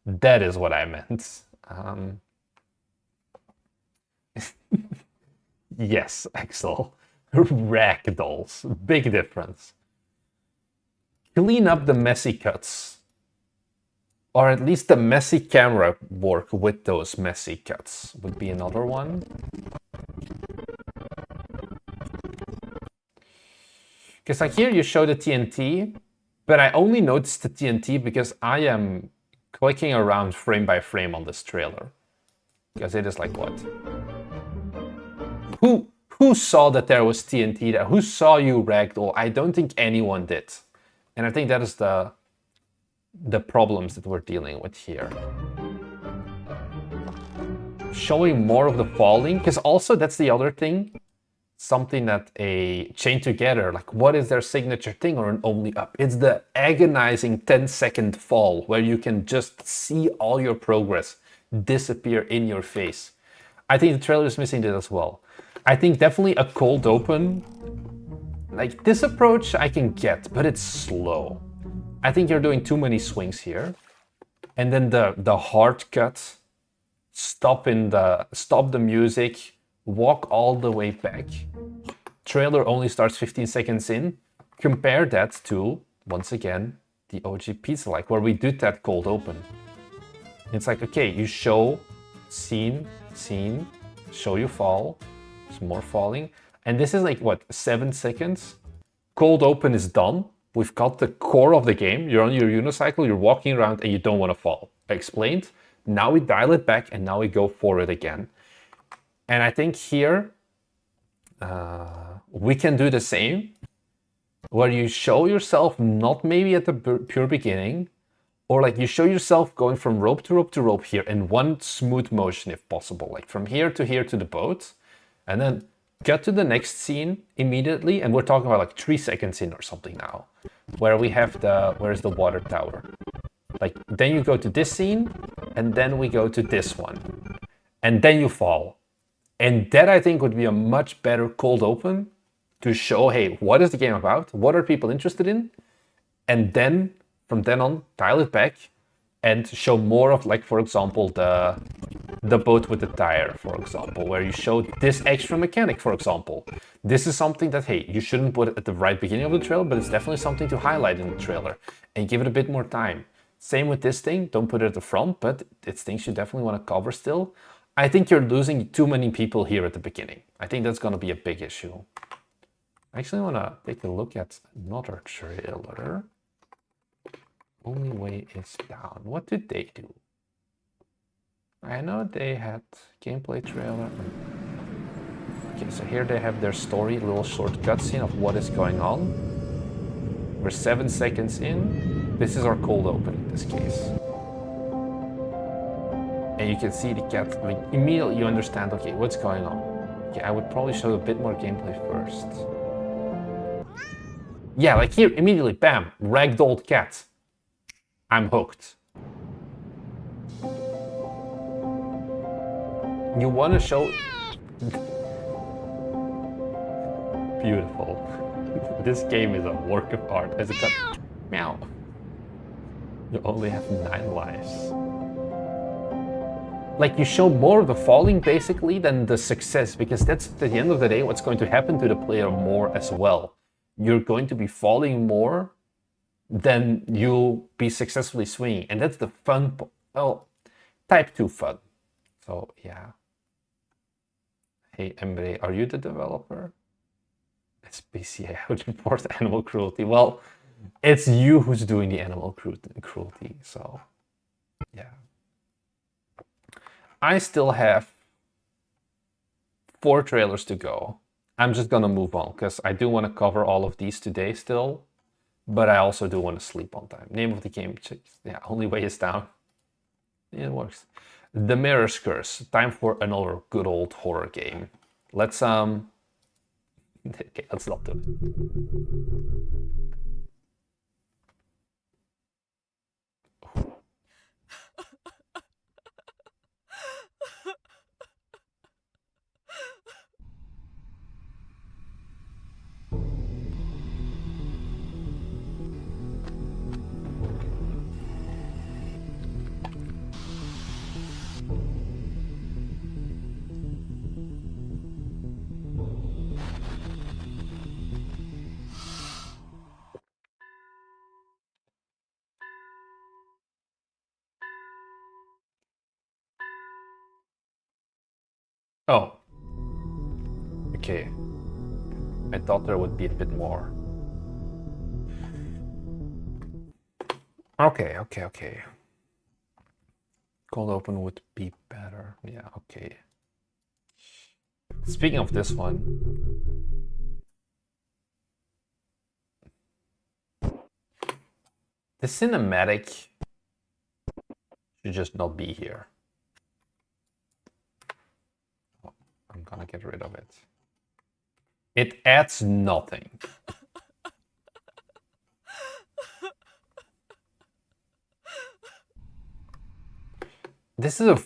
That is what I meant. Yes, Axel. Ragdolls. Big difference. Clean up the messy cuts. Or at least the messy camera work with those messy cuts would be another one. Because like here you show the TNT, but I only noticed the TNT because I am clicking around frame by frame on this trailer. Because it is like, what? Who saw that there was TNT there? Who saw you ragdoll? I don't think anyone did. And I think that is the problems that we're dealing with here. Showing more of the falling, because also that's the other thing. Something that a chain together, like what is their signature thing or an only up? It's the agonizing 10-second fall where you can just see all your progress disappear in your face. I think the trailer is missing that as well. I think definitely a cold open, like this approach I can get, but it's slow. I think you're doing too many swings here. And then the hard cut, stop the music, walk all the way back. Trailer only starts 15 seconds in. Compare that to, once again, the OG Pizza like where we did that cold open. It's like, okay, you show, scene, show you fall, there's more falling. And this is like, what, 7 seconds? Cold open is done. We've got the core of the game. You're on your unicycle, you're walking around and you don't want to fall. I explained. Now we dial it back and now we go for it again. And I think here, we can do the same, where you show yourself not maybe at the pure beginning, or like you show yourself going from rope to rope to rope here in one smooth motion if possible, like from here to the boat, and then get to the next scene immediately, and we're talking about like 3 seconds in or something now, where we have where's the water tower? Like, then you go to this scene, and then we go to this one, and then you fall. And that I think would be a much better cold open to show, hey, what is the game about? What are people interested in? And then, from then on, dial it back and show more of, like, for example, the boat with the tire, for example, where you show this extra mechanic, for example. This is something that, hey, you shouldn't put it at the right beginning of the trailer, but it's definitely something to highlight in the trailer and give it a bit more time. Same with this thing, don't put it at the front, but it's things you definitely want to cover still. I think you're losing too many people here at the beginning. I think that's going to be a big issue. I actually want to take a look at another trailer. Only Way is Down. What did they do? I know they had gameplay trailer. Okay, so here they have their story, little short cutscene of what is going on. We're 7 seconds in. This is our cold open in this case. And you can see the cat, like, immediately you understand, okay, what's going on. Okay, I would probably show a bit more gameplay first. Yeah, like here, immediately, bam, ragdolled cat. I'm hooked. You want to show... Beautiful. This game is a work of art. As a cat, meow. You only have 9 lives. Like, you show more of the falling basically than the success, because that's at the end of the day what's going to happen to the player more as well. You're going to be falling more than you'll be successfully swinging, and that's the fun, well, type 2 fun. So yeah, Hey, Emre, are you the developer? It's BCA who reports animal cruelty. Well, it's you who's doing the animal cruelty, so yeah. I still have 4 trailers to go. I'm just gonna move on because I do want to cover all of these today still, but I also do want to sleep on time. Name of the game, yeah, only way is down. Yeah, it works. The Mirror's Curse. Time for another good old horror game. Let's okay, let's not do it. Oh. Okay. I thought there would be a bit more. Okay. Cold open would be better. Yeah, okay. Speaking of this one. The cinematic should just not be here. Oh, I'm gonna get rid of it. It adds nothing. This is a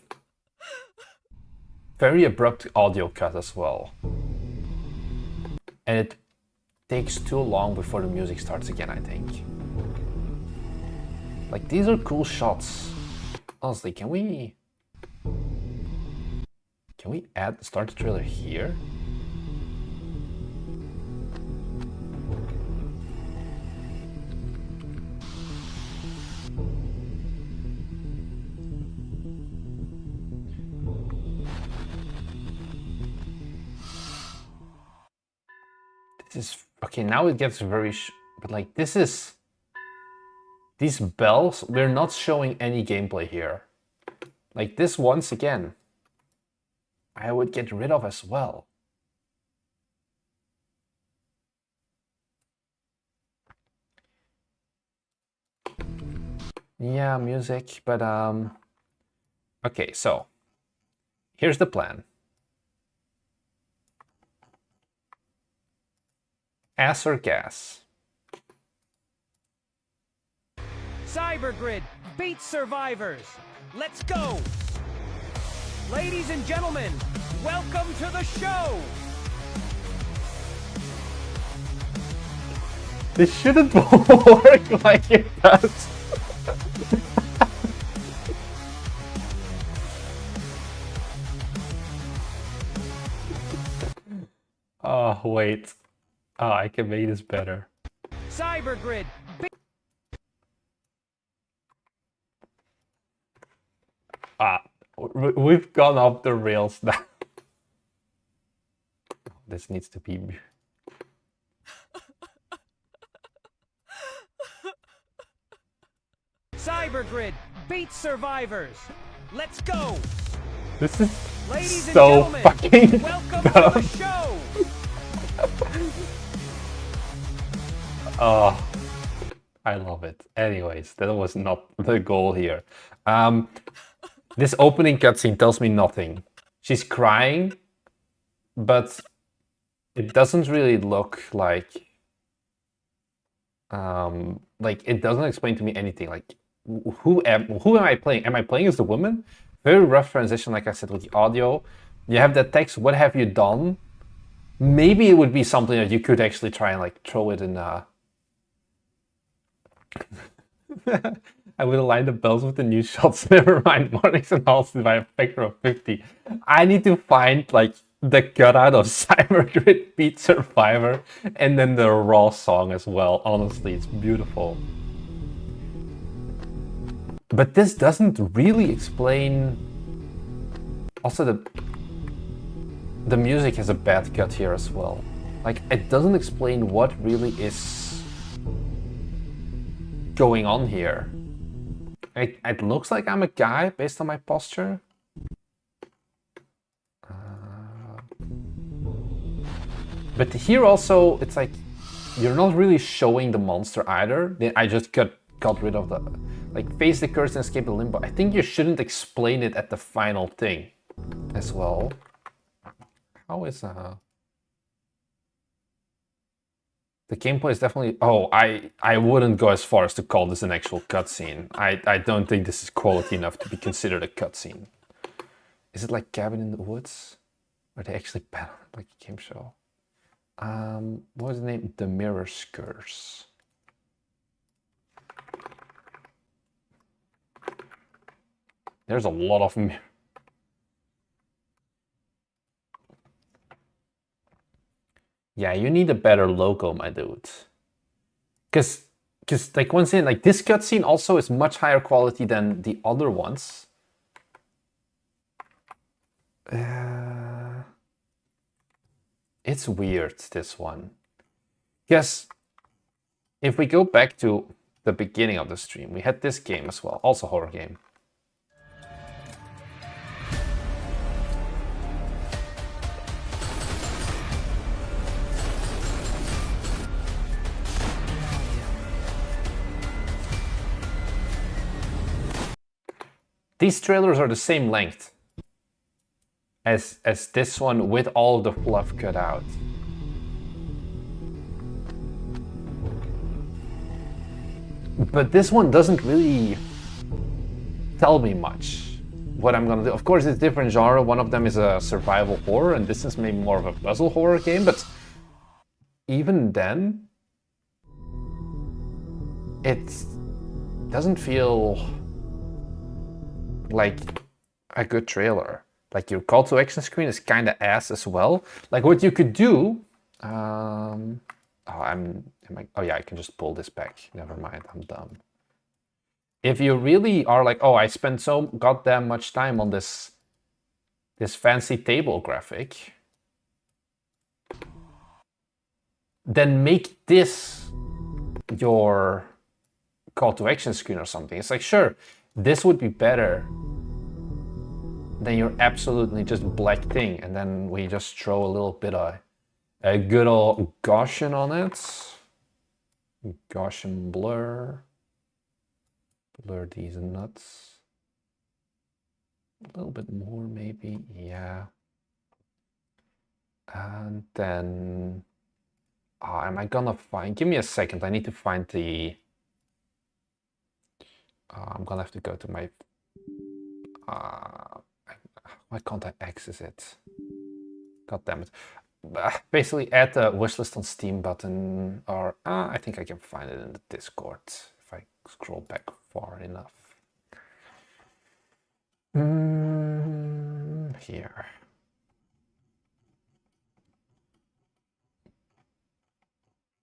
very abrupt audio cut as well. And it takes too long before the music starts again, I think. Like, these are cool shots. Honestly, can we start the trailer here? This is okay. Now it gets very, but like this is. These bells, we're not showing any gameplay here. Like this, once again, I would get rid of as well. Yeah, music, but okay, so here's the plan. Ass or gas? Cybergrid beats survivors. Let's go! Ladies and gentlemen, welcome to the show! This shouldn't work like it does. Oh, wait. Oh, I can make this better. Cybergrid. We've gone off the rails now. This needs to be... Cybergrid beats survivors. Let's go. This is Ladies so and gentlemen, fucking welcome dumb. to the show. Oh, I love it. Anyways, that was not the goal here. This opening cutscene tells me nothing. She's crying, but it doesn't really look like it doesn't explain to me anything. Like, who am I playing? Am I playing as the woman? Very rough transition, like I said, with the audio. You have that text, what have you done? Maybe it would be something that you could actually try and like throw it in I would align the bells with the new shots. Never mind, mornings and halted by a factor of 50. I need to find like the cutout of Cybergrid Beat Survivor and then the raw song as well. Honestly, it's beautiful. But this doesn't really explain also the music has a bad cut here as well. Like, it doesn't explain what really is going on here. It looks like I'm a guy based on my posture. But here also, it's like, you're not really showing the monster either. I just got rid of the, like, face the curse and escape the limbo. I think you shouldn't explain it at the final thing as well. How is the gameplay is definitely... Oh, I wouldn't go as far as to call this an actual cutscene. I don't think this is quality enough to be considered a cutscene. Is it like Cabin in the Woods? Or they actually battle like a game show? What was the name? The Mirror's Curse. There's a lot of mirror. Yeah, you need a better logo, my dude. Cause like once in, like this cutscene also is much higher quality than the other ones. It's weird, this one. Yes, if we go back to the beginning of the stream, we had this game as well, also horror game. These trailers are the same length as this one with all the fluff cut out. But this one doesn't really tell me much what I'm gonna do. Of course, it's different genre. One of them is a survival horror, and this is maybe more of a puzzle horror game, but even then, it doesn't feel like a good trailer. Like, your call to action screen is kind of ass as well. Like, what you could do, oh yeah, I can just pull this back. Never mind, I'm dumb. If you really are like, oh, I spent so goddamn much time on this fancy table graphic, then make this your call to action screen or something. It's like, sure, this would be better than your absolutely just black thing, and then we just throw a little bit of a good old Gaussian on it. Gaussian blur. Blur these nuts. A little bit more maybe, yeah. And then, am I gonna find, give me a second, I need to find the, I'm gonna have to go to my, why can't I access it? God damn it. Basically add the wishlist on Steam button, or I think I can find it in the Discord if I scroll back far enough. Here.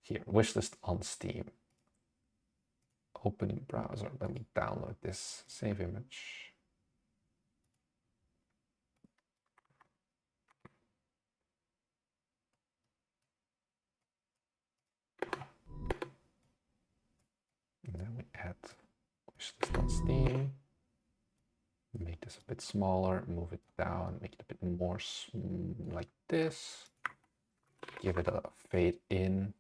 Here, wishlist on Steam. Open browser, let me download this save image. And then we add wishlist on Steam. Make this a bit smaller, move it down, make it a bit more like this. Give it a fade in.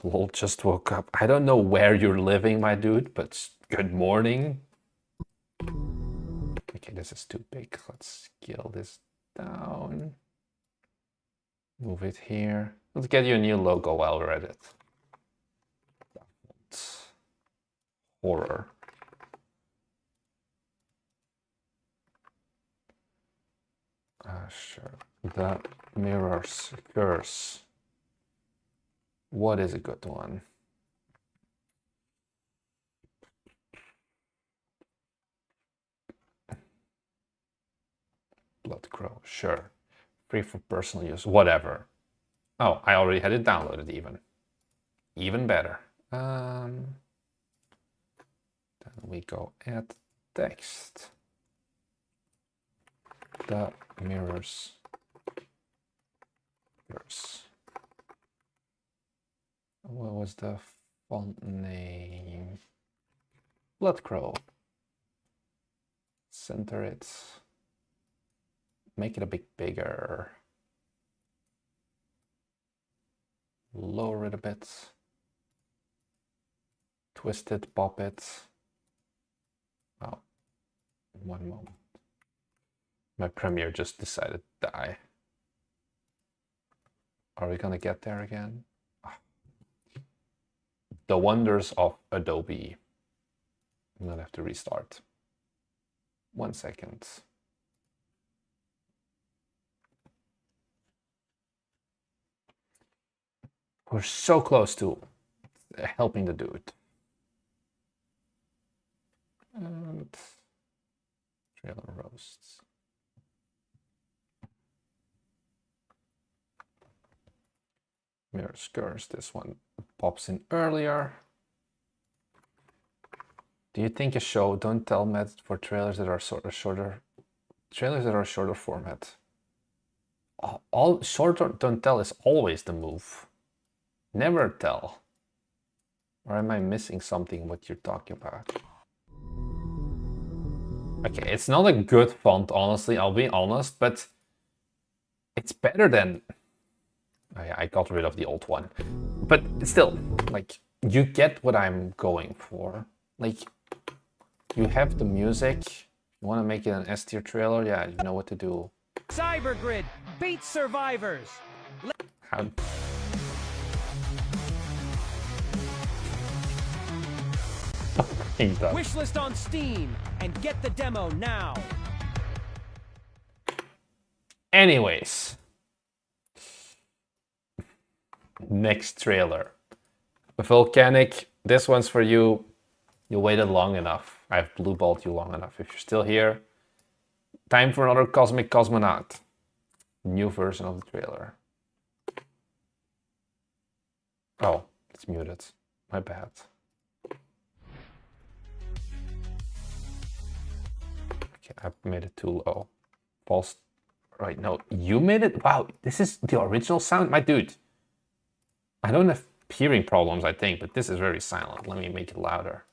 Lol, just woke up. I don't know where you're living, my dude, but good morning. Okay, this is too big. Let's scale this down. Move it here. Let's get you a new logo while we're at it. Horror. Sure. The Mirror's Curse. What is a good one? Blood Crow, sure. Free for personal use, whatever. Oh, I already had it downloaded even. Even better. Then we go add text. The Mirror's Curse. What was the font name? Bloodcrow. Center it. Make it a bit bigger. Lower it a bit. Twist it, pop it. Oh, one moment. My Premiere just decided to die. Are we gonna get there again? The wonders of Adobe. I'm gonna have to restart. 1 second. We're so close to helping the dude. And trailer roasts. Mirror Skirts, this one pops in earlier. Do you think a show don't tell method for trailers that are sort of shorter? Trailers that are shorter format. All shorter don't tell is always the move. Never tell. Or am I missing something what you're talking about? Okay, it's not a good font, honestly, I'll be honest, but it's better than... I got rid of the old one. But still, like, you get what I'm going for. Like, you have the music, you want to make it an S tier trailer, yeah, you know what to do. Cybergrid beats Survivors. How... Wishlist on Steam and get the demo now. Anyways. Next trailer. Volcanic, this one's for you. You waited long enough. I've blue-balled you long enough. If you're still here, time for another Cosmic Cosmonaut. New version of the trailer. Oh, it's muted. My bad. Okay, I made it too low. False. Right, no, you made it? Wow, this is the original sound? My dude. I don't have hearing problems, I think, but this is very silent. Let me make it louder.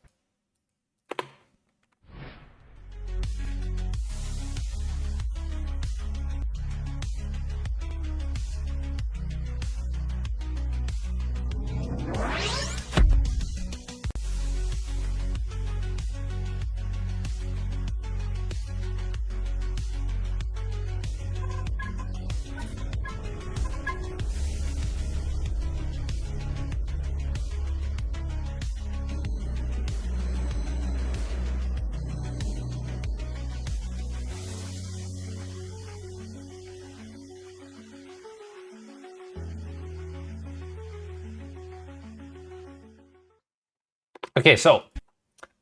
Okay, so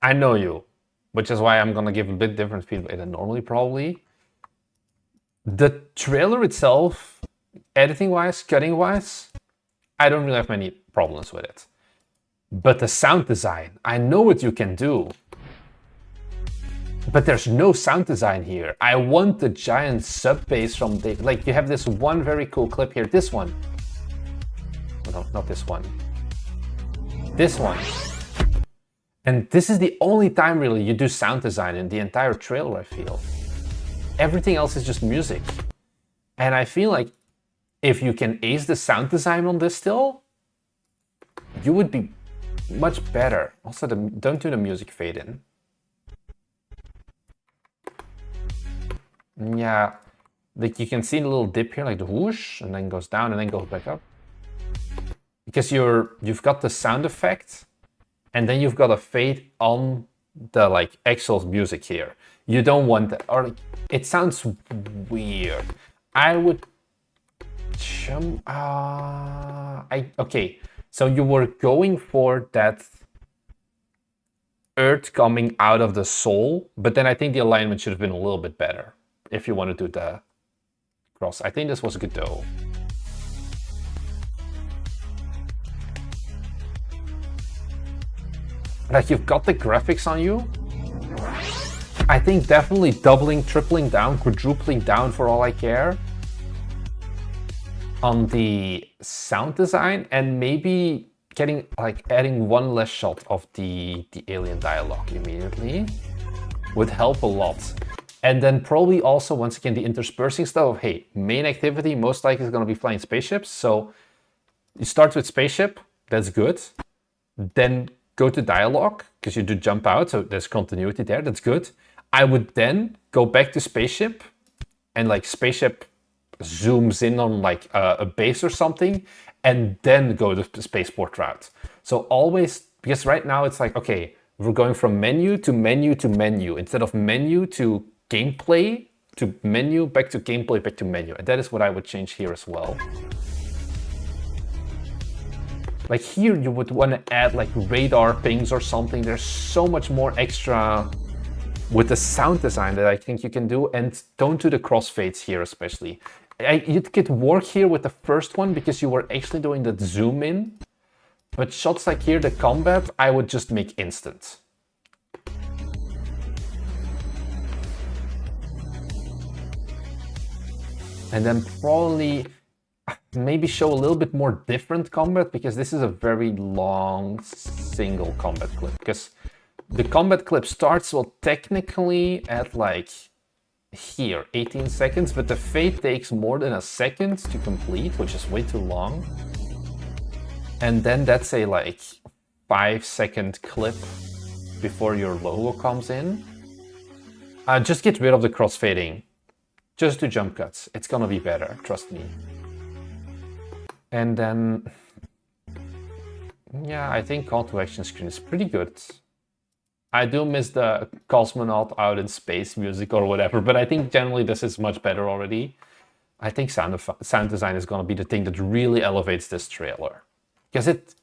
I know you, which is why I'm gonna give a bit different feedback than normally, probably. The trailer itself, editing-wise, cutting-wise, I don't really have many problems with it. But the sound design, I know what you can do. But there's no sound design here. I want the giant sub bass from the, like, you have this one very cool clip here, this one. Oh, no, not this one. This one. And this is the only time really you do sound design in the entire trailer, I feel. Everything else is just music. And I feel like if you can ace the sound design on this still, you would be much better. Also, don't do the music fade in. Yeah, like you can see the little dip here, like the whoosh, and then goes down and then goes back up. Because you've got the sound effect, and then you've got a fade on the like actual music here. You don't want that, or like, it sounds weird. I would okay, so you were going for that earth coming out of the soul, but then I think the alignment should have been a little bit better if you want to do the cross. I think this was good though. Like, you've got the graphics on you. I think definitely doubling, tripling down, quadrupling down for all I care. on the sound design and maybe getting like adding one less shot of the alien dialogue immediately would help a lot. And then probably also, once again, the interspersing stuff of, hey, main activity most likely is going to be flying spaceships. So you start with spaceship, that's good. Then go to dialogue, because you do jump out, so there's continuity there, that's good. I would then go back to spaceship, and like spaceship zooms in on like a base or something, and then go the spaceport route. So always, because right now it's like, okay, we're going from menu to menu to menu, instead of menu to gameplay to menu, back to gameplay, back to menu. And that is what I would change here as well. Like here, you would want to add like radar pings or something. There's so much more extra with the sound design that I think you can do, and don't do the crossfades here especially. You could work here with the first one because you were actually doing the zoom in, but shots like here, the combat, I would just make instant. And then probably maybe show a little bit more different combat, because this is a very long single combat clip. Because the combat clip starts, well, technically at like here, 18 seconds, but the fade takes more than a second to complete, which is way too long. And then that's a like 5-second clip before your logo comes in. Just get rid of the crossfading. Just do jump cuts. It's gonna be better, trust me. And then, yeah, I think call to action screen is pretty good. I do miss the cosmonaut out in space music or whatever, but I think generally this is much better already. I think sound design is gonna be the thing that really elevates this trailer. Because it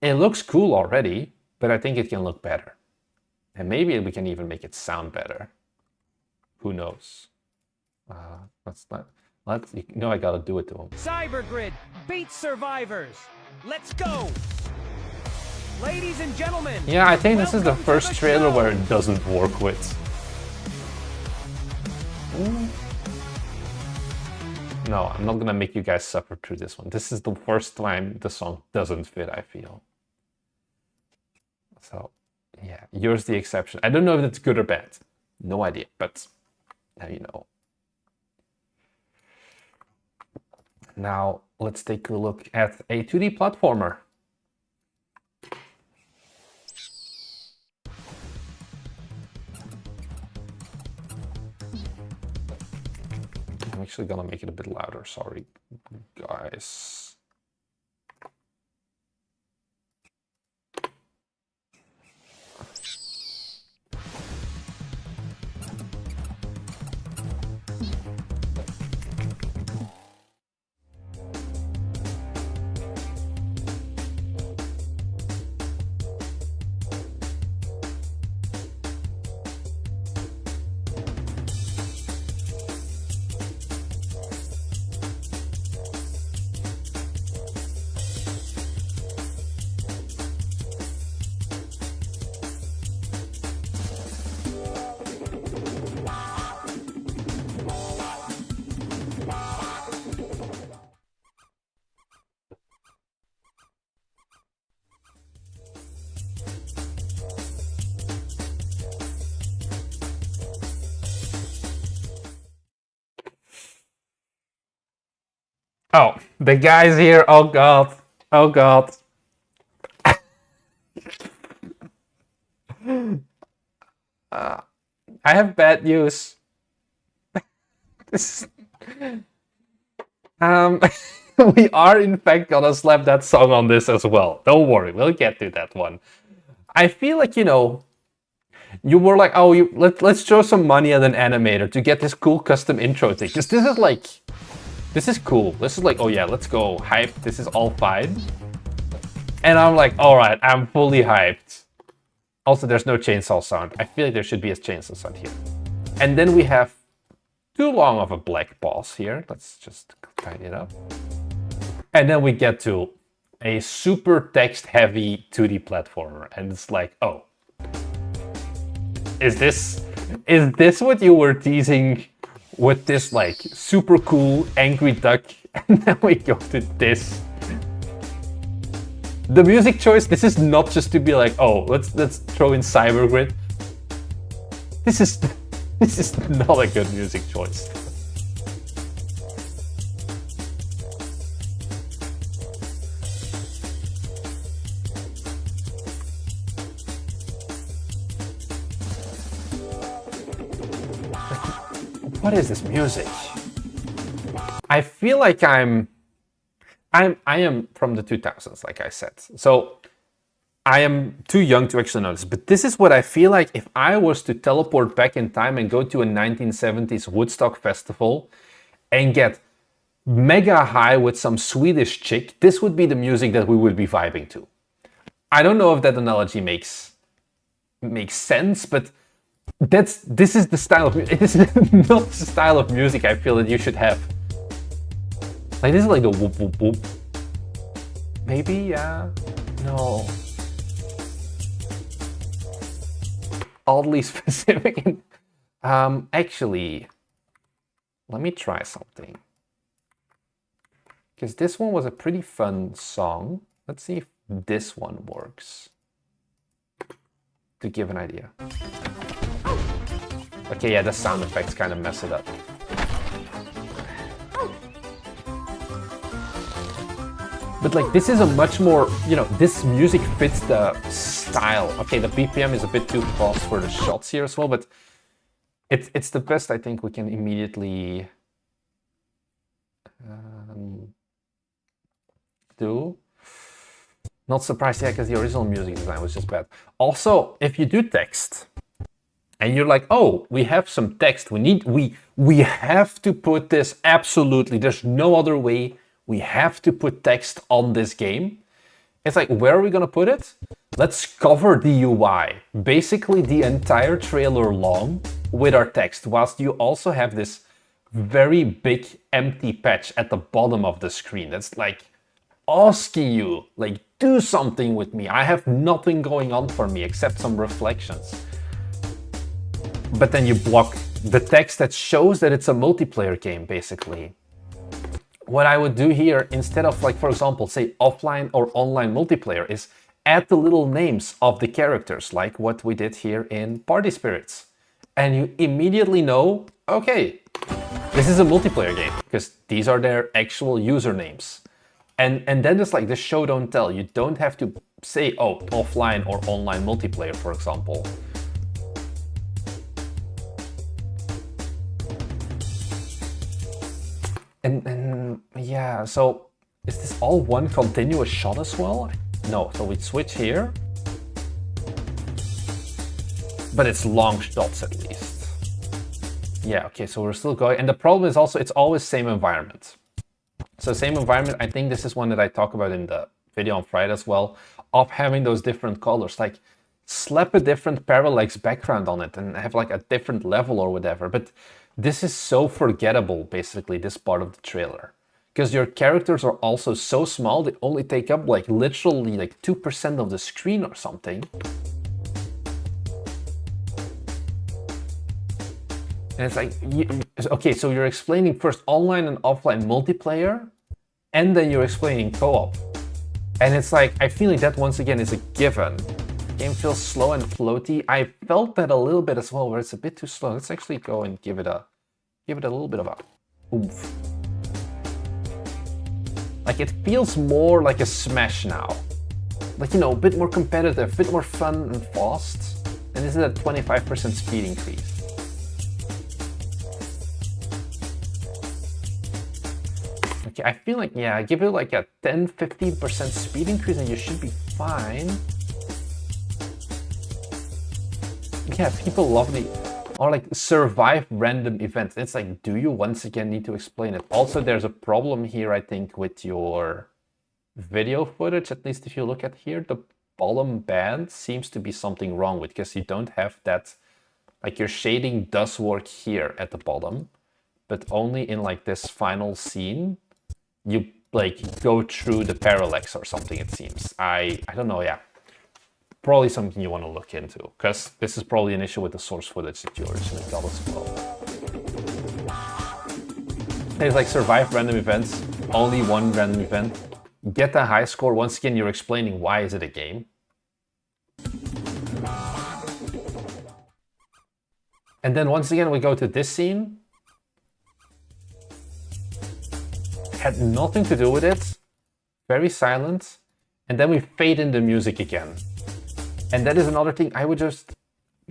looks cool already, but I think it can look better. And maybe we can even make it sound better. Who knows? You know I gotta do it to him. Cybergrid beats Survivors. Let's go! Ladies and gentlemen. Yeah, I think this is the first trailer where it doesn't work with. No, I'm not gonna make you guys suffer through this one. This is the first time the song doesn't fit, I feel. So, yeah, yours the exception. I don't know if it's good or bad. No idea, but now you know. Now, let's take a look at a 2D platformer. I'm actually gonna make it a bit louder, sorry, guys. Oh, the guys here, oh god, oh god. I have bad news. We are in fact gonna slap that song on this as well. Don't worry, we'll get to that one. I feel like, you know, you were like, oh, let's throw some money at an animator to get this cool custom intro thing. Because this is like, this is cool. This is like, oh yeah, let's go. Hype. This is all fine. And I'm like, all right, I'm fully hyped. Also, there's no chainsaw sound. I feel like there should be a chainsaw sound here. And then we have too long of a black pause here. Let's just tidy it up. And then we get to a super text-heavy 2D platformer. And it's like, oh. Is this what you were teasing with this like super cool angry duck, and then we go to this. The music choice, this is not just to be like, oh, let's throw in Cybergrid. This is not a good music choice. What is this music? I feel like I am from the 2000s, like I said. So I am too young to actually notice. But this is what I feel like if I was to teleport back in time and go to a 1970s Woodstock festival and get mega high with some Swedish chick, this would be the music that we would be vibing to. I don't know if that analogy makes sense, but this is the style of music. It is not the style of music I feel that you should have. Like, this is like the whoop whoop whoop. Maybe, yeah. No. Oddly specific. Actually, let me try something. Because this one was a pretty fun song. Let's see if this one works. To give an idea. Okay, yeah, the sound effects kind of mess it up. But like, this is a much more, you know, this music fits the style. Okay, the BPM is a bit too fast for the shots here as well, but it's the best I think we can immediately do. Not surprised, yeah, because the original music design was just bad. Also, if you do text, and you're like, oh, we have some text, we have to put this, absolutely, there's no other way, we have to put text on this game. It's like, where are we gonna put it? Let's cover the UI, basically the entire trailer long with our text, whilst you also have this very big empty patch at the bottom of the screen. That's like asking you, like, do something with me. I have nothing going on for me except some reflections. But then you block the text that shows that it's a multiplayer game, basically. What I would do here, instead of, like, for example, say offline or online multiplayer, is add the little names of the characters, like what we did here in Party Spirits. And you immediately know, okay, this is a multiplayer game, because these are their actual usernames. And then it's like the show don't tell. You don't have to say, oh, offline or online multiplayer, for example. And yeah, so is this all one continuous shot as well? No, so we switch here. But it's long shots at least. Yeah, okay, so we're still going. And the problem is also, it's always same environment. So same environment, I think this is one that I talk about in the video on Friday as well, of having those different colors. Like, slap a different parallax background on it and have like a different level or whatever. But this is so forgettable, basically, this part of the trailer. Because your characters are also so small, they only take up like literally like 2% of the screen or something. And it's like, okay, so you're explaining first online and offline multiplayer, and then you're explaining co-op. And it's like, I feel like that once again is a given. Game feels slow and floaty. I felt that a little bit as well, where it's a bit too slow. Let's actually go and give it a little bit of a oomph. Like, it feels more like a Smash now. Like, you know, a bit more competitive, a bit more fun and fast. And this is a 25% speed increase. Okay, I feel like, yeah, give it like a 10-15% speed increase and you should be fine. Yeah, people love the, or like survive random events. It's like, do you once again need to explain it? Also, there's a problem here, I think, with your video footage. At least if you look at here, the bottom band seems to be something wrong with, because you don't have that, like your shading does work here at the bottom, but only in like this final scene, you like go through the parallax or something, it seems. I don't know, yeah. Probably something you want to look into, because this is probably an issue with the source footage that you originally got as well. contains like survive random events, only one random event. Get a high score. Once again, you're explaining why is it a game. And then once again, we go to this scene. Had nothing to do with it. Very silent. And then we fade in the music again. And that is another thing. I would just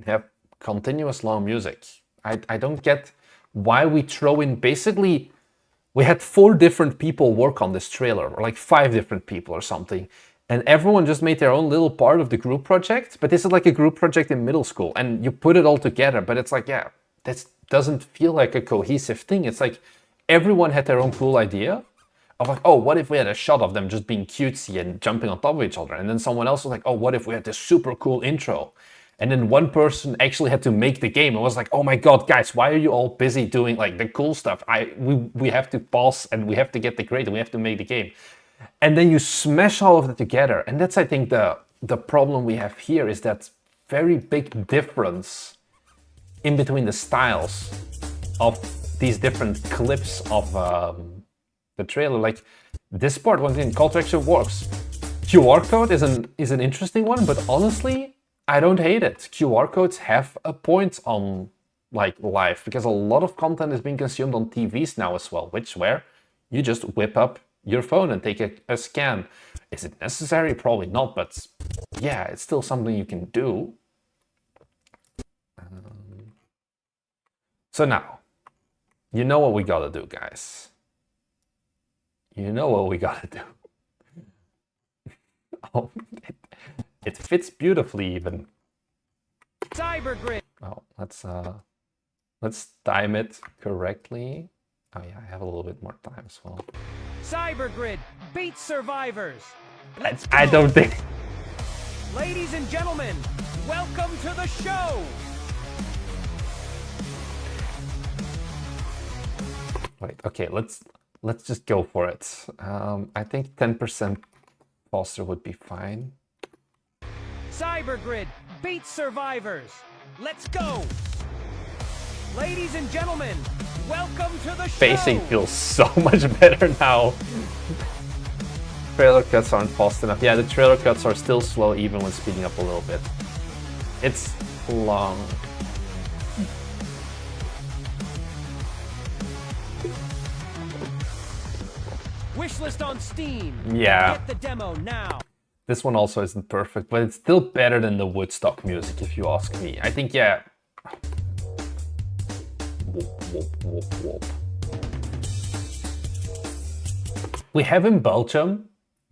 have continuous long music. I don't get why we throw in basically... We had 4 different people work on this trailer, or like 5 different people or something. And everyone just made their own little part of the group project. But this is like a group project in middle school. And you put it all together, but it's like, yeah, that doesn't feel like a cohesive thing. It's like everyone had their own cool idea of like, oh, what if we had a shot of them just being cutesy and jumping on top of each other? And then someone else was like, oh, what if we had this super cool intro? And then one person actually had to make the game. It was like, oh my God, guys, why are you all busy doing like the cool stuff? We have to pause and we have to get the grade and we have to make the game. And then you smash all of it together. And that's, I think, the problem we have here is that very big difference in between the styles of these different clips of the trailer. Like this part, once again, call to action works. QR code is an interesting one, but honestly, I don't hate it. QR codes have a point on like life because a lot of content is being consumed on TVs now as well, where you just whip up your phone and take a scan. Is it necessary? Probably not, but yeah, it's still something you can do. So now, you know what we gotta do, guys. You know what we gotta do. Oh, it fits beautifully even. Cybergrid. Oh, let's time it correctly. Oh yeah, I have a little bit more time as well. Cybergrid beats Survivors. I don't think... Ladies and gentlemen, welcome to the show. Wait, okay, let's just go for it. I think 10% faster would be fine. Cybergrid beats Survivors. Let's go. Ladies and gentlemen, welcome to the show. Pacing feels so much better now. Trailer cuts aren't fast enough. Yeah, the trailer cuts are still slow even when speeding up a little bit. It's long. Wishlist on Steam. Yeah. Get the demo now. This one also isn't perfect, but it's still better than the Woodstock music, if you ask me. I think, yeah. Whoop, whoop, whoop, whoop. We have in Belgium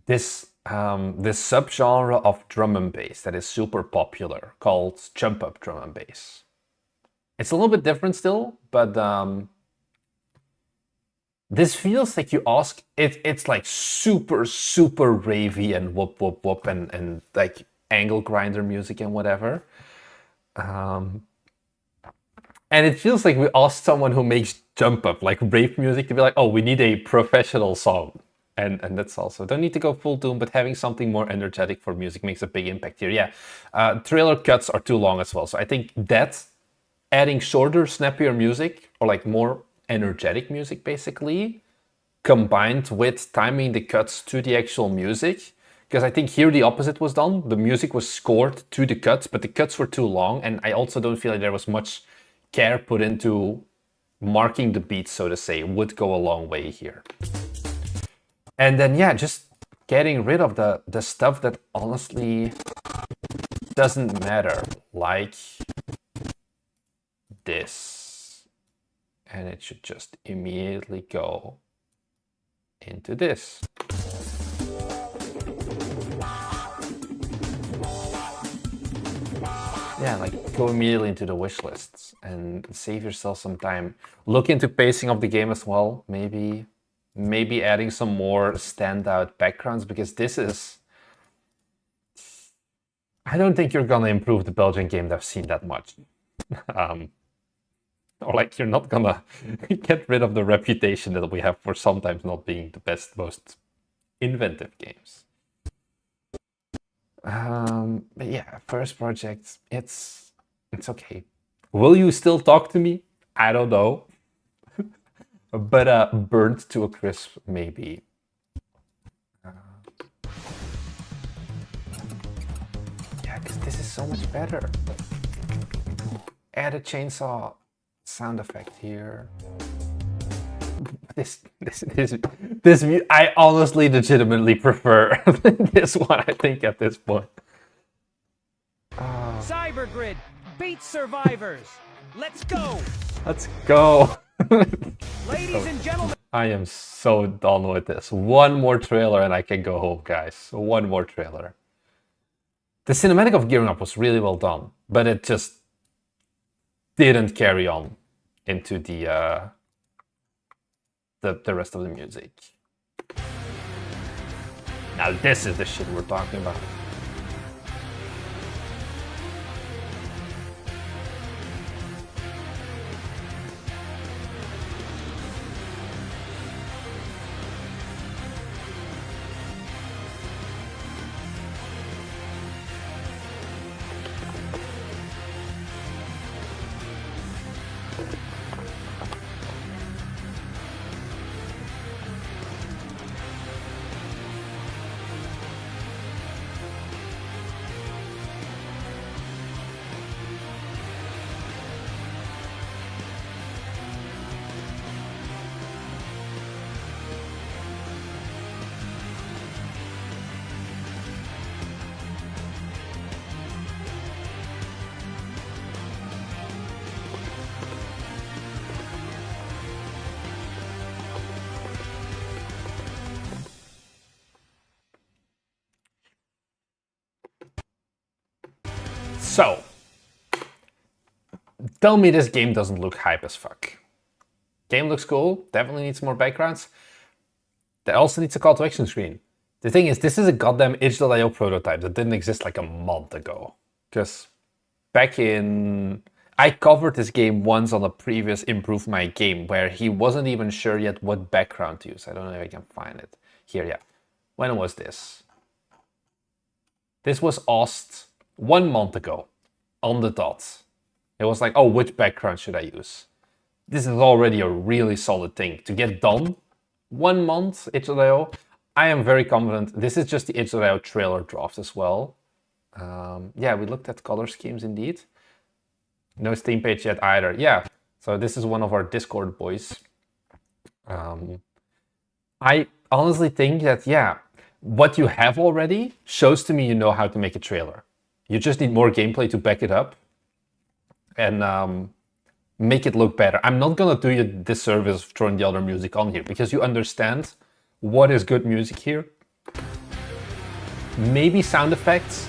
this subgenre of drum and bass that is super popular called jump up drum and bass. It's a little bit different still, but this feels like you ask, it's like super ravey and whoop whoop whoop and like angle grinder music and whatever. And it feels like we asked someone who makes jump up, like rave music, to be like, oh, we need a professional song. And that's also, don't need to go full Doom, but having something more energetic for music makes a big impact here. Yeah, trailer cuts are too long as well. So I think that adding shorter, snappier music, or like more energetic music basically, combined with timing the cuts to the actual music, because I think here the opposite was done. The music was scored to the cuts, but the cuts were too long, and I also don't feel like there was much care put into marking the beat, so to say, would go a long way here. And then yeah, just getting rid of the stuff that honestly doesn't matter, like this. And it should just immediately go into this. Yeah, like go immediately into the wish lists and save yourself some time. Look into pacing of the game as well. Maybe adding some more standout backgrounds, because this is... I don't think you're gonna improve the Belgian game that I've seen that much. Or like you're not gonna get rid of the reputation that we have for sometimes not being the best, most inventive games. But yeah, first project, it's okay. Will you still talk to me? I don't know. But burnt to a crisp, maybe. Yeah, because this is so much better. Add a chainsaw sound effect here. This I honestly legitimately prefer this one, I think, at this point. Cybergrid beats Survivors. Let's go. Let's go. Ladies and gentlemen. I am so done with this. One more trailer and I can go home, guys. One more trailer. The cinematic of gearing up was really well done, but it just didn't carry on into the rest of the music. Now this is the shit we're talking about. So, tell me this game doesn't look hype as fuck. Game looks cool, definitely needs more backgrounds. That also needs a call to action screen. The thing is, this is a goddamn itch.io prototype that didn't exist like a month ago. Because back in... I covered this game once on a previous Improve My Game where he wasn't even sure yet what background to use. I don't know if I can find it. Here, yeah. When was this? This was Ost 1 month ago, on the dot. It was like, oh, which background should I use? This is already a really solid thing to get done. 1 month, itch.io. I am very confident. This is just the itch.io trailer draft as well. Yeah, we looked at color schemes indeed. No Steam page yet either. Yeah, so this is one of our Discord boys. I honestly think that, yeah, what you have already shows to me you know how to make a trailer. You just need more gameplay to back it up and make it look better. I'm not gonna do you a disservice throwing the other music on here because you understand what is good music here. Maybe sound effects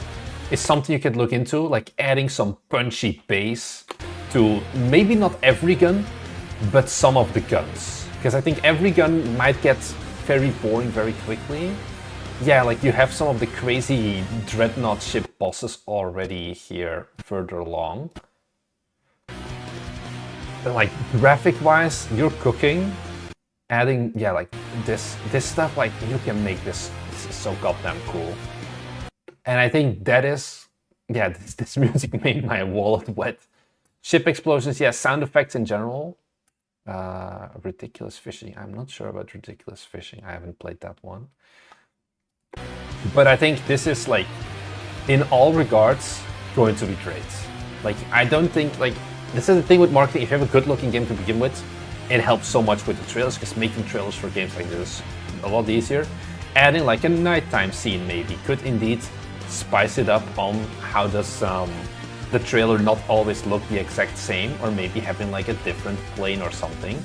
is something you could look into, like adding some punchy bass to maybe not every gun, but some of the guns. Because I think every gun might get very boring very quickly. Yeah, like you have some of the crazy dreadnought ship bosses already here further along. But like graphic-wise, you're cooking, adding, yeah, like this stuff, like you can make this is so goddamn cool. And I think that is, yeah, this music made my wallet wet. Ship explosions, yeah, sound effects in general. Ridiculous fishing, I'm not sure about ridiculous fishing, I haven't played that one. But I think this is like, in all regards, going to be great. Like, I don't think, like, this is the thing with marketing, if you have a good looking game to begin with, it helps so much with the trailers, because making trailers for games like this is a lot easier. Adding like a nighttime scene maybe could indeed spice it up on how does the trailer not always look the exact same, or maybe having like a different plane or something.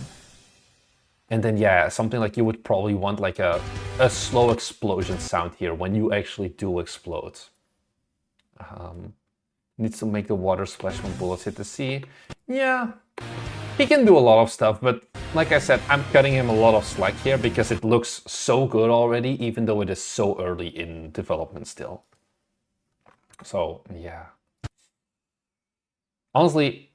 And then, yeah, something like you would probably want like a slow explosion sound here when you actually do explode. Needs to make the water splash when bullets hit the sea. Yeah, he can do a lot of stuff, but like I said, I'm cutting him a lot of slack here because it looks so good already, even though it is so early in development still. So, yeah. Honestly,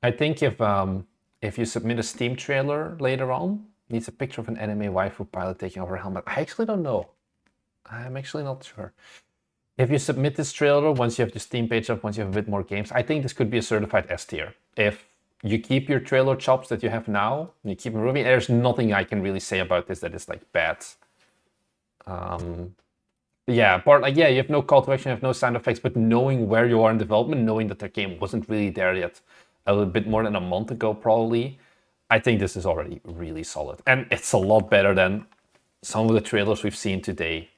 I think if you submit a Steam trailer later on, needs a picture of an anime waifu pilot taking over a helmet. I actually don't know. I'm actually not sure. If you submit this trailer, once you have the Steam page up, once you have a bit more games, I think this could be a certified S tier. If you keep your trailer chops that you have now, you keep improving. There's nothing I can really say about this that is like bad. Yeah, part like, yeah, you have no call to action, you have no sound effects, but knowing where you are in development, knowing that the game wasn't really there yet a little bit more than a month ago probably, I think this is already really solid. And it's a lot better than some of the trailers we've seen today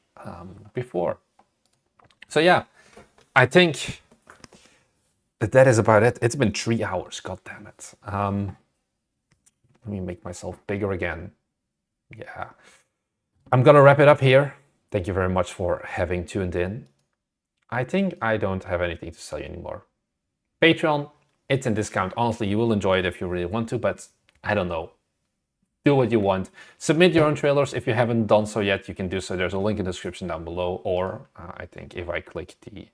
before. So yeah, I think that is about it. It's been 3 hours, god damn it. Let me make myself bigger again. Yeah. I'm gonna wrap it up here. Thank you very much for having tuned in. I think I don't have anything to sell you anymore. Patreon, it's in discount. Honestly, you will enjoy it if you really want to, but I don't know. Do what you want. Submit your own trailers. If you haven't done so yet, you can do so. There's a link in the description down below. Or I think if I click the...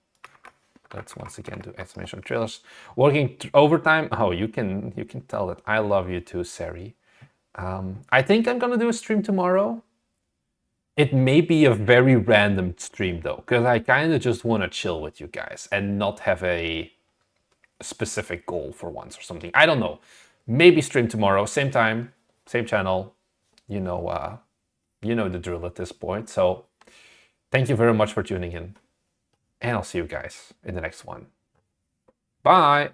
Let's once again do exclamation trailers. Working overtime. Oh, you can tell that I love you too, Sari. I think I'm gonna do a stream tomorrow. It may be a very random stream though, because I kind of just want to chill with you guys and not have a specific goal for once or something. I don't know. Maybe stream tomorrow, same time, same channel. You know the drill at this point. So thank you very much for tuning in, and I'll see you guys in the next one. Bye.